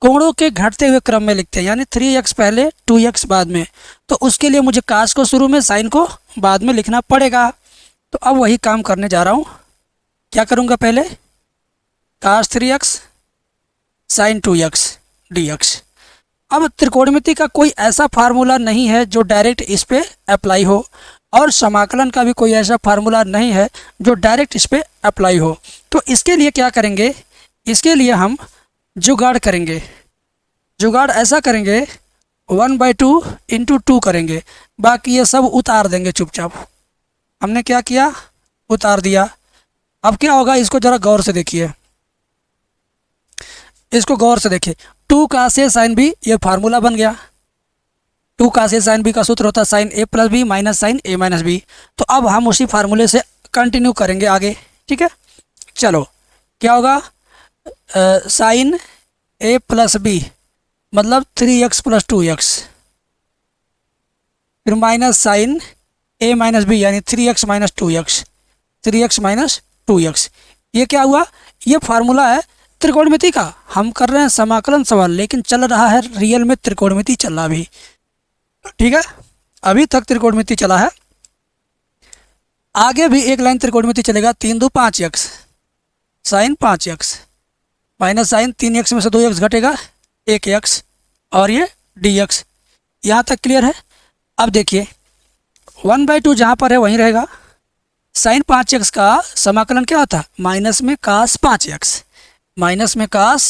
कोणों के घटते हुए क्रम में लिखते हैं, यानी 3x पहले 2x बाद में। तो उसके लिए मुझे cos को शुरू में, sin को बाद में लिखना पड़ेगा। तो अब वही काम करने जा रहा हूँ। क्या करूँगा? पहले cos 3x sin 2x dx। अब त्रिकोणमिति का कोई ऐसा फार्मूला नहीं है जो डायरेक्ट इस पे अप्लाई हो, और समाकलन का भी कोई ऐसा फार्मूला नहीं है जो डायरेक्ट इस पे अप्लाई हो। तो इसके लिए क्या करेंगे? इसके लिए हम जुगाड़ करेंगे। जुगाड़ ऐसा करेंगे, 1/2 × 2 करेंगे, बाकी ये सब उतार देंगे चुपचाप। हमने क्या किया? उतार दिया। अब क्या होगा? इसको ज़रा गौर से देखिए, इसको गौर से देखिए। 2 cos A sin B, ये फार्मूला बन गया। 2 cos A sin B का सूत्र होता है sin A + B - sin A - B। तो अब हम उसी फार्मूले से कंटिन्यू करेंगे आगे। ठीक है, चलो क्या होगा? sin A + B मतलब 3x + 2x, फिर माइनस sin A - B यानी 3x - 2x, 3x - 2x। ये क्या हुआ? ये फार्मूला है त्रिकोणमिति का। हम कर रहे हैं समाकलन सवाल, लेकिन चल रहा है रियल में त्रिकोणमिति चल रहा अभी। ठीक है, अभी तक त्रिकोणमिति चला है, आगे भी एक लाइन त्रिकोणमिति चलेगा। 3 × 2 = 5x sin 5x minus sin 3x में से 2x घटेगा 1x, और ये dx। यहाँ तक क्लियर है? अब देखिए 1/2 जहाँ पर है वहीं रहेगा। sin 5x का समाकलन क्या होता है? माइनस में cos 5x, माइनस में cos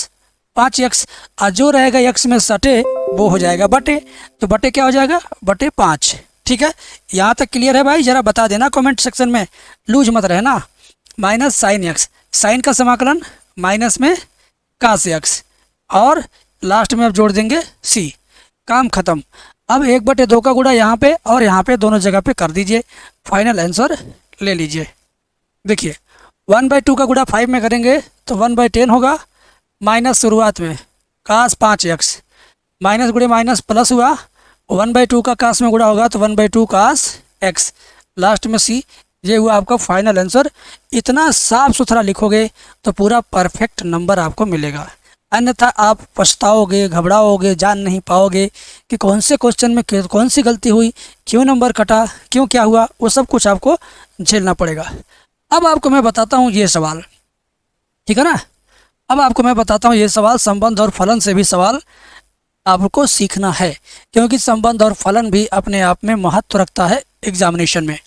5x, और जो रहेगा x में सटे वो हो जाएगा बटे। तो बटे क्या हो जाएगा? बटे 5। ठीक है, यहाँ तक क्लियर है भाई? ज़रा बता देना कमेंट सेक्शन में, लूज मत रहना। माइनस sin x, साइन का समाकलन माइनस में cos x, और लास्ट में अब जोड़ देंगे c। काम ख़त्म। अब 1/2 का गुणा यहाँ पे और यहाँ पे दोनों जगह पे कर दीजिए, फाइनल आंसर ले लीजिए। देखिए 1/2 का गुणा 5 में करेंगे तो 1/10 होगा, माइनस शुरुआत में cos 5x, माइनस गुणे माइनस प्लस हुआ, 1/2 का cos में गुणा होगा तो 1/2 cos x, लास्ट में c। ये हुआ आपका फाइनल आंसर। इतना साफ सुथरा लिखोगे तो पूरा परफेक्ट नंबर आपको मिलेगा, अन्यथा आप पछताओगे, घबराओगे, जान नहीं पाओगे कि कौन से क्वेश्चन में कौन सी गलती हुई, क्यों नंबर कटा, क्यों क्या हुआ, वो सब कुछ आपको झेलना पड़ेगा। अब आपको मैं बताता हूँ ये सवाल, ठीक है ना? अब आपको मैं बताता हूँ ये सवाल, संबंध और फलन से भी सवाल आपको सीखना है, क्योंकि संबंध और फलन भी अपने आप में महत्व रखता है एग्जामिनेशन में।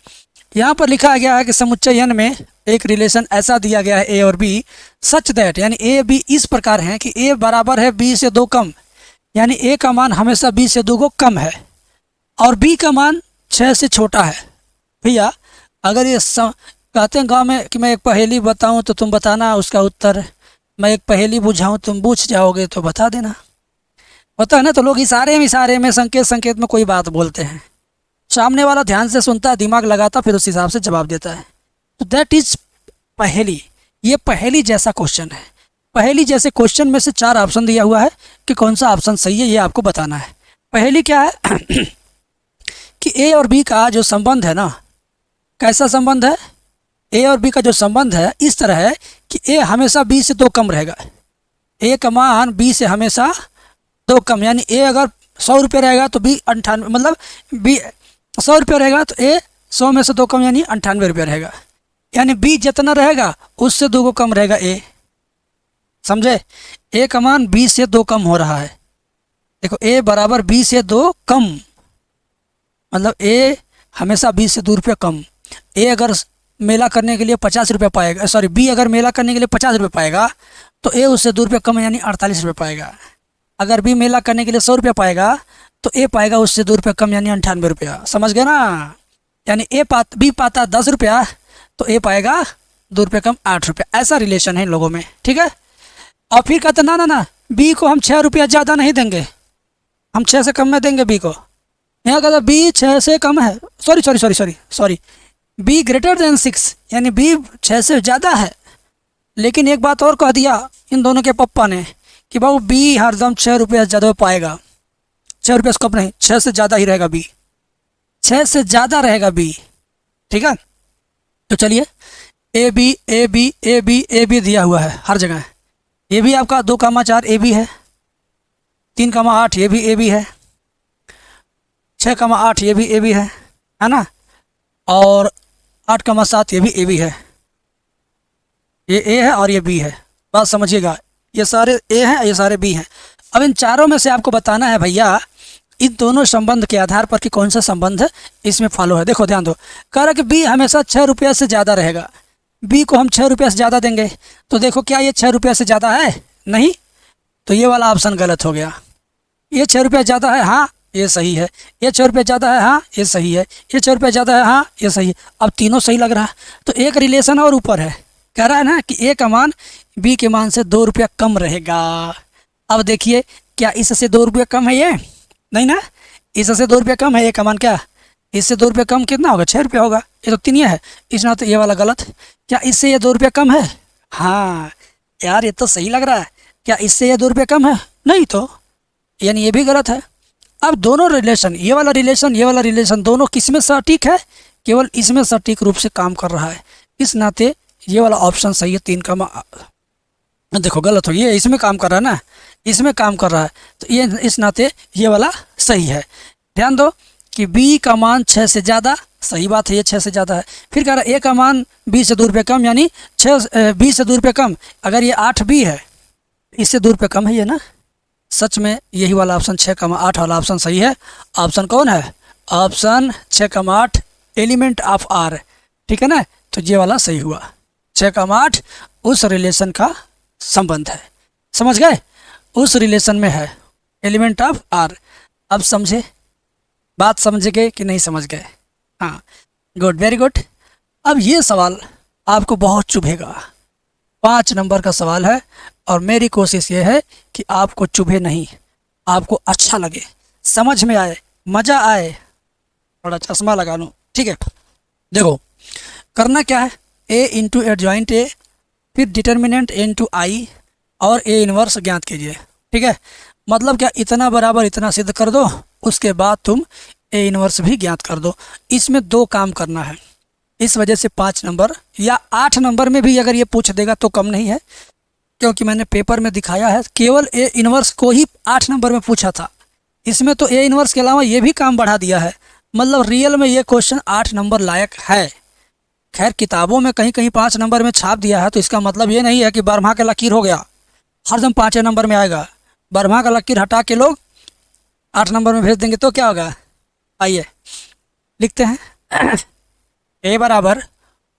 यहाँ पर लिखा गया है कि समुच्चय n में एक रिलेशन ऐसा दिया गया है a और b सच दैट, यानी a b इस प्रकार हैं कि a बराबर है b से 2 कम, यानी a का मान हमेशा b से 2 कम है, और b का मान 6 से छोटा है। भैया अगर ये कहते हैं गांव में कि मैं एक पहेली बताऊं तो तुम बताना उसका उत्तर, मैं एक पहेली बुझाऊं तुम बूझ जाओगे तो बता देना, होता है ना? तो लोग इशारे में संकेत में कोई बात बोलते हैं। सामने वाला ध्यान से सुनता है, दिमाग लगाता, फिर उस हिसाब से जवाब देता है। तो दैट इज पहेली। ये पहेली जैसा क्वेश्चन है। पहेली जैसे क्वेश्चन में से 4 ऑप्शन दिया हुआ है कि कौन सा ऑप्शन सही है, ये आपको बताना है। पहेली क्या है कि ए और बी का जो संबंध है ना, कैसा संबंध है? ए और बी का जो संबंध है इस तरह है कि ए हमेशा बी से 2 कम रहेगा। ए का मान बी से हमेशा 2 कम, यानी ए अगर 100 रुपये रहेगा तो बी 98, मतलब बी 100 रुपये रहेगा तो ए 100 में से 2 कम यानी 98 रुपये रहेगा। यानी बी जितना रहेगा उससे 2 कम रहेगा ए। समझे? ए का मान बी से 2 कम हो रहा है। देखो ए बराबर बी से 2 कम, मतलब ए हमेशा बी से 2 रुपये कम। ए अगर मेला करने के लिए 50 रुपये पाएगा, सॉरी बी अगर मेला करने के लिए 50 रुपये पाएगा तो ए उससे 2 रुपये कम यानी 48 रुपये पाएगा। अगर बी मेला करने के लिए 100 रुपये पाएगा तो ए पाएगा उससे 2 रुपये कम यानी 98 रुपया। समझ गए ना? यानी बी पाता 10 रुपया तो ए पाएगा 2 रुपये कम 8 रुपये। ऐसा रिलेशन है इन लोगों में, ठीक है। और फिर कहते ना ना ना बी को हम 6 रुपया ज़्यादा नहीं देंगे, हम 6 से कम में देंगे बी को। यहाँ कहता बी 6 से कम है, सॉरी बी ग्रेटर देन 6, यानी बी 6 से ज़्यादा है। लेकिन एक बात और कह दिया इन दोनों के पप्पा ने कि बाबू बी हरदम 6 रुपया ज़्यादा पाएगा, 6 रुपये से कम नहीं, 6 से ज़्यादा ही रहेगा बी, 6 से ज़्यादा रहेगा बी, ठीक है। तो चलिए ए बी दिया हुआ है हर जगह। ये भी आपका 2,4 ए बी है, 3,8 ये भी ए बी है, 6,8 ये भी ए बी है ना, और 8,7 ये भी ए बी है। ये ए है और ये बी है, बात समझिएगा। ये सारे ए हैं, ये सारे बी हैं। अब इन चारों में से आपको बताना है भैया इन दोनों संबंध के आधार पर कि कौन सा संबंध इसमें फॉलो है। देखो ध्यान दो, कह रहा है कि बी हमेशा 6 रुपये से ज़्यादा रहेगा। बी को हम 6 रुपये से ज़्यादा देंगे तो देखो क्या ये 6 रुपये से ज़्यादा है? नहीं, तो ये वाला ऑप्शन गलत हो गया। ये 6 रुपये ज़्यादा है, हाँ ये सही है। ये 6 रुपये ज़्यादा है, हाँ ये सही है। ये 6 रुपये ज़्यादा है, हाँ ये सही है। अब तीनों सही लग रहा है। तो एक रिलेशन और ऊपर है, कह रहा है ना कि ए का मान बी के मान से 2 रुपया कम रहेगा। अब देखिए क्या इससे 2 रुपये कम है? ये नहीं ना, इससे 2 रुपये कम है। ए का मान क्या, इससे 2 रुपये कम कितना होगा? 6 रुपये होगा। ये तो 3 है, इस नाते ये वाला गलत। क्या इससे ये 2 रुपये कम है? हाँ यार ये तो सही लग रहा है। क्या इससे ये 2 रुपये कम है? नहीं, तो यानी ये भी गलत है। अब दोनों रिलेशन, ये वाला रिलेशन दोनों किस में सटीक है? केवल इसमें सटीक रूप से काम कर रहा है। इस नाते ये वाला ऑप्शन सही है। 3 का देखो गलत हो, ये इसमें काम कर रहा है ना, इसमें काम कर रहा है, तो ये इस नाते ये वाला सही है। ध्यान दो कि बी का मान 6 से ज़्यादा, सही बात है, ये 6 से ज़्यादा है। फिर कह रहा है ए का मान बी से 2 रुपये कम, यानी 6 से 2 रुपये कम। अगर ये 8 बी है, इससे 2 रुपये कम है ये ना। सच में यही वाला ऑप्शन 6,8 वाला ऑप्शन सही है। ऑप्शन कौन है? ऑप्शन 6,8 एलिमेंट ऑफ आर, ठीक है ना। तो ये वाला सही हुआ। 6,8 उस रिलेशन का संबंध है, समझ गए? उस रिलेशन में है, एलिमेंट ऑफ आर। अब समझे, बात समझ गए कि नहीं समझ गए? हाँ, गुड, वेरी गुड। अब ये सवाल आपको बहुत चुभेगा, 5 नंबर का सवाल है और मेरी कोशिश ये है कि आपको चुभे नहीं, आपको अच्छा लगे, समझ में आए, मज़ा आए। थोड़ा चश्मा लगा लो, ठीक है। देखो करना क्या है, ए इंटू एडजॉइंट ए, फिर डिटर्मिनेंट ए इंटू आई और ए इनवर्स ज्ञात कीजिए, ठीक है। मतलब क्या, इतना बराबर इतना सिद्ध कर दो, उसके बाद तुम ए इनवर्स भी ज्ञात कर दो। इसमें 2 काम करना है, इस वजह से 5 नंबर या 8 नंबर में भी अगर ये पूछ देगा तो कम नहीं है, क्योंकि मैंने पेपर में दिखाया है केवल ए इनवर्स को ही 8 नंबर में पूछा था। इसमें तो ए इनवर्स के अलावा ये भी काम बढ़ा दिया है, मतलब रियल में ये क्वेश्चन 8 नंबर लायक है। खैर किताबों में कहीं कहीं 5 नंबर में छाप दिया है, तो इसका मतलब ये नहीं है कि बर्मा का लकीर हो गया हरदम 5 नंबर में आएगा। बर्मा का लकीर हटा के लोग 8 नंबर में भेज देंगे तो क्या होगा? आइए लिखते हैं। ए बराबर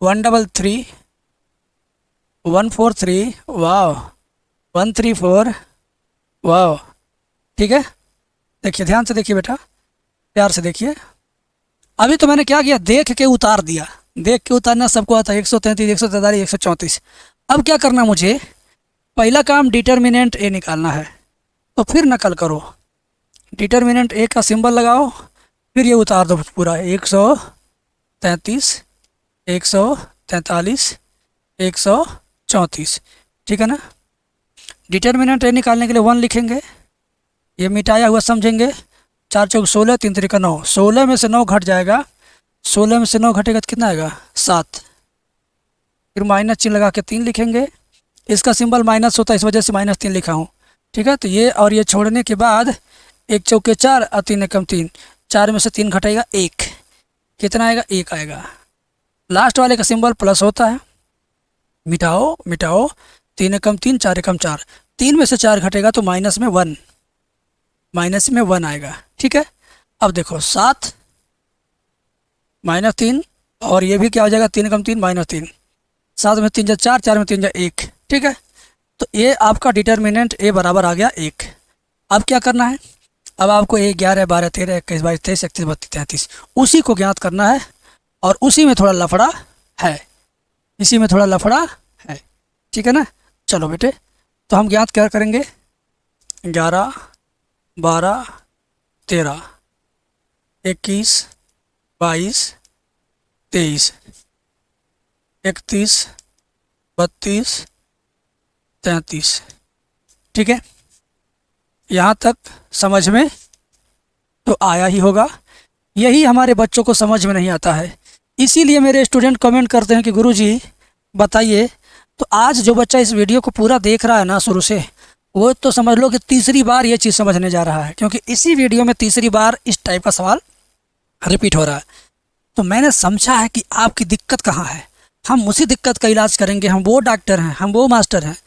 133 143 वाह 134 वाह, ठीक है। देखिए ध्यान से देखिए बेटा, प्यार से देखिए। अभी तो मैंने क्या किया, देख के उतार दिया। देख के उतारना सबको आता है, 133 143 134। अब क्या करना, मुझे पहला काम डिटर्मिनेंट ए निकालना है, तो फिर नकल करो। डिटर्मिनेंट ए का सिंबल लगाओ फिर ये उतार दो पूरा, 133, 143, 134, ठीक है ना। डिटर्मिनेंट ए निकालने के लिए 1 लिखेंगे, ये मिटाया हुआ समझेंगे। 4 चौक 16, 3 तिरिका 9, 16 में से 9 घट जाएगा, 16 में से 9 घटेगा तो कितना आएगा 7। फिर माइनस चिन्ह लगा के 3 लिखेंगे, इसका सिंबल माइनस होता है इस वजह से -3 लिखा हूँ, ठीक है। तो ये और ये छोड़ने के बाद 1 चौके 4 और 3 एकम 3, 4 में से 3 घटेगा 1, कितना आएगा 1 आएगा। लास्ट वाले का सिंबल प्लस होता है, मिटाओ मिटाओ, 3 एकम 3, 4 एकम 4, 3 में से 4 घटेगा तो माइनस में 1 आएगा, ठीक है। अब देखो 7 -3 और ये भी क्या हो जाएगा 3 एकम 3 -3, 7 में 3 जा 4, 4 में 3 जा 1, ठीक है। तो ये आपका डिटर्मिनेंट ए बराबर आ गया 1। अब क्या करना है, अब आपको 1, 11, 12, 13, 21, 22, 23, 31, 32, 33 उसी को ज्ञात करना है, और उसी में थोड़ा लफड़ा है, इसी में थोड़ा लफड़ा है, ठीक है ना। चलो बेटे, तो हम ज्ञात क्या करेंगे, 11, 12, 13, 21, 22, 23, 31, 32, 33, ठीक है। यहाँ तक समझ में तो आया ही होगा। यही हमारे बच्चों को समझ में नहीं आता है, इसीलिए मेरे स्टूडेंट कमेंट करते हैं कि गुरुजी बताइए। तो आज जो बच्चा इस वीडियो को पूरा देख रहा है ना शुरू से, वो तो समझ लो कि तीसरी बार ये चीज़ समझने जा रहा है, क्योंकि इसी वीडियो में तीसरी बार इस टाइप का सवाल रिपीट हो रहा है। तो मैंने समझा है कि आपकी दिक्कत कहाँ है, हम उसी दिक्कत का इलाज करेंगे। हम वो डॉक्टर हैं, हम वो मास्टर हैं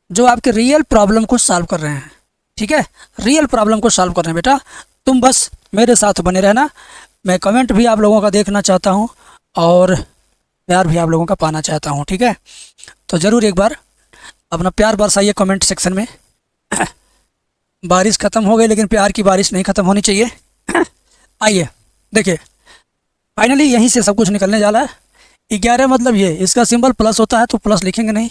जो आपके रियल प्रॉब्लम को सॉल्व कर रहे हैं, ठीक है। रियल प्रॉब्लम को सॉल्व कर रहे हैं बेटा, तुम बस मेरे साथ बने रहना। मैं कमेंट भी आप लोगों का देखना चाहता हूँ और प्यार भी आप लोगों का पाना चाहता हूँ, ठीक है। तो ज़रूर एक बार अपना प्यार बरसाइए कमेंट सेक्शन में। बारिश ख़त्म हो गई लेकिन प्यार की बारिश नहीं ख़त्म होनी चाहिए। आइए देखिए, फाइनली यहीं से सब कुछ निकलने जा रहा है। 11 मतलब ये, इसका सिंबल प्लस होता है तो प्लस लिखेंगे नहीं,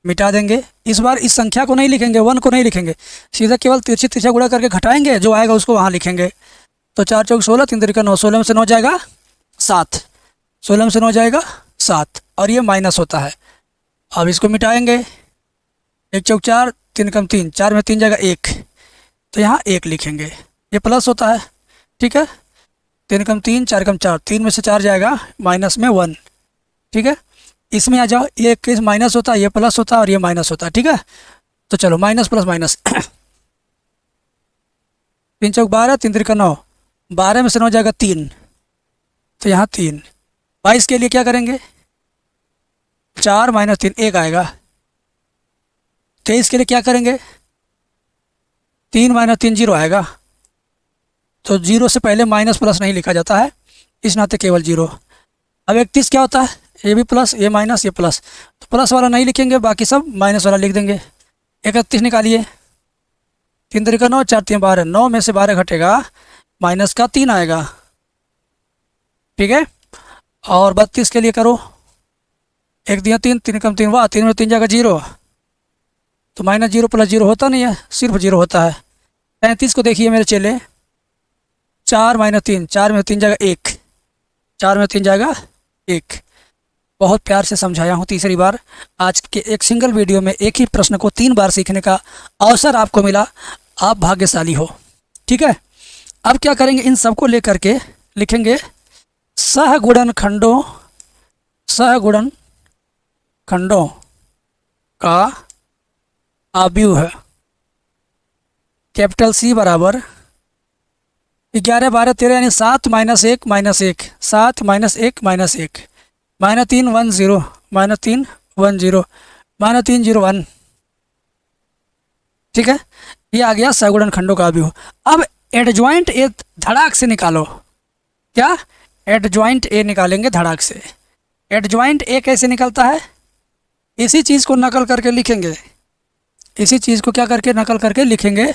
मिटा देंगे। इस बार इस संख्या को नहीं लिखेंगे, 1 को नहीं लिखेंगे, सीधा केवल तिरछी तिरछा गुणा करके घटाएंगे, जो आएगा उसको वहाँ लिखेंगे। तो 4 चौक 16, 3 तिरिका 9, 16 में से 9 जाएगा 7, 16 में से 9 जाएगा 7, और ये माइनस होता है। अब इसको मिटाएंगे, 1 चौक 4, 3 एकम 3, 4 में 3 जाएगा 1, तो यहाँ 1 लिखेंगे, ये प्लस होता है, ठीक है। 3 एकम 3, 4 एकम 4, 3 में से 4 जाएगा माइनस में 1, ठीक है। इसमें आ जाओ, ये 21 माइनस होता है, ये प्लस होता है और ये माइनस होता है, ठीक है। तो चलो माइनस प्लस माइनस। 3 चौक 12, 3 तिरिका 9, 12 में से 9 जाएगा 3, तो यहाँ 3। 22 के लिए क्या करेंगे, 4 - 3 1 आएगा। 23 के लिए क्या करेंगे, 3 - 3 0 आएगा। तो 0 से पहले माइनस प्लस नहीं लिखा जाता है, इस नाते केवल 0। अब 31 क्या होता है, ये भी प्लस, ये माइनस, ये प्लस, तो प्लस वाला नहीं लिखेंगे, बाकी सब माइनस वाला लिख देंगे। 31 निकालिए, 3 तिरिका 9, 4 3 12, 9 में से 12 घटेगा, माइनस का 3 आएगा, ठीक है। और 32 के लिए करो, 1 दिया 3, 3 एकम 3, वाह, 3 में 3 जाएगा 0, तो -0 + 0 होता नहीं है, सिर्फ 0 होता है। 33 को देखिए मेरे चेले, 4 - 3, 4 में 3 जाएगा 1, 4 में 3 जाएगा 1। बहुत प्यार से समझाया हूँ तीसरी बार। आज के एक सिंगल वीडियो में एक ही प्रश्न को 3 बार सीखने का अवसर आपको मिला, आप भाग्यशाली हो, ठीक है। अब क्या करेंगे, इन सब को लेकर के लिखेंगे सहगुणन खंडों का आव्यूह है। कैपिटल C बराबर 11 12 13 यानी 7 - 1 - 1, 7 - 1 - 1, -3 1 0, -3 1 0, -3 0 1, ठीक है। ये आ गया सगुणन खंडों का आव्यूह। अब एडजॉइंट ए धड़ाक से निकालो, क्या, एडजॉइंट ए निकालेंगे धड़ाक से। एडजॉइंट ए कैसे निकलता है, इसी चीज़ को नकल करके लिखेंगे, इसी चीज़ को क्या करके नकल करके लिखेंगे,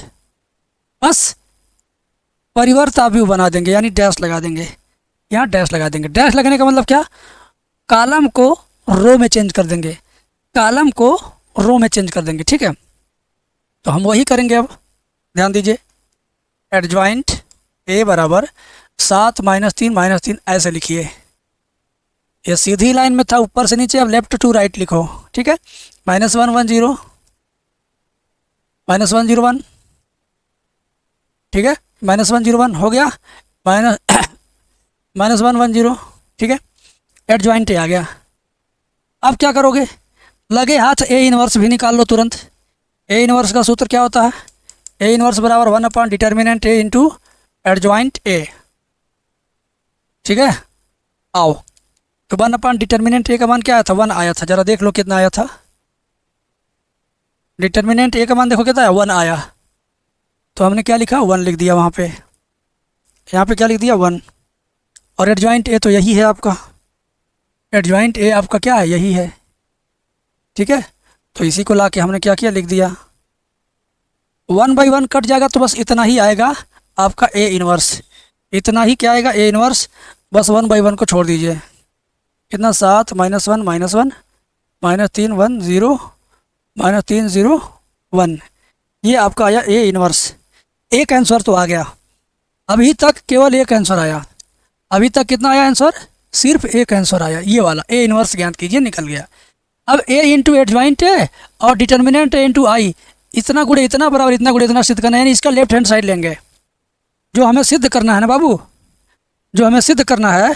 बस परिवर्त आव्यूह बना देंगे, यानी डैश लगा देंगे, यहाँ डैश लगा देंगे। डैश लगने का मतलब क्या, कॉलम को रो में चेंज कर देंगे, कॉलम को रो में चेंज कर देंगे, ठीक है। तो हम वही करेंगे। अब ध्यान दीजिए, एडजॉइंट ए बराबर 7 - 3 - 3 ऐसे लिखिए। ये सीधी लाइन में था ऊपर से नीचे, अब लेफ्ट टू राइट लिखो, ठीक है। -1 1 0 -1 0 1, ठीक है। -1 0 1 हो गया, माइनस -1 1 0, ठीक है। एड ज्वाइंट आ गया। अब क्या करोगे, लगे हाथ ए इनवर्स भी निकाल लो तुरंत। ए इनवर्स का सूत्र क्या होता है, ए इनवर्स बराबर 1/डिटर्मिनेंट ए इंटू एडजॉइंट ए, ठीक है। आओ, तो 1/डिटर्मिनेंट ए का मान क्या आया था, 1 आया था। जरा देख लो कितना आया था। डिटर्मिनेंट ए का मान देखो कितना है, 1 आया। तो हमने क्या लिखा, 1 लिख दिया वहाँ पे। यहाँ पे क्या लिख दिया, 1। और एडजॉइंट ए तो यही है आपका, एडजॉइंट ए आपका क्या है, यही है, ठीक है। तो इसी को ला के हमने क्या किया, लिख दिया। 1/1 कट जाएगा तो बस इतना ही आएगा आपका ए इनवर्स, इतना ही क्या आएगा, ए इनवर्स। बस 1/1 को छोड़ दीजिए, कितना 7 - 1 - 1 -3 1 0 -3 0 1, ये आपका आया ए इनवर्स। एक आंसर तो आ गया, अभी तक केवल एक आंसर आया। अभी तक कितना आया आंसर, सिर्फ एक आंसर आया, ये वाला ए इनवर्स ज्ञात कीजिए, निकल गया। अब ए इंटू एडजॉइंट है और डिटर्मिनेंट ए इंटू आई, इतना गुणे इतना बराबर इतना गुणे इतना सिद्ध करना है, यानी इसका लेफ्ट हैंड साइड लेंगे। जो हमें सिद्ध करना है ना बाबू, जो हमें सिद्ध करना है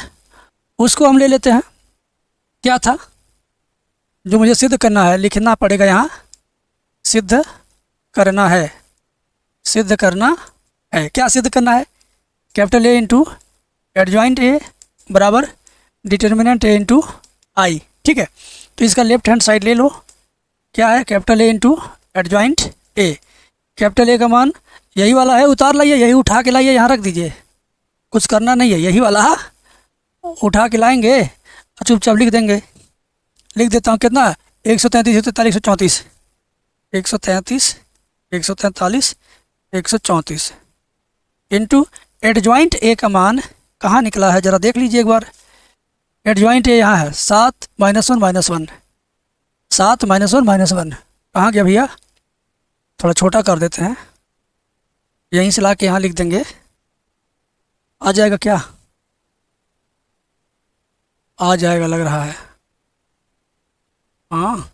उसको हम ले लेते हैं। क्या था जो मुझे सिद्ध करना है, लिखना पड़ेगा यहाँ, सिद्ध करना है, सिद्ध करना है। क्या सिद्ध करना है, capital A into adjoint A बराबर डिटर्मिनेंट ए इंटू आई, ठीक है। तो इसका लेफ्ट हैंड साइड ले लो, क्या है, capital A into adjoint A. Capital A का मान यही वाला है, उतार लाइए, यही उठा के लाइए, यहाँ रख दीजिए, कुछ करना नहीं है, यही वाला उठा के लाएंगे और चुपचाप लिख देंगे। लिख देता हूँ, कितना 133 143 134 133 143 134 इंटू एडजॉइंट ए का मान कहाँ निकला है, ज़रा देख लीजिए एक बार। एडजॉइंट ए यहाँ है 7 - 1 - 1 7 - 1 - 1 कहाँ गया भैया, थोड़ा छोटा कर देते हैं, यहीं से ला के यहाँ लिख देंगे, आ जाएगा क्या, आ जाएगा लग रहा है, हाँ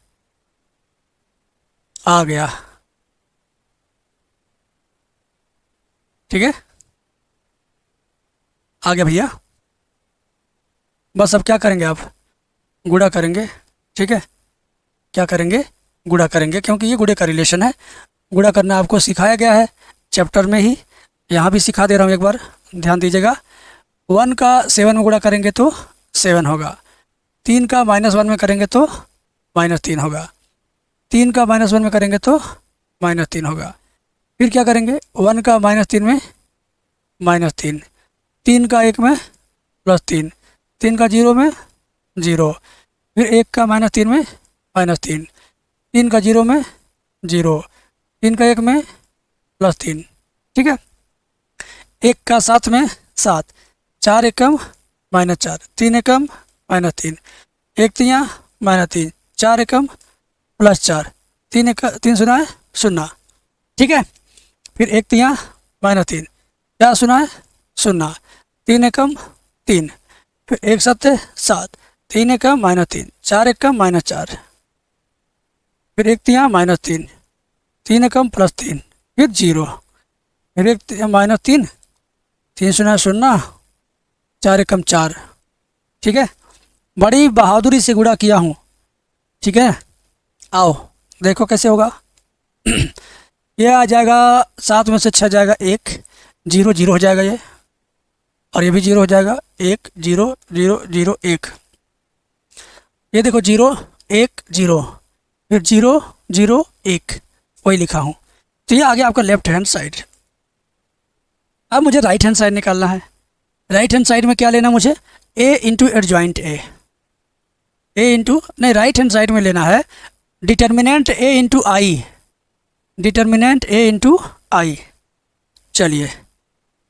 आ गया, ठीक है, आ गया भैया। बस अब क्या करेंगे, आप गुणा करेंगे, ठीक है। क्या करेंगे, गुणा करेंगे, क्योंकि ये गुणे का रिलेशन है। गुणा करना आपको सिखाया गया है चैप्टर में ही, यहाँ भी सिखा दे रहा हूँ, एक बार ध्यान दीजिएगा। 1 का 7 में गुणा करेंगे तो 7 होगा, 3 का -1 में करेंगे तो -3 होगा, 3 का -1 में करेंगे तो -3 होगा। फिर क्या करेंगे, 1 का -3 में -3, 3 का 1 में +3, 3 का 0 में 0, फिर 1 का -3 में -3, 3 का 0 में 0, 3 का 1 में +3, ठीक है। 1 का 7 में 7, 4 एकम -4, 3 एकम -3, 1 तियाँ -3, 4 एकम +4, 3 सुना है 0, ठीक है। फिर 1 तियाँ -3, क्या सुना है 0, 3 एकम 3, फिर 1 7 7, 3 एकम -3, 4 एकम -4, फिर 1 तियाँ -3, 3 एकम +3, फिर 0, फिर 1 तियाँ -3, 3 सुना 0, 4 एकम 4, ठीक है। बड़ी बहादुरी से गुणा किया हूँ, ठीक है। आओ देखो कैसे होगा। ये आ जाएगा 7 में से 6 जाएगा 1, 0 0 हो जाएगा ये, और ये भी 0 हो जाएगा, 1 0 0 0 1, ये देखो 0 1 0, फिर 0 0 1, वही लिखा हूँ। तो ये आ गया आपका लेफ्ट हैंड साइड। अब मुझे राइट हैंड साइड निकालना है। राइट हैंड साइड में क्या लेना मुझे, ए इंटू एडजॉइंट ए इंटू नहीं, राइट हैंड साइड में लेना है डिटर्मिनेंट ए इंटू आई, डिटर्मिनेंट ए इंटू आई। चलिए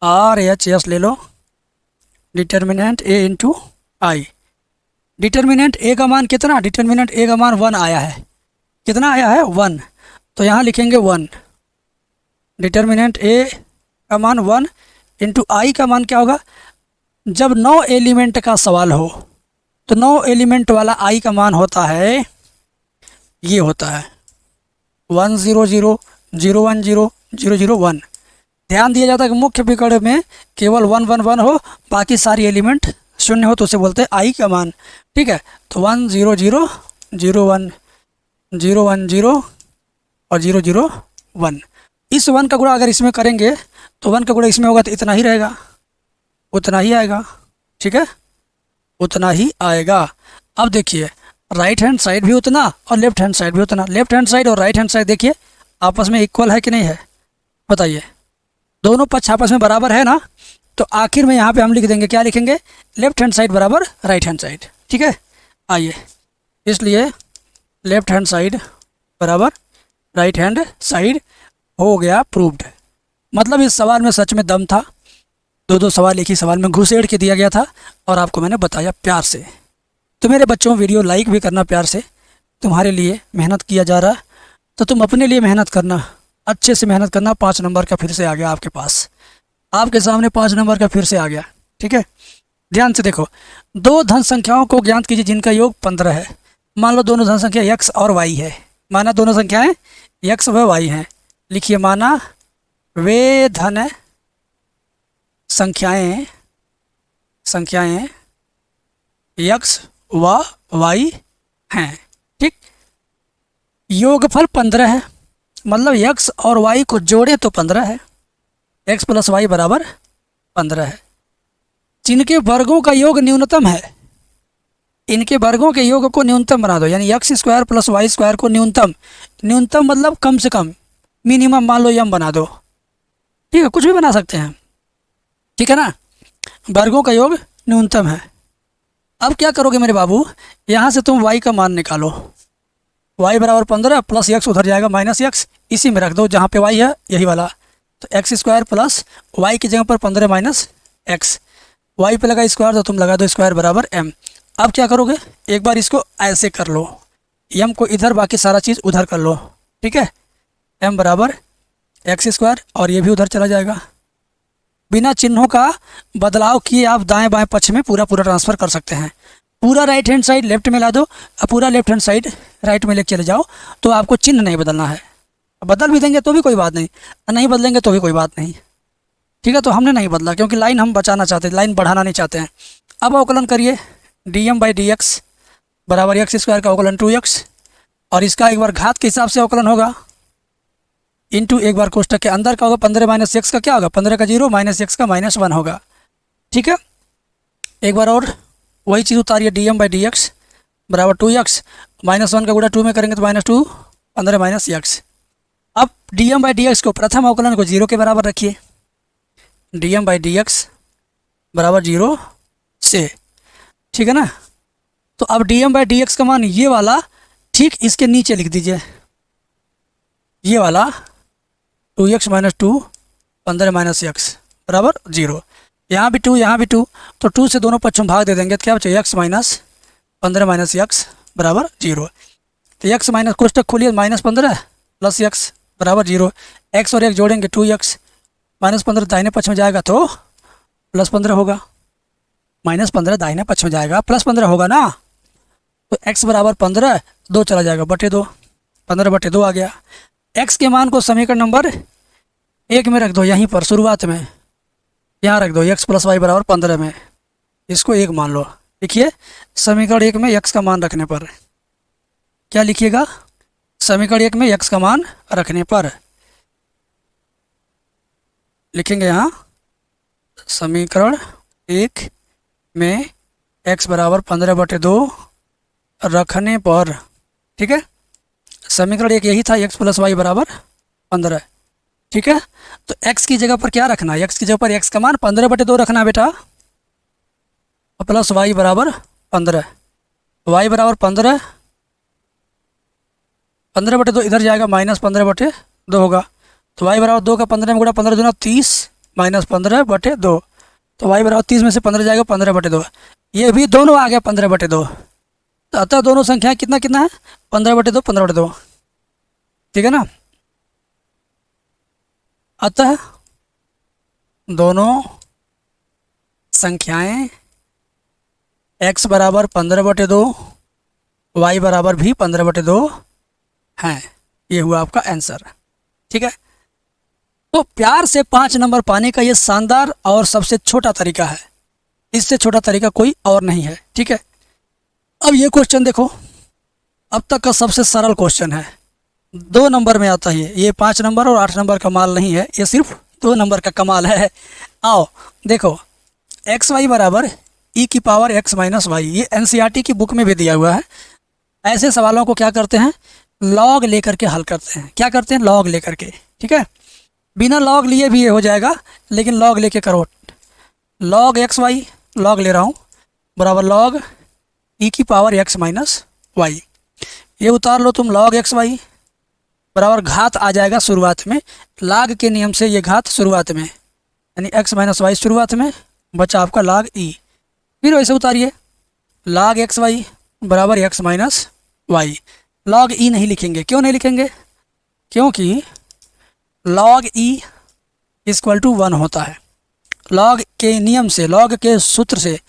RHS ले लो, डिटर्मिनेंट ए इंटू आई। डिटर्मिनेंट ए का मान कितना, डिटर्मिनेंट ए का मान 1 आया है, कितना आया है 1, तो यहाँ लिखेंगे 1। डिटर्मिनेंट ए का मान 1 इंटू आई का मान क्या होगा, जब 9 एलिमेंट का सवाल हो तो 9 एलिमेंट वाला आई का मान होता है, ये होता है 100 0 0 1 0 0 1। ध्यान दिया जाता है कि मुख्य विकर्ण में केवल 1 1 1 हो, बाकी सारी एलिमेंट शून्य हो तो उसे बोलते हैं आई का मान। ठीक है, तो 1 0 0 0 1 0 1 0 और 0 0 1। इस 1 का गुणा अगर इसमें करेंगे तो 1 का गुणा इसमें होगा तो इतना ही रहेगा, उतना ही आएगा। ठीक है, उतना ही आएगा। अब देखिए राइट हैंड साइड भी उतना और लेफ्ट हैंड साइड भी उतना। लेफ्ट हैंड साइड और राइट हैंड साइड देखिए आपस में इक्वल है कि नहीं है, बताइए। दोनों पक्ष आपस में बराबर है ना, तो आखिर में यहाँ पे हम लिख देंगे, क्या लिखेंगे, लेफ्ट हैंड साइड बराबर राइट हैंड साइड। ठीक है, आइए, इसलिए लेफ्ट हैंड साइड बराबर राइट हैंड साइड हो गया प्रूव्ड। मतलब इस सवाल में सच में दम था। दो सवाल एक ही सवाल में घुसेड़ के दिया गया था और आपको मैंने बताया प्यार से। तो मेरे बच्चों वीडियो लाइक भी करना प्यार से, तुम्हारे लिए मेहनत किया जा रहा है तो तुम अपने लिए मेहनत करना, अच्छे से मेहनत करना। 5 नंबर का फिर से आ गया आपके पास, आपके सामने 5 नंबर का फिर से आ गया। ठीक है, ध्यान से देखो, दो धन संख्याओं को ज्ञात कीजिए जिनका योग 15 है। मान लो दोनों धन संख्या x और y है, माना दोनों संख्याएं x व y हैं। लिखिए, माना वे धन संख्याएं x व y हैं। ठीक, योगफल 15 है, मतलब x और y को जोड़े तो 15 है, x प्लस वाई बराबर 15 है। जिनके वर्गों का योग न्यूनतम है, इनके वर्गों के योग को न्यूनतम बना दो, यानी x square plus y square को न्यूनतम, न्यूनतम मतलब कम से कम, मिनिमम मान लो यम बना दो। ठीक है, कुछ भी बना सकते हैं। ठीक है ना, वर्गों का योग न्यूनतम है। अब क्या करोगे मेरे बाबू, यहाँ से तुम y का मान निकालो। y बराबर 15 प्लस x उधर जाएगा माइनस x, इसी में रख दो जहाँ पे y है यही वाला। तो एक्स स्क्वायर प्लस वाई की जगह पर 15 माइनस एक्स, वाई पे लगा स्क्वायर तो तुम लगा दो स्क्वायर बराबर m। अब क्या करोगे, एक बार इसको ऐसे कर लो, m को इधर बाकी सारा चीज़ उधर कर लो। ठीक है, m बराबर एक्स स्क्वायर और ये भी उधर चला जाएगा। बिना चिन्हों का बदलाव किए आप दाएं बाएं पक्ष में पूरा ट्रांसफ़र कर सकते हैं। पूरा राइट हैंड साइड लेफ्ट में ला दो और पूरा लेफ्ट हैंड साइड राइट में लेके चले जाओ, तो आपको चिन्ह नहीं बदलना है। बदल भी देंगे तो भी कोई बात नहीं, नहीं बदलेंगे तो भी कोई बात नहीं। ठीक है, तो हमने नहीं बदला क्योंकि लाइन हम बचाना चाहते हैं, लाइन बढ़ाना नहीं चाहते हैं। अब अवकलन करिए, dm/dx बराबर एक्स स्क्वायर का अवकलन 2x, और इसका एक बार घात के हिसाब से अवकलन होगा, इंटू एक बार कोष्टक के अंदर का होगा 15 माइनस एक्स का क्या होगा, 15 का 0 माइनस एक्स का -1 होगा। ठीक है, एक बार और वही चीज़ उतारिए, dm/dx बराबर 2x, -1 का गुणा 2 में करेंगे तो -2, 15 माइनस एक्स। अब dm/dx को प्रथम अवकलन को 0 के बराबर रखिए, dm/dx बराबर 0 से। ठीक है ना, तो अब dm/dx का मान ये वाला ठीक इसके नीचे लिख दीजिए, ये वाला 2x माइनस 2 15 माइनस एक्स बराबर 0। यहाँ भी 2 यहाँ भी 2, तो 2 से दोनों पक्षों भाग दे देंगे तो क्या बचे, x माइनस 15 माइनस एक्स बराबर 0। तो x माइनस कोष्टक खोलिए, -15 प्लस x बराबर 0, x और 1 जोड़ेंगे 2x, -15 दाहिने पक्ष में जाएगा तो +15 होगा, -15 दाहिने पक्ष में जाएगा +15 होगा ना, तो x बराबर 15, 2 चला जाएगा /2, 15/2 आ गया। x के मान को समीकरण नंबर 1 में रख दो, यहीं पर शुरुआत में यहाँ रख दो, x प्लस वाई बराबर 15 में, इसको 1 मान लो। लिखिए, समीकरण 1 में x का मान रखने पर क्या लिखिएगा, समीकरण 1 में x का मान रखने पर लिखेंगे यहाँ, समीकरण 1 में x बराबर 15/2 रखने पर। ठीक है, समीकरण 1 यही था, x प्लस वाई बराबर 15। ठीक है, तो x की जगह पर क्या रखना है, x की जगह पर x का मान 15/2 रखना है बेटा, और प्लस वाई बराबर 15, y बराबर 15, 15/2 इधर जाएगा -15/2 होगा, तो y बराबर 2 का 15 में गुणा 15 दूना 30 -15/2, तो y बराबर 30 में से 15 जाएगा 15/2, ये भी दोनों आ गया 15/2। तो अतः दोनों संख्या कितना कितना है, 15/2 15/2। ठीक है ना, अतः दोनों संख्याएं x बराबर 15/2, y बराबर भी 15/2 हैं। ये हुआ आपका आंसर। ठीक है, तो प्यार से 5 नंबर पाने का ये शानदार और सबसे छोटा तरीका है, इससे छोटा तरीका कोई और नहीं है। ठीक है, अब ये क्वेश्चन देखो, अब तक का सबसे सरल क्वेश्चन है, 2 नंबर में आता है ये 5 नंबर और 8 नंबर का माल नहीं है, ये सिर्फ 2 नंबर का कमाल है। आओ देखो, एक्स वाई बराबर ई की पावर एक्स माइनस वाई, ये एनसीईआरटी की बुक में भी दिया हुआ है। ऐसे सवालों को क्या करते हैं, लॉग लेकर के हल करते हैं। क्या करते हैं, लॉग लेकर के। ठीक है, बिना लॉग लिए भी ये हो जाएगा, लेकिन लॉग लेके करो। लॉग एक्स वाई, लॉग ले रहा हूँ, बराबर लॉग ई की पावर एक्स माइनस वाई। ये उतार लो तुम, लॉग एक्स वाई बराबर घात आ जाएगा शुरुआत में, लाग के नियम से ये घात शुरुआत में, यानी एक्स माइनस वाई शुरुआत में, बचा आपका लाग ई। फिर वैसे उतारिए, लाग एक्स वाई बराबर एक्स माइनस वाई। लॉग ई नहीं लिखेंगे, क्यों नहीं लिखेंगे, क्योंकि लॉग ई इक्वल टू 1 होता है। लॉग के नियम से, लॉग के सूत्र से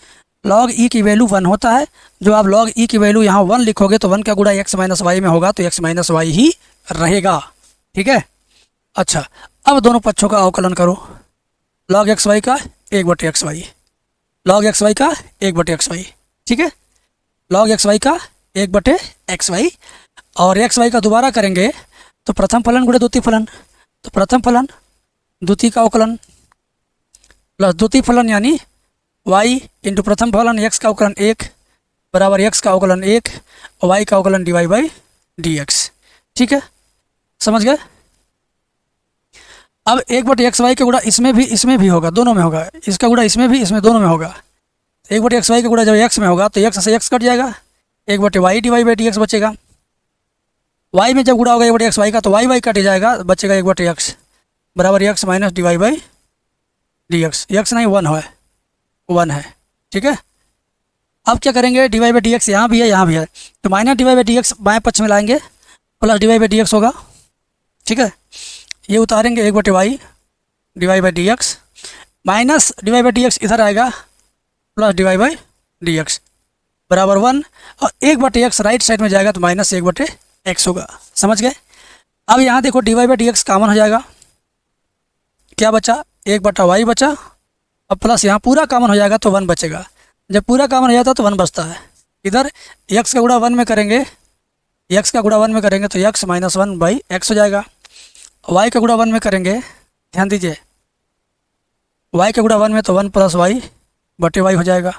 लॉग ई की वैल्यू 1 होता है। जो आप लॉग ई की वैल्यू यहाँ 1 लिखोगे तो 1 का गुणा एक्स माइनस वाई में होगा, तो एक्स माइनस वाई ही रहेगा। ठीक है, अच्छा अब दोनों पक्षों का अवकलन करो, लॉग एक्स वाई का 1/एक्स वाई, लॉग एक्स वाई का 1/एक्स वाई। ठीक है, लॉग एक्स वाई का 1/एक्स वाई, और एक्स वाई का दोबारा करेंगे तो प्रथम फलन गुणे द्वितीय फलन, तो प्रथम फलन द्वितीय का अवकलन प्लस द्वितीय फलन यानी y इंटू प्रथम फलन x का अवकलन 1 बराबर x का अवकलन 1 और y का अवकलन dy/dx। ठीक है, समझ गए। अब 1/xy का गुणा इसमें भी होगा, दोनों में होगा, इसका गुणा इसमें भी, इसमें दोनों में होगा। 1/xy का गुणा जब x में होगा तो x से x कट जाएगा, 1/y dy/dx बचेगा। y में जब गुणा होगा 1/xy का तो y कट जाएगा, बचेगा 1/x बराबर x माइनस dy/dx। x नहीं 1 है। ठीक है, अब क्या करेंगे, dy/dx यहाँ भी है, यहाँ भी है, तो माइनस dy/dx बाएं पक्ष में लाएंगे, प्लस dy/dx होगा। ठीक है, ये उतारेंगे 1/y dy/dx, माइनस dy/dx इधर आएगा, प्लस dy/dx बराबर 1, और 1/x राइट साइड में जाएगा तो माइनस 1/x होगा। समझ गए। अब यहाँ देखो dy/dx कॉमन हो जाएगा, क्या बचा, 1/y बचा, अब प्लस यहाँ पूरा कॉमन हो जाएगा तो 1 बचेगा। जब पूरा कॉमन हो जाता तो 1 बचता है। इधर x का गुणा 1 में करेंगे, x का गुणा 1 में करेंगे तो x माइनस 1/x हो जाएगा। y का गुणा 1 में करेंगे, ध्यान दीजिए, y का गुणा 1 में तो 1 प्लस y/y हो जाएगा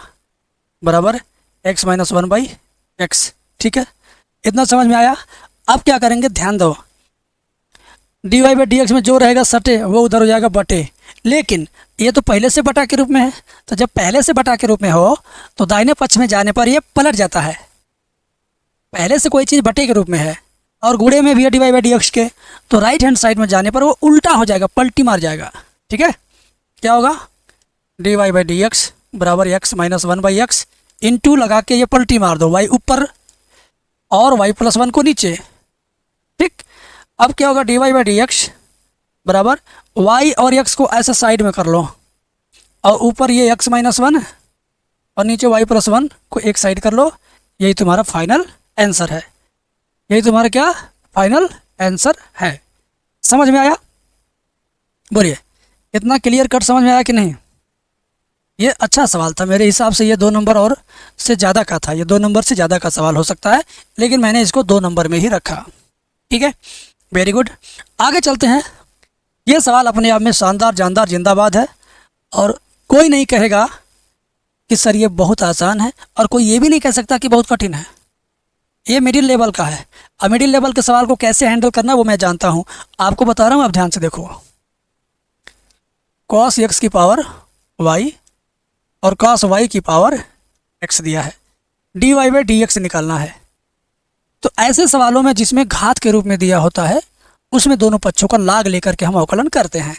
बराबर x माइनस 1/x। ठीक है, इतना समझ में आया। अब क्या करेंगे, ध्यान दो, dy/dx में जो रहेगा सटे वो उधर हो जाएगा बटे, लेकिन ये तो पहले से बटा के रूप में है, तो जब पहले से बटा के रूप में हो तो दाहिने पक्ष में जाने पर ये पलट जाता है। पहले से कोई चीज़ बटे के रूप में है और गुणे में भी है dy/dx के, तो राइट हैंड साइड में जाने पर वो उल्टा हो जाएगा, पलटी मार जाएगा। ठीक है, क्या होगा, dy/dx बराबर x माइनस 1/x इंटू लगा के ये पलटी मार दो, y ऊपर और y प्लस 1 को नीचे। ठीक, अब क्या होगा, dy/dx बराबर y और x को ऐसे साइड में कर लो, और ऊपर ये x माइनस 1 और नीचे y प्लस 1 को एक साइड कर लो। यही तुम्हारा फाइनल आंसर है, यही तुम्हारा क्या फाइनल आंसर है। समझ में आया, बोलिए, इतना क्लियर कट समझ में आया कि नहीं। ये अच्छा सवाल था मेरे हिसाब से, ये 2 नंबर और से ज़्यादा का था, ये 2 नंबर से ज़्यादा का सवाल हो सकता है, लेकिन मैंने इसको 2 नंबर में ही रखा। ठीक है, वेरी गुड, आगे चलते हैं। ये सवाल अपने आप में शानदार, जानदार, जिंदाबाद है, और कोई नहीं कहेगा कि सर ये बहुत आसान है, और कोई ये भी नहीं कह सकता कि बहुत कठिन है। ये मिडिल लेवल का है। अब मिडिल लेवल के सवाल को कैसे हैंडल करना वो मैं जानता हूँ, आपको बता रहा हूँ, आप ध्यान से देखो। cos x की पावर y और cos y की पावर x दिया है, dy/dx निकालना है। तो ऐसे सवालों में जिसमें घात के रूप में दिया होता है उसमें दोनों पक्षों का लाग लेकर के हम अवकलन करते हैं।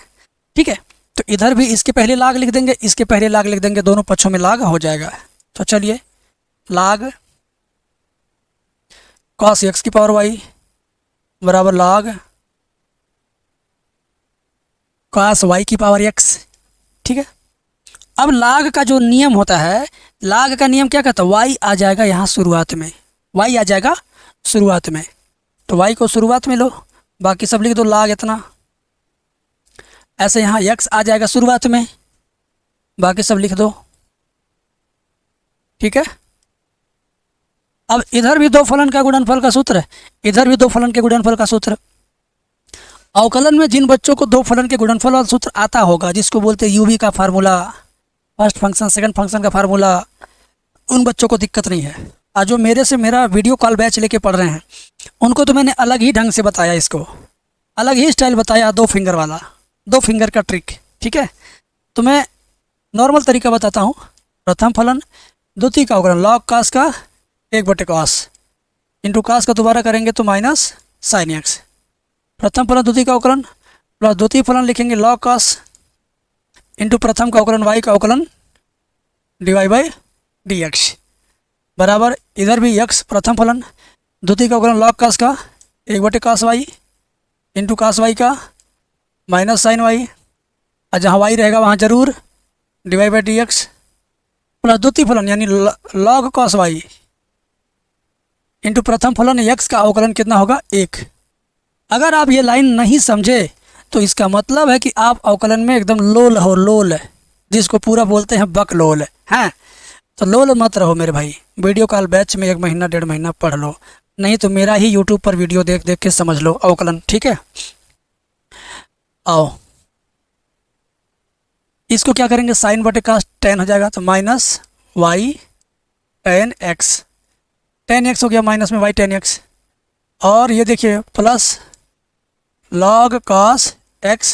ठीक है, तो इधर भी इसके पहले लाग लिख देंगे, इसके पहले लाग लिख देंगे, दोनों पक्षों में लाग हो जाएगा। तो चलिए, लाग cos x की पावर y बराबर लाग cos y की पावर x। ठीक है, अब लाग का जो नियम होता है, लाग का नियम क्या कहता है, y आ जाएगा यहाँ शुरुआत में, y आ जाएगा शुरुआत में, तो y को शुरुआत में लो, बाकी सब लिख दो लाग इतना। ऐसे यहाँ x आ जाएगा शुरुआत में, बाकी सब लिख दो, ठीक है। अब इधर भी दो फलन का गुणनफल का सूत्र है, इधर भी दो फलन के गुणनफल का सूत्र। अवकलन में जिन बच्चों को दो फलन के गुणनफल वाला सूत्र आता होगा, जिसको बोलते हैं यूवी का formula, first function second function का फार्मूला, उन बच्चों को दिक्कत नहीं है। आज जो मेरे से मेरा वीडियो कॉल बैच लेके पढ़ रहे हैं, उनको तो मैंने अलग ही ढंग से बताया, इसको अलग ही स्टाइल बताया, दो फिंगर वाला, दो फिंगर का ट्रिक, ठीक है। तो मैं नॉर्मल तरीका बताता हूँ। प्रथम फलन द्वितीय का अवकलन लॉग कास का 1/cos इंटू कास का दोबारा करेंगे तो माइनस साइन एक्स। प्रथम फलन द्वितीय का अवकलन प्लस द्वितीय फलन लिखेंगे लॉग कास इंटू प्रथम का अवकलन y का अवकलन dy/dx बराबर इधर भी x प्रथम फलन द्वितीय का अवकलन लॉग कास का 1/cos y into cos y का माइनस साइन y, और जहाँ y रहेगा वहाँ जरूर dy/dx प्लस द्वितीय फलन यानी लॉग कॉस y इंटू प्रथम फलन x का अवकलन कितना होगा 1। अगर आप ये लाइन नहीं समझे तो इसका मतलब है कि आप अवकलन में एकदम लोल हो, लोल है, जिसको पूरा बोलते हैं बक लोल है। तो लोल मत रहो मेरे भाई, वीडियो कॉल बैच में 1 महीना 1.5 महीना पढ़ लो, नहीं तो मेरा ही यूट्यूब पर वीडियो देख देख के समझ लो अवकलन, ठीक है। आओ इसको क्या करेंगे, साइन बटे कास tan हो जाएगा, तो minus y tan x, tan x हो गया माइनस में y tan x, और ये देखिए plus log cos x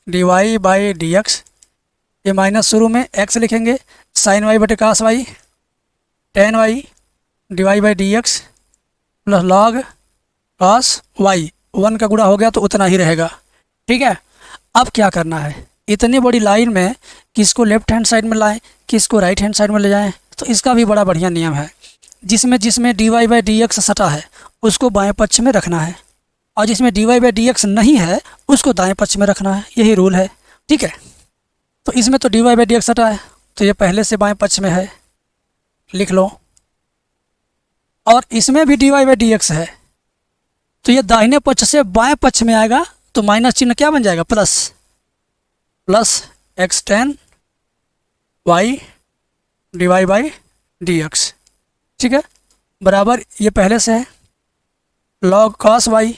dy/dx, ये माइनस शुरू में x लिखेंगे, साइन y बटे कास y tan y dy/dx plus log cos y, 1 का गुणा हो गया तो उतना ही रहेगा, ठीक है। अब क्या करना है, इतनी बड़ी लाइन में किसको लेफ्ट हैंड साइड में लाएं, किसको राइट हैंड साइड में ले जाएं, तो इसका भी बड़ा बढ़िया नियम है। जिसमें जिसमें dy/dx सटा है उसको बाएं पक्ष में रखना है, और जिसमें dy/dx नहीं है उसको दाएं पक्ष में रखना है, यही रूल है, ठीक है। तो इसमें तो dy/dx सटा है तो ये पहले से बाएं पक्ष में है, लिख लो, और इसमें भी dy/dx है तो ये दाहिने पक्ष से बाएं पक्ष में आएगा, तो माइनस चिन्ह क्या बन जाएगा, plus x tan y dy/dx, ठीक है। बराबर ये पहले से है log cos y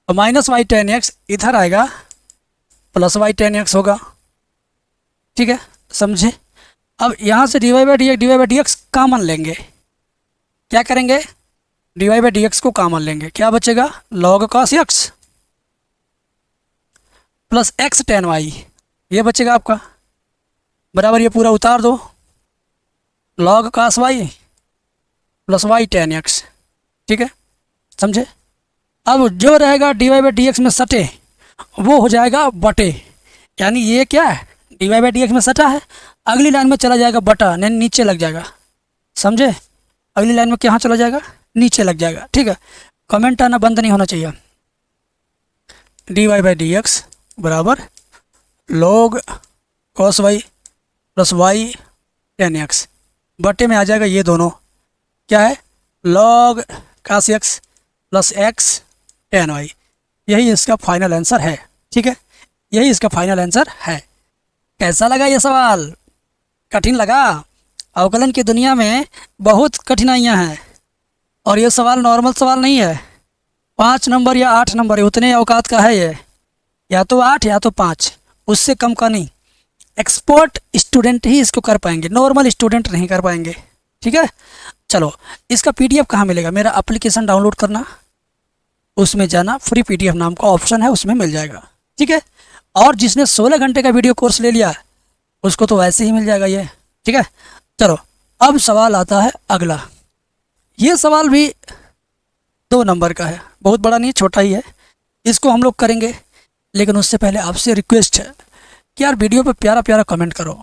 और माइनस y tan x इधर आएगा, प्लस y tan x होगा, ठीक है, समझे। अब यहाँ से dy/dx कॉमन लेंगे, क्या करेंगे, dy/dx को कॉमन लेंगे, क्या बचेगा, log cos x plus x tan y, ये बचेगा आपका, बराबर ये पूरा उतार दो, log cos y plus y tan x, ठीक है, समझे। अब जो रहेगा dy/dx में सटे वो हो जाएगा बटे, यानी ये क्या है, dy/dx में सटा है, अगली लाइन में चला जाएगा बटा, नहीं नीचे लग जाएगा, समझे। अगली लाइन में कहाँ चला जाएगा, नीचे लग जाएगा, ठीक है। कमेंट आना बंद नहीं होना चाहिए। dy/dx बराबर log cos y plus y tan x बटे में आ जाएगा ये दोनों, क्या है, log cos x plus x tan y, यही इसका फाइनल आंसर है, ठीक है, यही इसका फाइनल आंसर है। कैसा लगा ये सवाल, कठिन लगा? अवकलन की दुनिया में बहुत कठिनाइयाँ हैं, और ये सवाल नॉर्मल सवाल नहीं है, 5 नंबर या 8 नंबर उतने औकात का है ये, या तो 8 या तो 5, उससे कम का नहीं। एक्सपर्ट स्टूडेंट ही इसको कर पाएंगे, नॉर्मल स्टूडेंट नहीं कर पाएंगे, ठीक है। चलो इसका PDF कहाँ मिलेगा, मेरा एप्लीकेशन डाउनलोड करना, उसमें जाना, फ्री PDF नाम का ऑप्शन है, उसमें मिल जाएगा, ठीक है। और जिसने 16 घंटे का वीडियो कोर्स ले लिया उसको तो वैसे ही मिल जाएगा ये, ठीक है। चलो अब सवाल आता है अगला, ये सवाल भी 2 नंबर का है, बहुत बड़ा नहीं, छोटा ही है, इसको हम लोग करेंगे। लेकिन उससे पहले आपसे रिक्वेस्ट है कि यार वीडियो पे प्यारा प्यारा कमेंट करो,